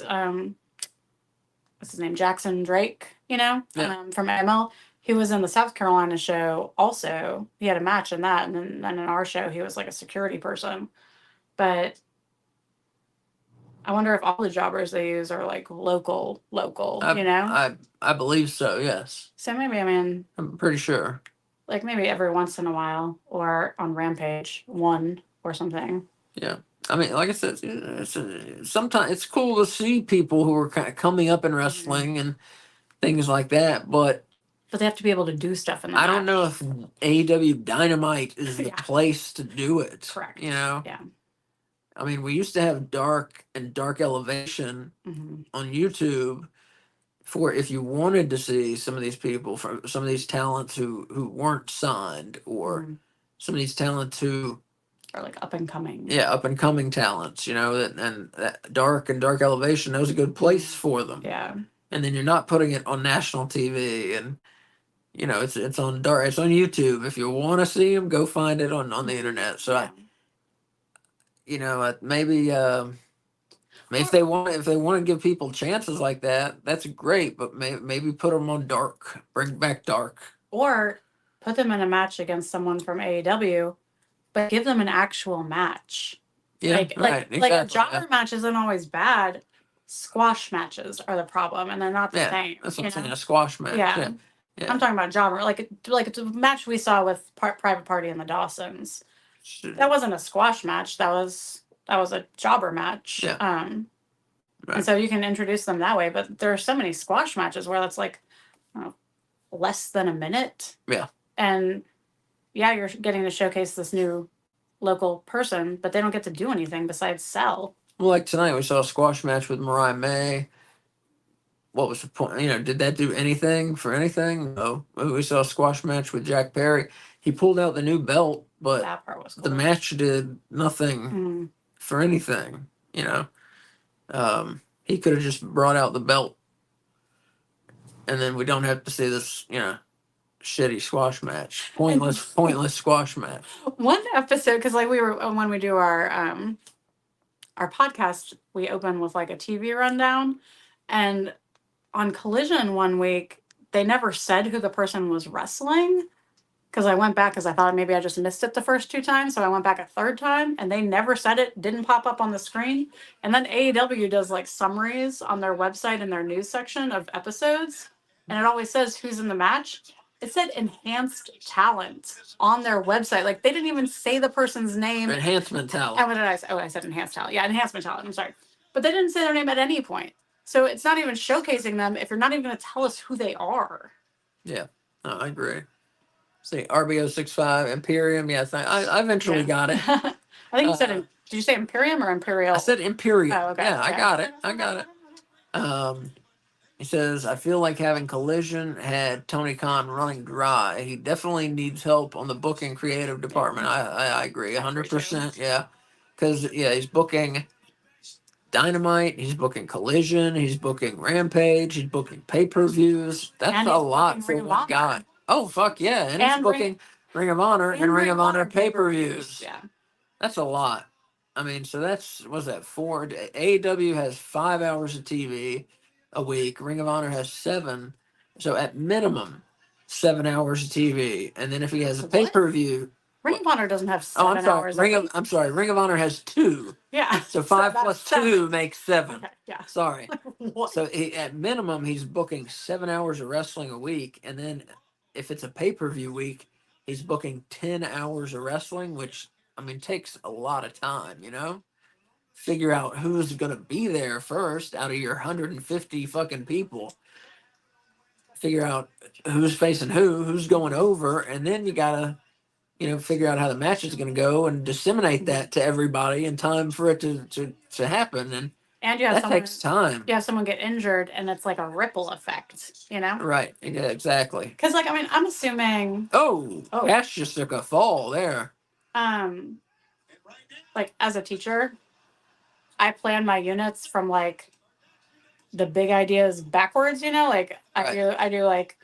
what's his name, Jackson Drake, from AML. He was in the South Carolina show also. He had a match in that, and then in our show he was like a security person. But I wonder if all the jobbers they use are like local, I believe so, yes. So maybe, I'm pretty sure. Like maybe every once in a while, or on Rampage 1 or something. Yeah. Like I said, sometimes it's cool to see people who are kind of coming up in wrestling and things like that, but they have to be able to do stuff in the I don't know if AEW Dynamite is the place to do it. Correct. Yeah. We used to have Dark Elevation on YouTube for if you wanted to see some of these people, from some of these talents who weren't signed, or some of these talents who are like up and coming. Yeah, up and coming talents, and that Dark Elevation, that was a good place for them. Yeah. And then you're not putting it on national TV, and it's on YouTube. If you want to see them, go find it on the internet. So maybe if they want to give people chances like that, that's great. But maybe put them on Dark, bring back Dark, or put them in a match against someone from AEW, but give them an actual match. Yeah, exactly. Like a jobber match isn't always bad. Squash matches are the problem, and they're not the same. That's what I'm saying. A squash match. Yeah. I'm talking about jobber, like the match we saw with Private Party and the Dawsons. That wasn't a squash match. That was a jobber match. Yeah. And so you can introduce them that way. But there are so many squash matches where that's like less than a minute. Yeah. And yeah, you're getting to showcase this new local person, but they don't get to do anything besides sell. Well, like tonight, we saw a squash match with Mariah May. What was the point? Did that do anything for anything? No. We saw a squash match with Jack Perry. He pulled out the new belt, but That part was cool. the match did nothing Mhm. for anything. He could have just brought out the belt, and then we don't have to see this, shitty squash match, pointless squash match. One episode, because like when we do our podcast, we open with like a TV rundown, and on Collision one week they never said who the person was wrestling. Because I went back because I thought maybe I just missed it the first 2 times, so I went back a third time and they never said it, didn't pop up on the screen. And then AEW does like summaries on their website in their news section of episodes, and it always says who's in the match. It said enhanced talent on their website. Like they didn't even say the person's name. Enhancement talent. And what did I say? Oh, I said enhanced talent. Yeah, enhancement talent. I'm sorry. But they didn't say their name at any point. So it's not even showcasing them if you're not even going to tell us who they are. Yeah, no, I agree. See, RBO 65 Imperium. Yes, I eventually got it. I think you said, did you say Imperium or Imperial? I said Imperium. Oh, okay. Yeah, Okay. I got it. He says, I feel like having Collision had Tony Khan running dry. He definitely needs help on the booking creative department. I agree 100%. Yeah. Because, he's booking Dynamite, he's booking Collision, he's booking Rampage, he's booking pay-per-views. That's And a he's lot booking for Ring of one Honor. guy. Oh, fuck yeah. And he's And booking Ring of Honor and Ring of Honor pay-per-views. Yeah. That's a lot. I mean, so what's that, 4? AEW has 5 hours of TV a week. Ring of Honor has 7. So at minimum, 7 hours of TV. And then if he has a What? pay-per-view. Ring of Honor doesn't have 7 hours. I'm sorry. Ring of Honor has 2. Yeah. So 5 plus 2 7. makes 7. Okay, yeah. Sorry. What? So at minimum, he's booking 7 hours of wrestling a week. And then if it's a pay-per-view week, he's booking 10 hours of wrestling, which, I mean, takes a lot of time, Figure out who's going to be there first out of your 150 fucking people. Figure out who's facing who's going over, and then you got to, figure out how the match is going to go and disseminate that to everybody in time for it to happen. And you have that takes time. You have someone get injured, and it's like a ripple effect, Right. Yeah, exactly. Because, like, I mean, I'm assuming. Oh, Cash just took a fall there. Like, as a teacher, I plan my units from like the big ideas backwards, like I do like,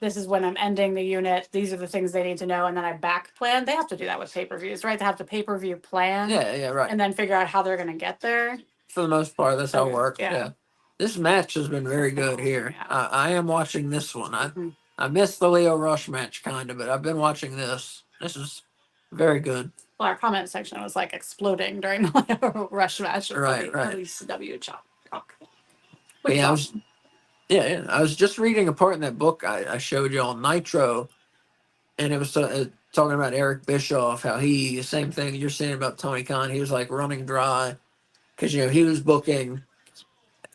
this is when I'm ending the unit. These are the things they need to know. And then I back plan. They have to do that with pay-per-views, right? They have the pay-per-view plan. Yeah, right. And then figure out how they're going to get there. For the most part, that's how it works. Yeah. Yeah. This match has been very good here. Yeah. I am watching this one. I missed the Leo Rush match kind of, but I've been watching this. This is very good. Well, our comment section was like exploding during the Rush match. Right. WCW talk. Yeah, I was just reading a part in that book I showed you on Nitro, and it was talking about Eric Bischoff, how he, same thing you're saying about Tony Khan, he was like running dry because, he was booking,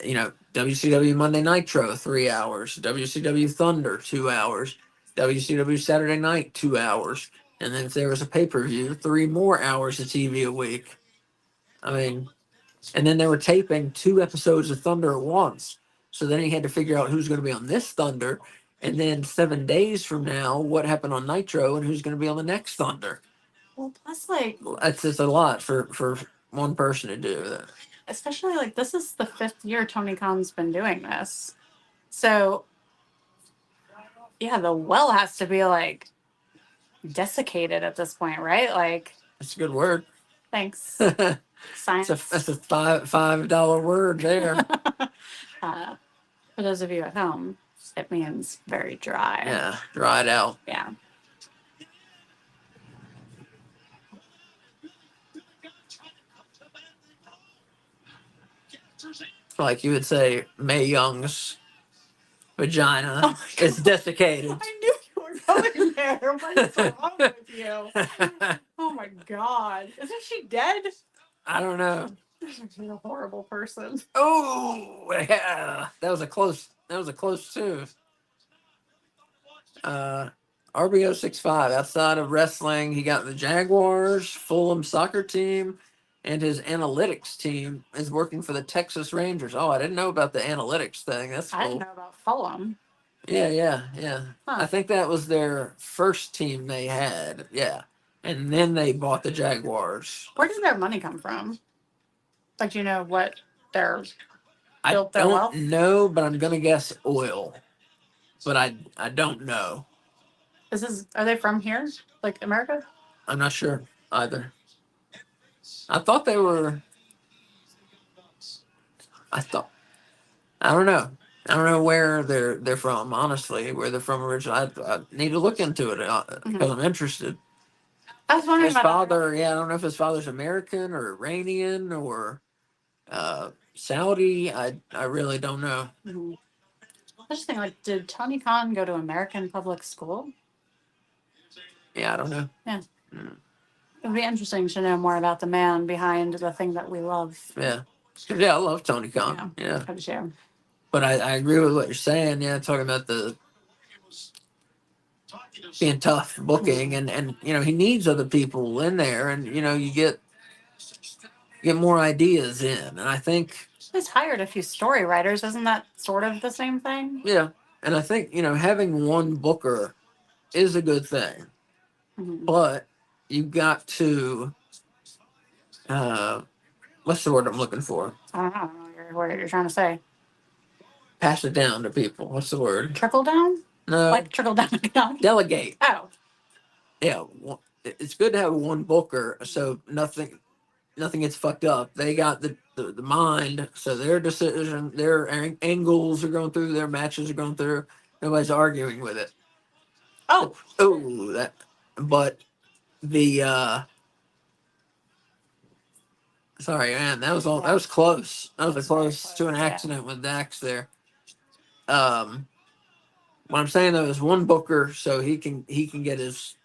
WCW Monday Nitro 3 hours, WCW Thunder 2 hours, WCW Saturday Night 2 hours. And then if there was a pay-per-view, 3 more hours of TV a week. I mean, and then they were taping 2 episodes of Thunder at once. So then he had to figure out who's going to be on this Thunder. And then 7 days from now, what happened on Nitro and who's going to be on the next Thunder. Well, plus, like... That's just a lot for one person to do that. Especially, like, this is the 5th year Tony Khan's been doing this. So, yeah, the well has to be, like... desiccated at this point, right? Like, that's a good word. Thanks. Science. That's a $5 word there. For those of you at home, it means very dry. Yeah, dried out. Yeah. Like you would say, Mae Young's vagina is desiccated. I knew you were going there. What is wrong with you? Oh my God. Isn't she dead? I don't know. She's a horrible person. Oh, yeah. That was a close too. RBO65. Outside of wrestling, he got the Jaguars, Fulham soccer team, and his analytics team is working for the Texas Rangers. Oh, I didn't know about the analytics thing. That's I cool. didn't know about Fulham. Yeah. Huh. I think that was their first team they had. Yeah. And then they bought the Jaguars. Where does their money come from? Like, do you know what their I built their don't wealth? know, but I'm gonna guess oil. But I don't know. Are they from here? Like America? I'm not sure either. I thought they were. I thought. I don't know. I don't know where they're from. Honestly, where they're from originally. I need to look into it because I'm interested. I was wondering His about father, yeah, I don't know if his father's American or Iranian or Saudi. I really don't know. Mhm. I just think, like, did Tony Khan go to American public school? Yeah, I don't know. Yeah. Mm, It would be interesting to know more about the man behind the thing that we love. yeah, 'cause, yeah, I love Tony Khan. Yeah, I do. but I agree with what you're saying. Yeah, talking about the being tough booking and he needs other people in there and you get more ideas in and I think He's hired a few story writers. Isn't that sort of the same thing? yeah and I think having one booker is a good thing, Mhm. but you've got to uh what's the word I'm looking for? I don't know. I don't know what you're trying to say. Pass it down to people. What's the word? Trickle down? No, Like trickle down economics? delegate. Oh. Yeah, it's good to have one booker so nothing gets fucked up. They got the mind, so their decision, their angles are going through, their matches are going through. Nobody's arguing with it. Oh. Oh, that. But the sorry, man, that was all. That was close. That was That's a very close to an close, yeah. accident with Dax there. Um, what I'm saying though is one booker, so he can get his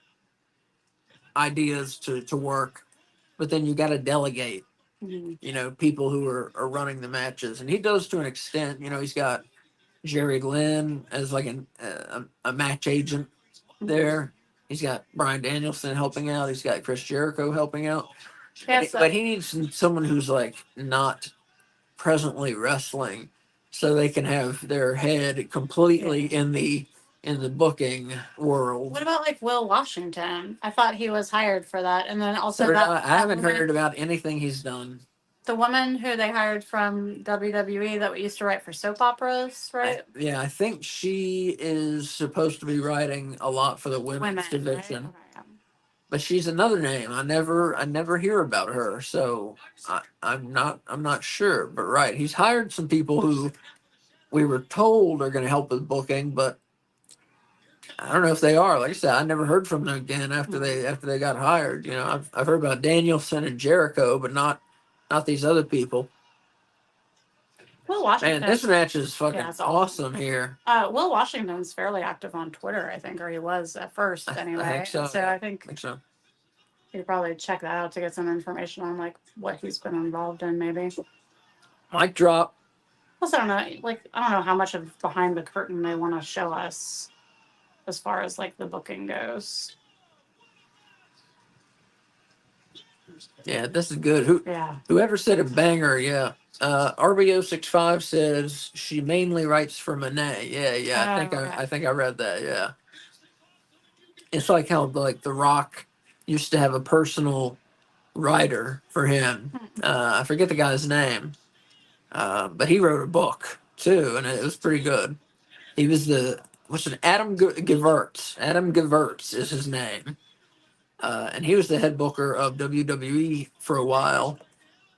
ideas to work, but then you got to delegate. Mhm. People who are running the matches, and he does to an extent. He's got Jerry Lynn as like a match agent there. He's got Brian Danielson helping out. He's got Chris Jericho helping out. Yes, But he needs someone who's like not presently wrestling, so they can have their head completely in the booking world. What about like Will Washington? I thought he was hired for that, and then also I haven't heard about anything he's done. the woman who they hired from WWE that used to write for soap operas, right? I think she is supposed to be writing a lot for the women's division. Right? Okay. But she's another name. I never hear about her, so I'm not sure. But right, he's hired some people who we were told are going to help with booking, but I don't know if they are. Like I said, I never heard from them again after they got hired. I've heard about Danielson and Jericho, but not these other people. Will Washington. Man, this match is fucking it's awesome here. Will Washington's fairly active on Twitter, I think, or he was at first anyway. I think so. So I think so. you could probably check that out to get some information on like what he's been involved in, maybe. Mic drop. Plus, I don't know how much of behind the curtain they want to show us as far as like the booking goes. Yeah, this is good. Yeah. Whoever said a banger, yeah. RBO65 says she mainly writes for Monet. Yeah. I think I read that. Yeah. It's like how like The Rock used to have a personal writer for him. I forget the guy's name, but he wrote a book too, and it was pretty good. He was Adam Gewirtz. Adam Gewirtz is his name, and he was the head booker of WWE for a while.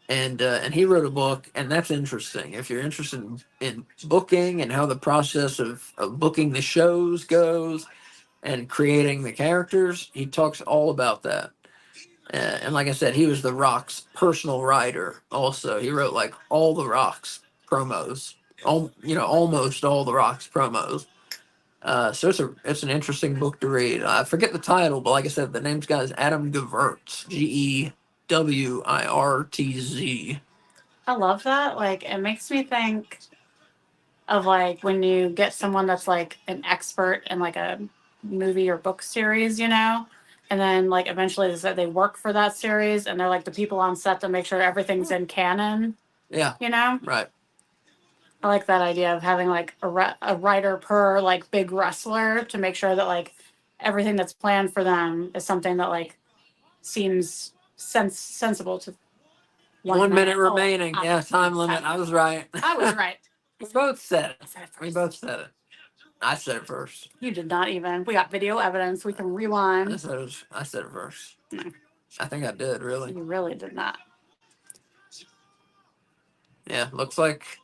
And he wrote a book, and that's interesting. If you're interested in booking and how the process of booking the shows goes and creating the characters, he talks all about that. And like I said, he was The Rock's personal writer. Also, he wrote like all The Rock's promos, almost all The Rock's promos. So it's an interesting book to read. I forget the title, but like I said, the name's got is Adam Gewirtz, Gewirtz. I love that. Like, it makes me think of like when you get someone that's like an expert in like a movie or book series, you know. And then like eventually they said they work for that series, and they're like the people on set to make sure everything's in canon, Yeah, you know. right. I like that idea of having like a writer per like big wrestler to make sure that like everything that's planned for them is something that like seems sensible to 1 minute Oh, remaining. Yeah, time limit. I was right. I was right. We both said I it. said it We first. both said it. I said it first. You did not even. We got video evidence. We can rewind. I said it first. No. I think I did, really. You really did not. Yeah, looks like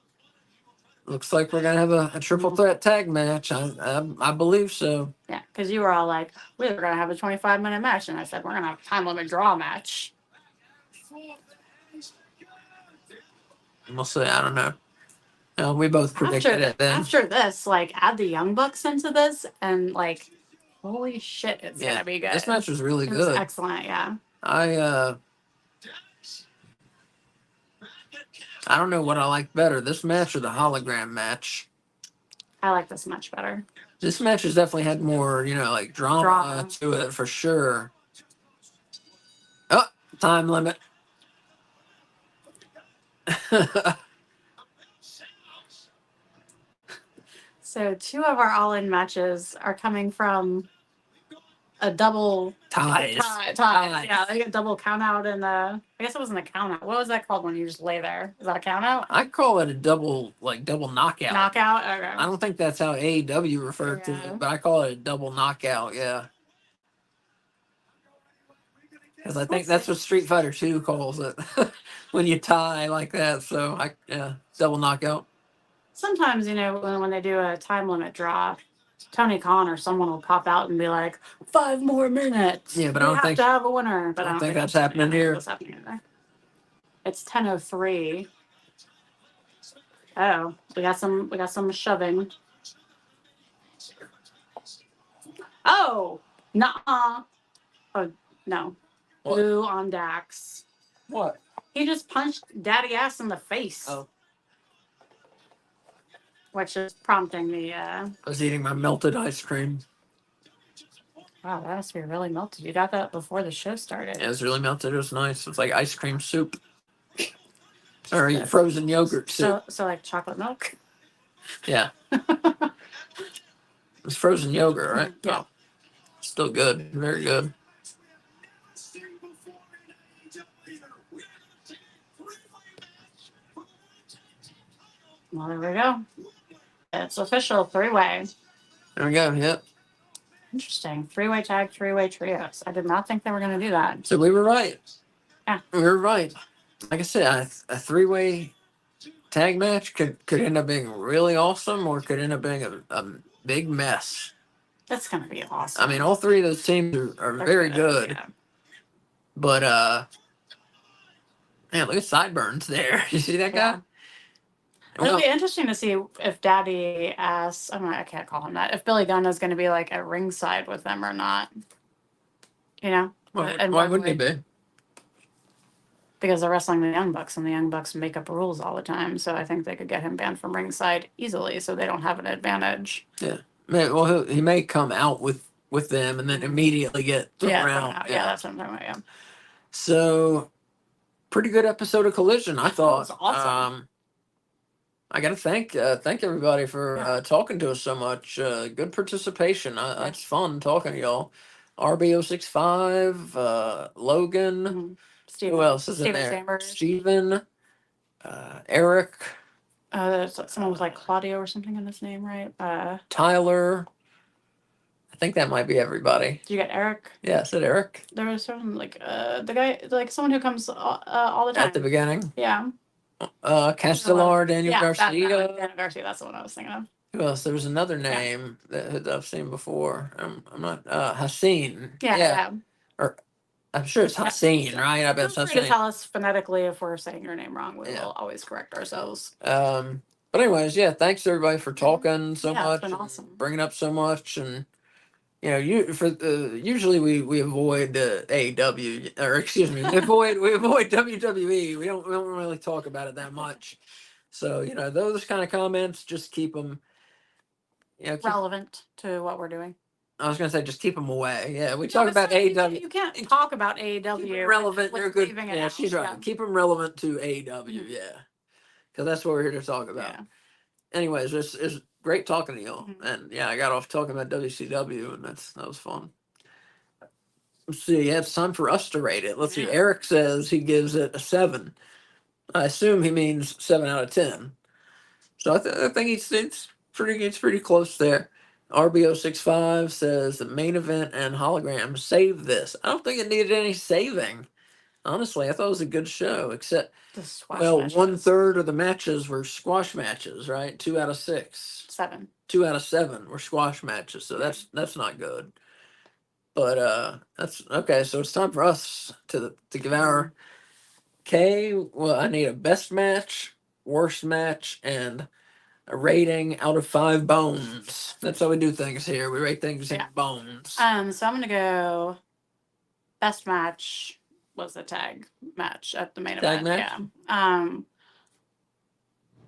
we're gonna have a triple threat tag match. I believe so. Yeah, because you were all like, we were gonna have a 25-minute match, and I said we're gonna have a time limit draw match. We'll see. I don't know. We both predicted it then. After this, like add the Young Bucks into this, and like, holy shit, it's Yeah, gonna be good. this match was really It was good. excellent. Yeah. I don't know what I like better, this match or the hologram match. I like this much better. This match has definitely had more, like drama to it for sure. Oh, time limit. So 2 of our all-in matches are coming from a double Ties. tie. Yeah, like a double count out, and I guess it wasn't a count out. What was that called when you just lay there? Is that a count out? I call it a double knockout. Knockout? Okay. I don't think that's how AEW referred to it, but I call it a double knockout, yeah. Because I think that's what Street Fighter 2 calls it when you tie like that. So, double knockout. Sometimes, when they do a time limit draw, Tony Khan or someone will pop out and be like, 5 more minutes. Yeah, but we I don't have think to have a winner. But I don't think that's happening here. That's happening either. It's 10:03. Oh, we got some shoving. Oh, nuh-uh. Oh, no. What? Blue on Dax. What? He just punched Daddy Ass in the face. Oh. Which is prompting the, I was eating my melted ice cream. Wow, that must be really melted. You got that before the show started. Yeah, it was really melted. It was nice. It was like ice cream soup. Or frozen yogurt soup. So like chocolate milk? Yeah. It was frozen yogurt, right? Yeah. Oh, still good. Very good. Well, there we go. It's official 3-way. There we go. Yep. Interesting. 3-way tag, 3-way trios. I did not think they were going to do that. So we were right. Yeah. We were right. Like I said, a 3-way tag match could end up being really awesome, or could end up being a big mess. That's going to be awesome. I mean, all 3 of those teams are very good. Yeah. But, man, look at Sideburns there. You see that guy? It'll be interesting to see if Daddy Ass, I can't call him that, if Billy Gunn is going to be like at ringside with them or not. And why wouldn't he be? Because they're wrestling the Young Bucks, and the Young Bucks make up rules all the time. So I think they could get him banned from ringside easily, so they don't have an advantage. Yeah. Well, he may come out with them and then immediately get thrown out. Yeah, that's what I'm talking about. Yeah. So, pretty good episode of Collision, I thought. That was awesome. I got to thank everybody for talking to us so much. Good participation. It's fun talking to y'all. RB065, Logan. Mm-hmm. Steven, who else is in there? Chambers. Steven, Eric. There's someone with like Claudio or something in his name, right? Tyler. I think that might be everybody. Did you get Eric? Yeah, I said Eric. There was someone like the guy, like someone who comes all the time. At the beginning. Yeah. Castellar, Daniel Garcia. Daniel Garcia, that's the one I was thinking of. Who else? There was another name that I've seen before. I'm not Hassan. Yeah. Or I'm sure it's Hassan, right? I bet it's Feel free to Hassan. tell us phonetically if we're saying your name wrong. We will always correct ourselves. But anyways, thanks everybody for talking so much, it's been awesome. Bringing up so much, and usually we avoid AEW, or excuse me, we avoid WWE. We don't really talk about it that much. So those kind of comments, just keep them relevant to what we're doing. I was gonna say just keep them away. Yeah, we No, talk but about sorry, AEW. You can't talk about Keep AEW them relevant. with You're good. leaving it Yeah, out. she's right. Yeah. Keep them relevant to AEW. Mhm. Yeah, because that's what we're here to talk about. Yeah. Anyways, it's great talking to y'all. Mhm. And yeah, I got off talking about WCW, and that was fun. Let's see. Yeah, it's time for us to rate it. Let's see. Yeah. Eric says he gives it a 7. I assume he means 7 out of 10. So I think it's pretty close there. RBO65 says the main event and hologram save this. I don't think it needed any saving. Honestly, I thought it was a good show, except The squash well, matches. 1/3 of the matches were squash matches, right? 2 out of 6. 7. 2 out of 7 were squash matches, so that's not good. But that's okay. So it's time for us to give our K. Well, I need a best match, worst match, and a rating out of 5 bones. That's how we do things here. We rate things in Yeah. bones. So I'm gonna go. Best match was the tag match at the main Tag event. match? Yeah.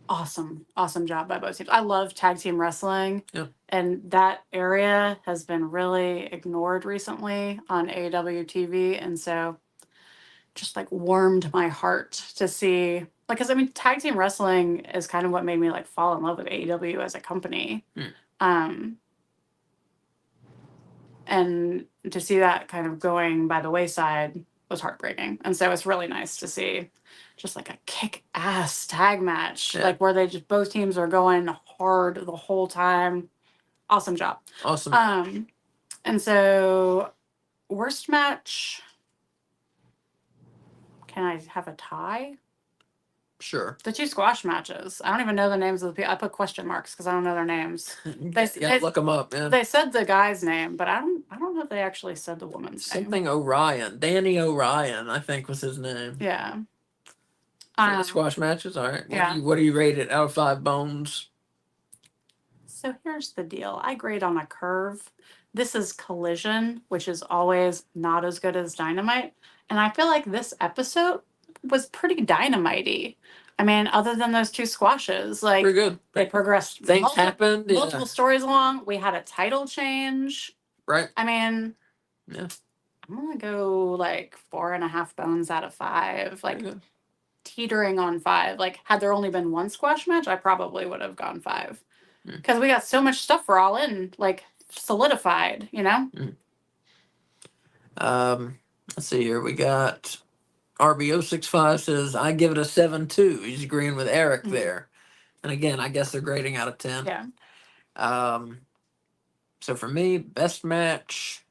Awesome job by both teams. I love tag team wrestling. Yeah. And that area has been really ignored recently on AEW TV. And so just like warmed my heart to see, like, because I mean, tag team wrestling is kind of what made me like fall in love with AEW as a company. And to see that kind of going by the wayside was heartbreaking. And so it's really nice to see just like a kick-ass tag match, Yeah. like where they just both teams are going hard the whole time. Awesome job. Awesome. And so worst match. Can I have a tie? Sure. The 2 squash matches. I don't even know the names of the people. I put question marks because I don't know their names. Look them up, man. They said the guy's name, but I don't know if they actually said the woman's name. Something Orion. Danny Orion, I think was his name. Yeah. For the squash matches, all right. Yeah. What do you rate it out of 5 bones? So here's the deal. I grade on a curve. This is Collision, which is always not as good as Dynamite. And I feel like this episode was pretty dynamite-y. I mean, other than those 2 squashes, like Pretty good. they progressed. Things happened. Yeah. Multiple stories along. We had a title change. Right. I mean, Yeah. I'm gonna go like 4.5 bones out of 5. Like Very good. teetering on 5. Like had there only been 1 squash match, I probably would have gone 5. Hmm. Because we got so much stuff for All In, like solidified, you know? Let's see here. We got RBO65 says I give it a 7 too. He's agreeing with Eric Mhm. there. And again, I guess they're grading out of 10. Yeah. So for me, best match.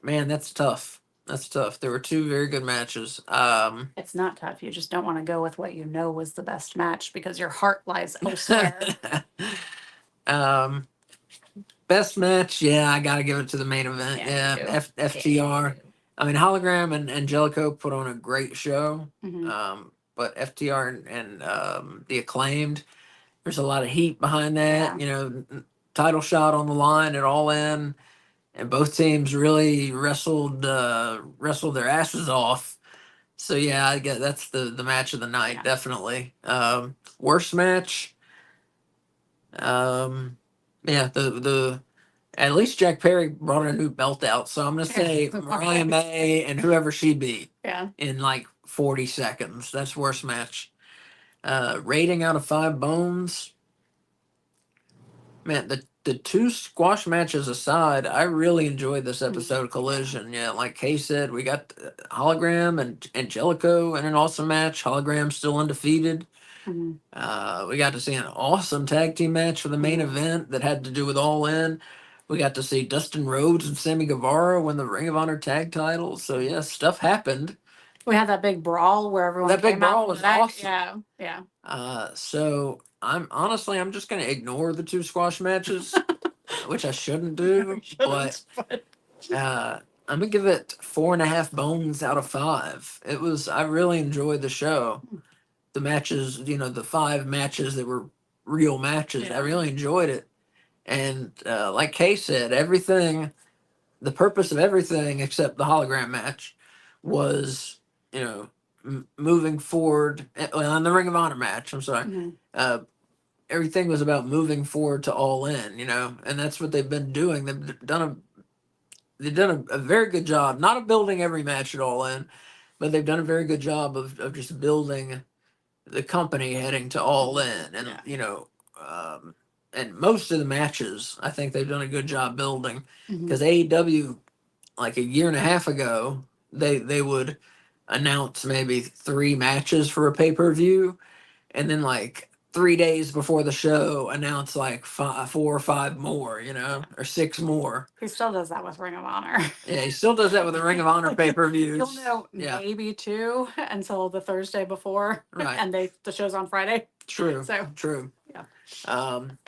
Man, that's tough. That's tough. There were 2 very good matches. It's not tough. You just don't want to go with what you know was the best match because your heart lies elsewhere. Best match, yeah, I gotta give it to the main event. Yeah, Yeah, me too. FTR. I mean, Hologram and Angelico put on a great show. Mhm. But FTR and the Acclaimed, there's a lot of heat behind that. Yeah. You know, title shot on the line and All In, and both teams really wrestled their asses off. So yeah, I guess that's the match of the night, Yeah. definitely. Worst match. Yeah, the at least Jack Perry brought a new belt out, so I'm gonna say Mariah May and whoever she beat Yeah. in like 40 seconds. That's worst match. Rating out of 5 bones. Man, the 2 squash matches aside, I really enjoyed this episode of Collision. Yeah, like Kay said, we got Hologram and Angelico in an awesome match. Hologram still undefeated. Mhm. We got to see an awesome tag team match for the main event that had to do with All In. We got to see Dustin Rhodes and Sammy Guevara win the Ring of Honor tag titles. So yeah, stuff happened. We had that big brawl where everyone That big came out brawl from was the back. awesome. Yeah. So I'm just gonna ignore the 2 squash matches, which I shouldn't do. But I'm gonna give it 4.5 bones out of 5. I really enjoyed the show. The matches, the 5 matches that were real matches. Yeah. I really enjoyed it. And like Kay said, the purpose of everything except the hologram match was, moving forward. Well, in the Ring of Honor match, I'm sorry, Mhm. everything was about moving forward to All In, and that's what they've been doing. They've done a very good job, not of building every match at All In, but they've done a very good job of just building the company heading to All In, and and most of the matches, I think they've done a good job building, because AEW, like a year and a half ago, they would announce maybe 3 matches for a pay-per-view, and then like 3 days before the show announce like 4 or 5 more, or 6 more. He still does that with Ring of Honor. Yeah, he still does that with the Ring of Honor pay-per-views. You'll know Yeah. maybe 2 until the Thursday before, Right. and the show's on Friday. True. So True. yeah.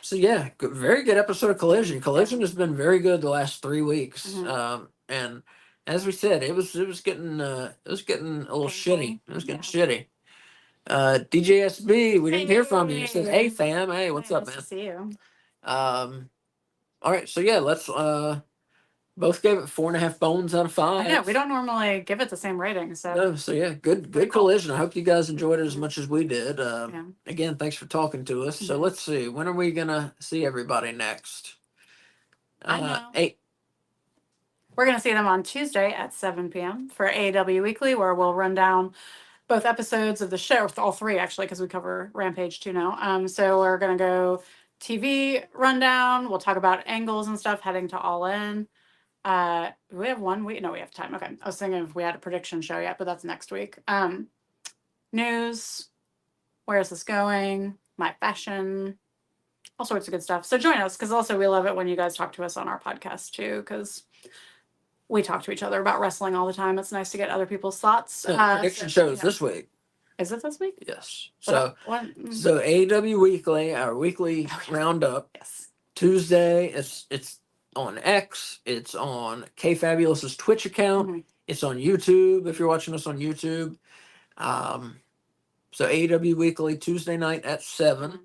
So yeah, very good episode of Collision. Collision has been very good the last 3 weeks. And as we said, it was getting a little shitty. It was getting shitty. DJSB, we didn't hear from you. He said, "Hey fam, hey, what's up, nice man?" to see you. All right, so yeah, let's both gave it 4.5 bones out of 5. I know we don't normally give it the same rating, so No, so yeah, good Collision. I hope you guys enjoyed it as much as we did. Again, thanks for talking to us. So let's see, when are we gonna see everybody next? I know. 8. We're gonna see them on Tuesday at 7 p.m. for AEW Weekly, where we'll run down both episodes of the show, all 3 actually, because we cover Rampage too now. So we're gonna go TV rundown. We'll talk about angles and stuff heading to All In. We have 1 week. No, we have time. Okay, I was thinking if we had a prediction show yet, but that's next week. News. Where is this going? My fashion. All sorts of good stuff. So join us, because also we love it when you guys talk to us on our podcast too, because we talk to each other about wrestling all the time. It's nice to get other people's thoughts. Prediction shows this week. Is it this week? Yes. What- So AEW Weekly, our weekly roundup. Yes. Tuesday, it's on X. It's on Kay Fabulous's Twitch account. It's on YouTube if you're watching us on YouTube. So AEW Weekly Tuesday night at 7.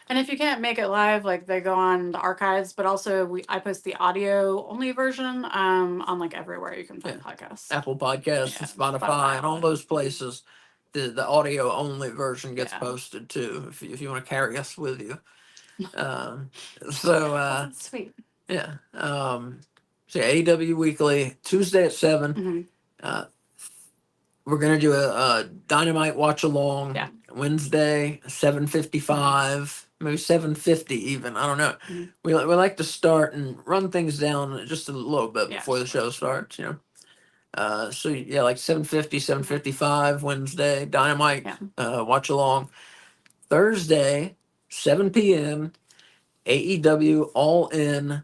And if you can't make it live, like they go on the archives, but also I post the audio only version on like everywhere you can find podcasts. Apple Podcasts, and Spotify, and all those places. The audio only version gets posted too, if you want to carry us with you. That's sweet. Yeah. So AEW Weekly Tuesday at 7. We're gonna do a Dynamite watch along. Wednesday 7:55, maybe 7:50 even. I don't know. We like to start and run things down just a little bit before the show starts. So yeah, like 7:50, 7:55 Wednesday Dynamite watch along. Thursday 7 p.m. AEW All In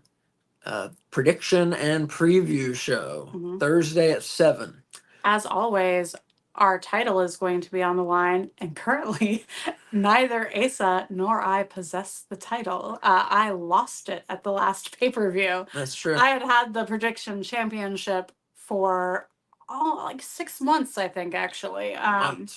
prediction and preview show. Thursday at 7. As always, our title is going to be on the line, and currently neither Asa nor I possess the title. I lost it at the last pay-per-view. That's true. I had the prediction championship for like 6 months, I think, actually. And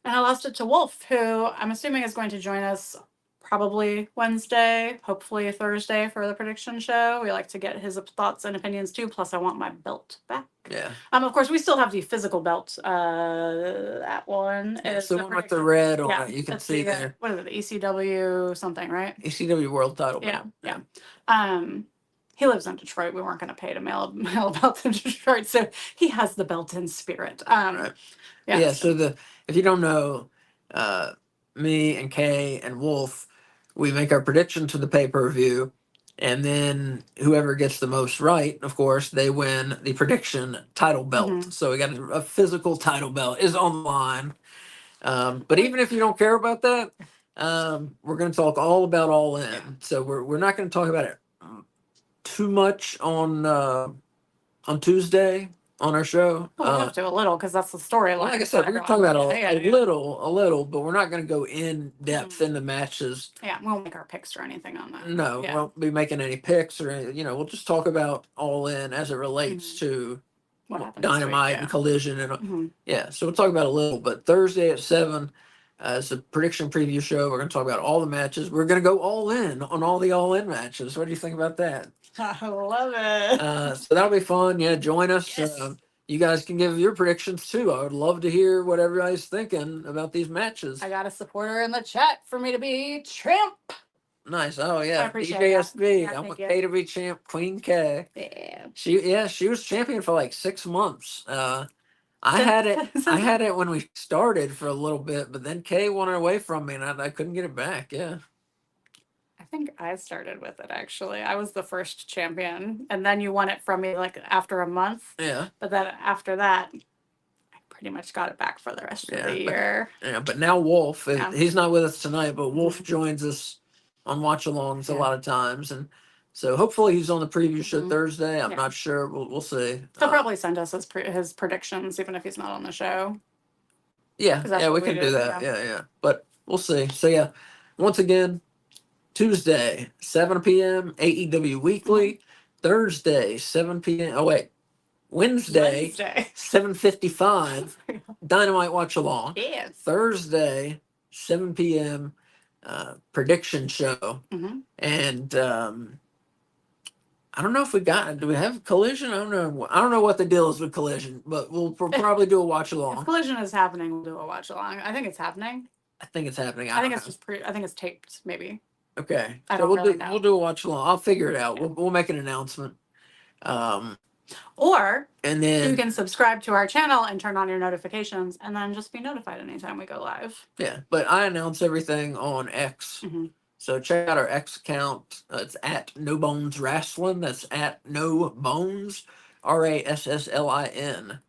I lost it to Wolf, who I'm assuming is going to join us probably Wednesday, hopefully Thursday for the prediction show. We like to get his thoughts and opinions too. Plus, I want my belt back. Yeah. Of course, we still have the physical belt. That one is the one with the red on it. You can see the, there. What is it? The ECW something, right? ECW World Title. Yeah. He lives in Detroit. We weren't going to pay to mail a belt to Detroit, so he has the belt in spirit. Right. Yeah. So if you don't know, me and Kay and Wolf, we make our prediction to the pay-per-view, and then whoever gets the most right, of course, they win the prediction title belt. So we got a physical title belt is on the line. But even if you don't care about that, we're going to talk all about All In. So we're not going to talk about it too much on Tuesday on our show. Well, we have to a little, because that's the storyline. Like I said, we're going to talk about a little, but we're not going to go in depth in the matches. Yeah, we won't make our picks or anything on that. No, we won't be making any picks or anything. We'll just talk about All In as it relates to what happened Dynamite and Collision and so we'll talk about a little. But Thursday at 7 is a prediction preview show. We're going to talk about all the matches. We're going to go all in on all the All In matches. What do you think about that? I love it. So that'll be fun. Yeah, join us. Yes. you guys can give your predictions too. I would love to hear what everybody's thinking about these matches. I got a supporter in the chat for me to be champ. Nice. Oh yeah. I appreciate that. DJSB. Yeah, I want thank you. K to be champ. Queen K. Yeah. She was champion for like 6 months. I had it when we started for a little bit, but then Kay won it away from me, and I couldn't get it back. Yeah. I think I started with it actually. I was the first champion, and then you won it from me like after a month. Yeah. But then after that, I pretty much got it back for the rest of the year. But now Wolf, Yeah. he's not with us tonight, but Wolf Mhm. joins us on watch-alongs a Yeah. lot of times, and so hopefully he's on the preview show Mhm. Thursday. I'm Yeah. not sure. We'll see. He'll probably send us his predictions, even if he's not on the show. Yeah, 'Cause that's yeah, what we we can do do, that. yeah. Yeah. But we'll see. So yeah, once again, Tuesday, 7 p.m. AEW Weekly. Thursday, 7 p.m. Oh wait, Wednesday. 7:55. Dynamite watch along. Yes. Thursday, 7 p.m. Prediction show. Mm-hmm. And I don't know if do we have Collision? I don't know what the deal is with Collision, but we'll probably do a watch If along. Collision is happening, we'll do a watch along. I think it's happening. I think it's happening. I think it's just I think it's taped, maybe. Okay. I So don't we'll really do know. we'll do a watch along. I'll figure it out. Yeah. We'll make an announcement. Or And you then can subscribe to our channel and turn on your notifications, and then just be notified anytime we go live. yeah, but I announce everything on X. Mm-hmm. So check out our X account. It's at No Bones Wrestling. That's at No Bones RASSLIN.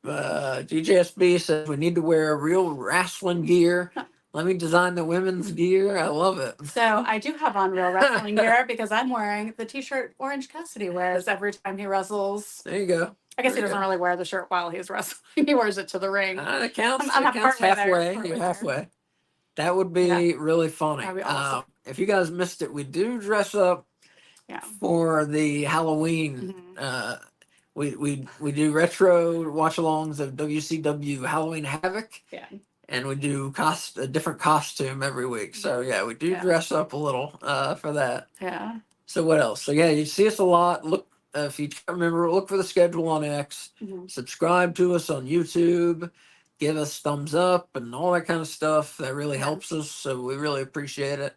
DJSB says we need to wear real wrestling gear. Let me design the women's gear. I love it. So I do have on real wrestling gear because I'm wearing the t-shirt Orange Cassidy wears every time he wrestles. There you go. I guess There he you doesn't go. really wear the shirt while he's wrestling. He wears it to the ring. It counts. I'm It counts partway there, halfway. partway You're there. halfway. That would be really funny. That'd be awesome. If you guys missed it, we do dress up Yeah. for the Halloween. Mhm. We do retro watch-alongs of WCW Halloween Havoc. Yeah. And we do a different costume every week. So yeah, we do dress up a little for that. Yeah. So what else? So yeah, you see us a lot. Look, if you remember, look for the schedule on X. Mhm. Subscribe to us on YouTube. Give us thumbs up and all that kind of stuff. That really Yeah. helps us. So we really appreciate it.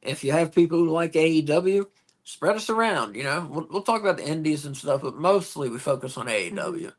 If you have people who like AEW, spread us around. You know, we'll talk about the indies and stuff, but mostly we focus on AEW.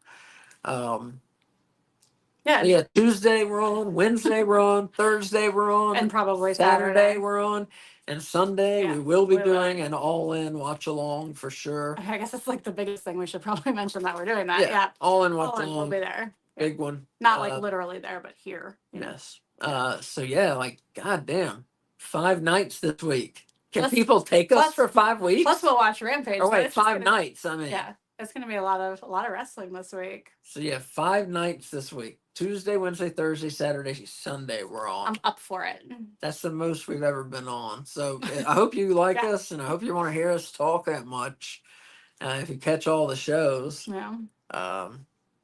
Yeah. Yeah, Tuesday we're on, Wednesday we're on, Thursday we're on, And probably Saturday we're on, and Sunday Yeah, we will be we will. doing an all-in watch along for sure. I guess it's like the biggest thing. We should probably mention that we're doing that. Yeah. all-in watch All in, we'll along, be there. big one. Not like literally there, but here. You know? Yes. So yeah, like goddamn, 5 nights this week. Can Plus- people take us plus- for 5 weeks? Plus, we'll watch Rampage. Or so wait, it's just 5 gonna- nights. I mean, Yeah, it's gonna be a lot of wrestling this week. So yeah, 5 nights this week. Tuesday, Wednesday, Thursday, Saturday, Sunday. We're on. I'm up for it. That's the most we've ever been on. So I hope you like Yeah. us, and I hope you want to hear us talk that much. If you catch all the shows, Yeah.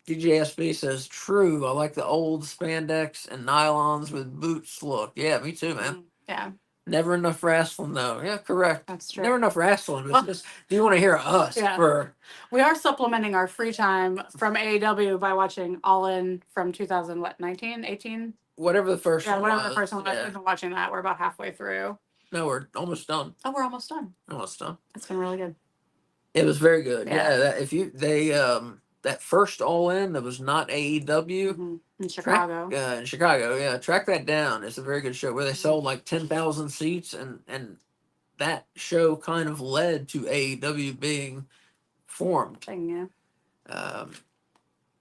DJSB says, "True. I like the old spandex and nylons with boots look." Yeah, me too, man. Yeah, Never enough wrestling though. Yeah, correct. that's true. Never enough wrestling. But Well- it's just, do you want to hear us Yeah. for? We are supplementing our free time from AEW by watching All In from 2019, 18? Whatever the first Yeah, one whatever was. the first one was. Yeah. We've been watching that. We're about halfway through. No, we're almost done. Oh, we're almost done. Almost done. It's been really good. It was very good. Yeah. Yeah, that first All In that was not AEW. Mhm. In Chicago. In Chicago, yeah. Track that down. It's a very good show where they sold like 10,000 seats, and that show kind of led to AEW being formed. Yeah. I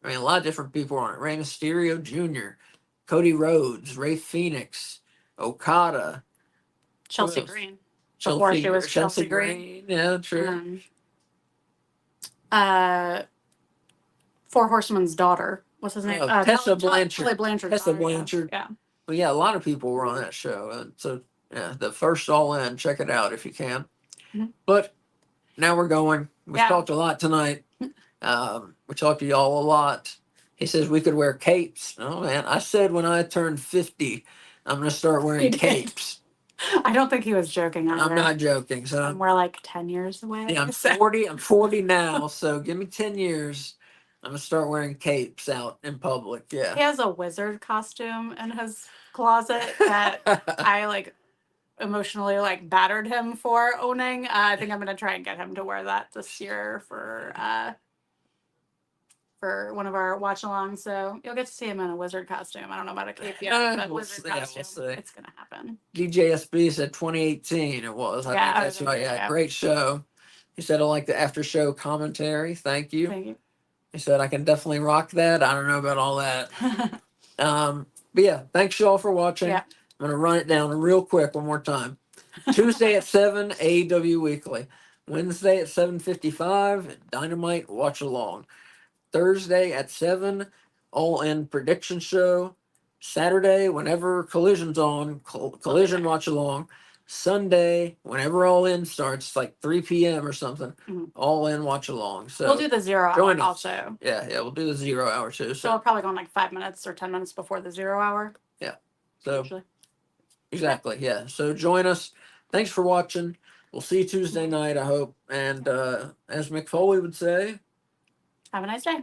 mean, a lot of different people were on it. Rey Mysterio Jr., Cody Rhodes, Ray Phoenix, Okada, Chelsea else? Green. Before she was Chelsea Green. Yeah, true. Four Horsemen's daughter. What's his name? Tessa Blanchard. Tully Blanchard. Tessa Blanchard. Yeah. But yeah, a lot of people were on that show. And so, yeah, the first All In, check it out if you can. Mhm. But now we're going. We Yeah. talked a lot tonight. We talked to y'all a lot. He says we could wear capes. Oh, man. I said when I turn 50, I'm going to start He wearing did. capes. I don't think he was joking either. I'm not joking. So, We're like 10 years away. yeah, I'm so- 40. I'm 40 now. So give me 10 years. I'm gonna start wearing capes out in public. He Yeah. has a wizard costume in his closet that I like emotionally like battered him for owning. I think I'm gonna try and get him to wear that this year for one of our watch alongs. So you'll get to see him in a wizard costume. I don't know about a cape yet, but We'll wizard see, yeah, costume. we'll see. It's gonna happen. DJSB said 2018 it was. I Yeah, think I that's think right. so, Yeah, yeah. great show. He said I like the after show commentary. Thank you. Thank you. He said I can definitely rock that. I don't know about all that. But yeah, thanks y'all for watching. Yeah. I'm gonna run it down real quick one more time. Tuesday at 7, AEW Weekly. Wednesday at 7:55, Dynamite Watch Along. Thursday at 7, All In Prediction Show. Saturday, whenever Collision's on, Collision Watch Along. Sunday, whenever All In starts, like 3 p.m. or something, Mhm. All In Watch Along. So We'll do the 0 join hour us. also. Yeah, we'll do the 0 hour too. So we'll probably go on like 5 minutes or 10 minutes before the 0 hour. So Usually. exactly, yeah. So join us. Thanks for watching. We'll see you Tuesday night, I hope. And as Mick Foley would say, Have a nice day.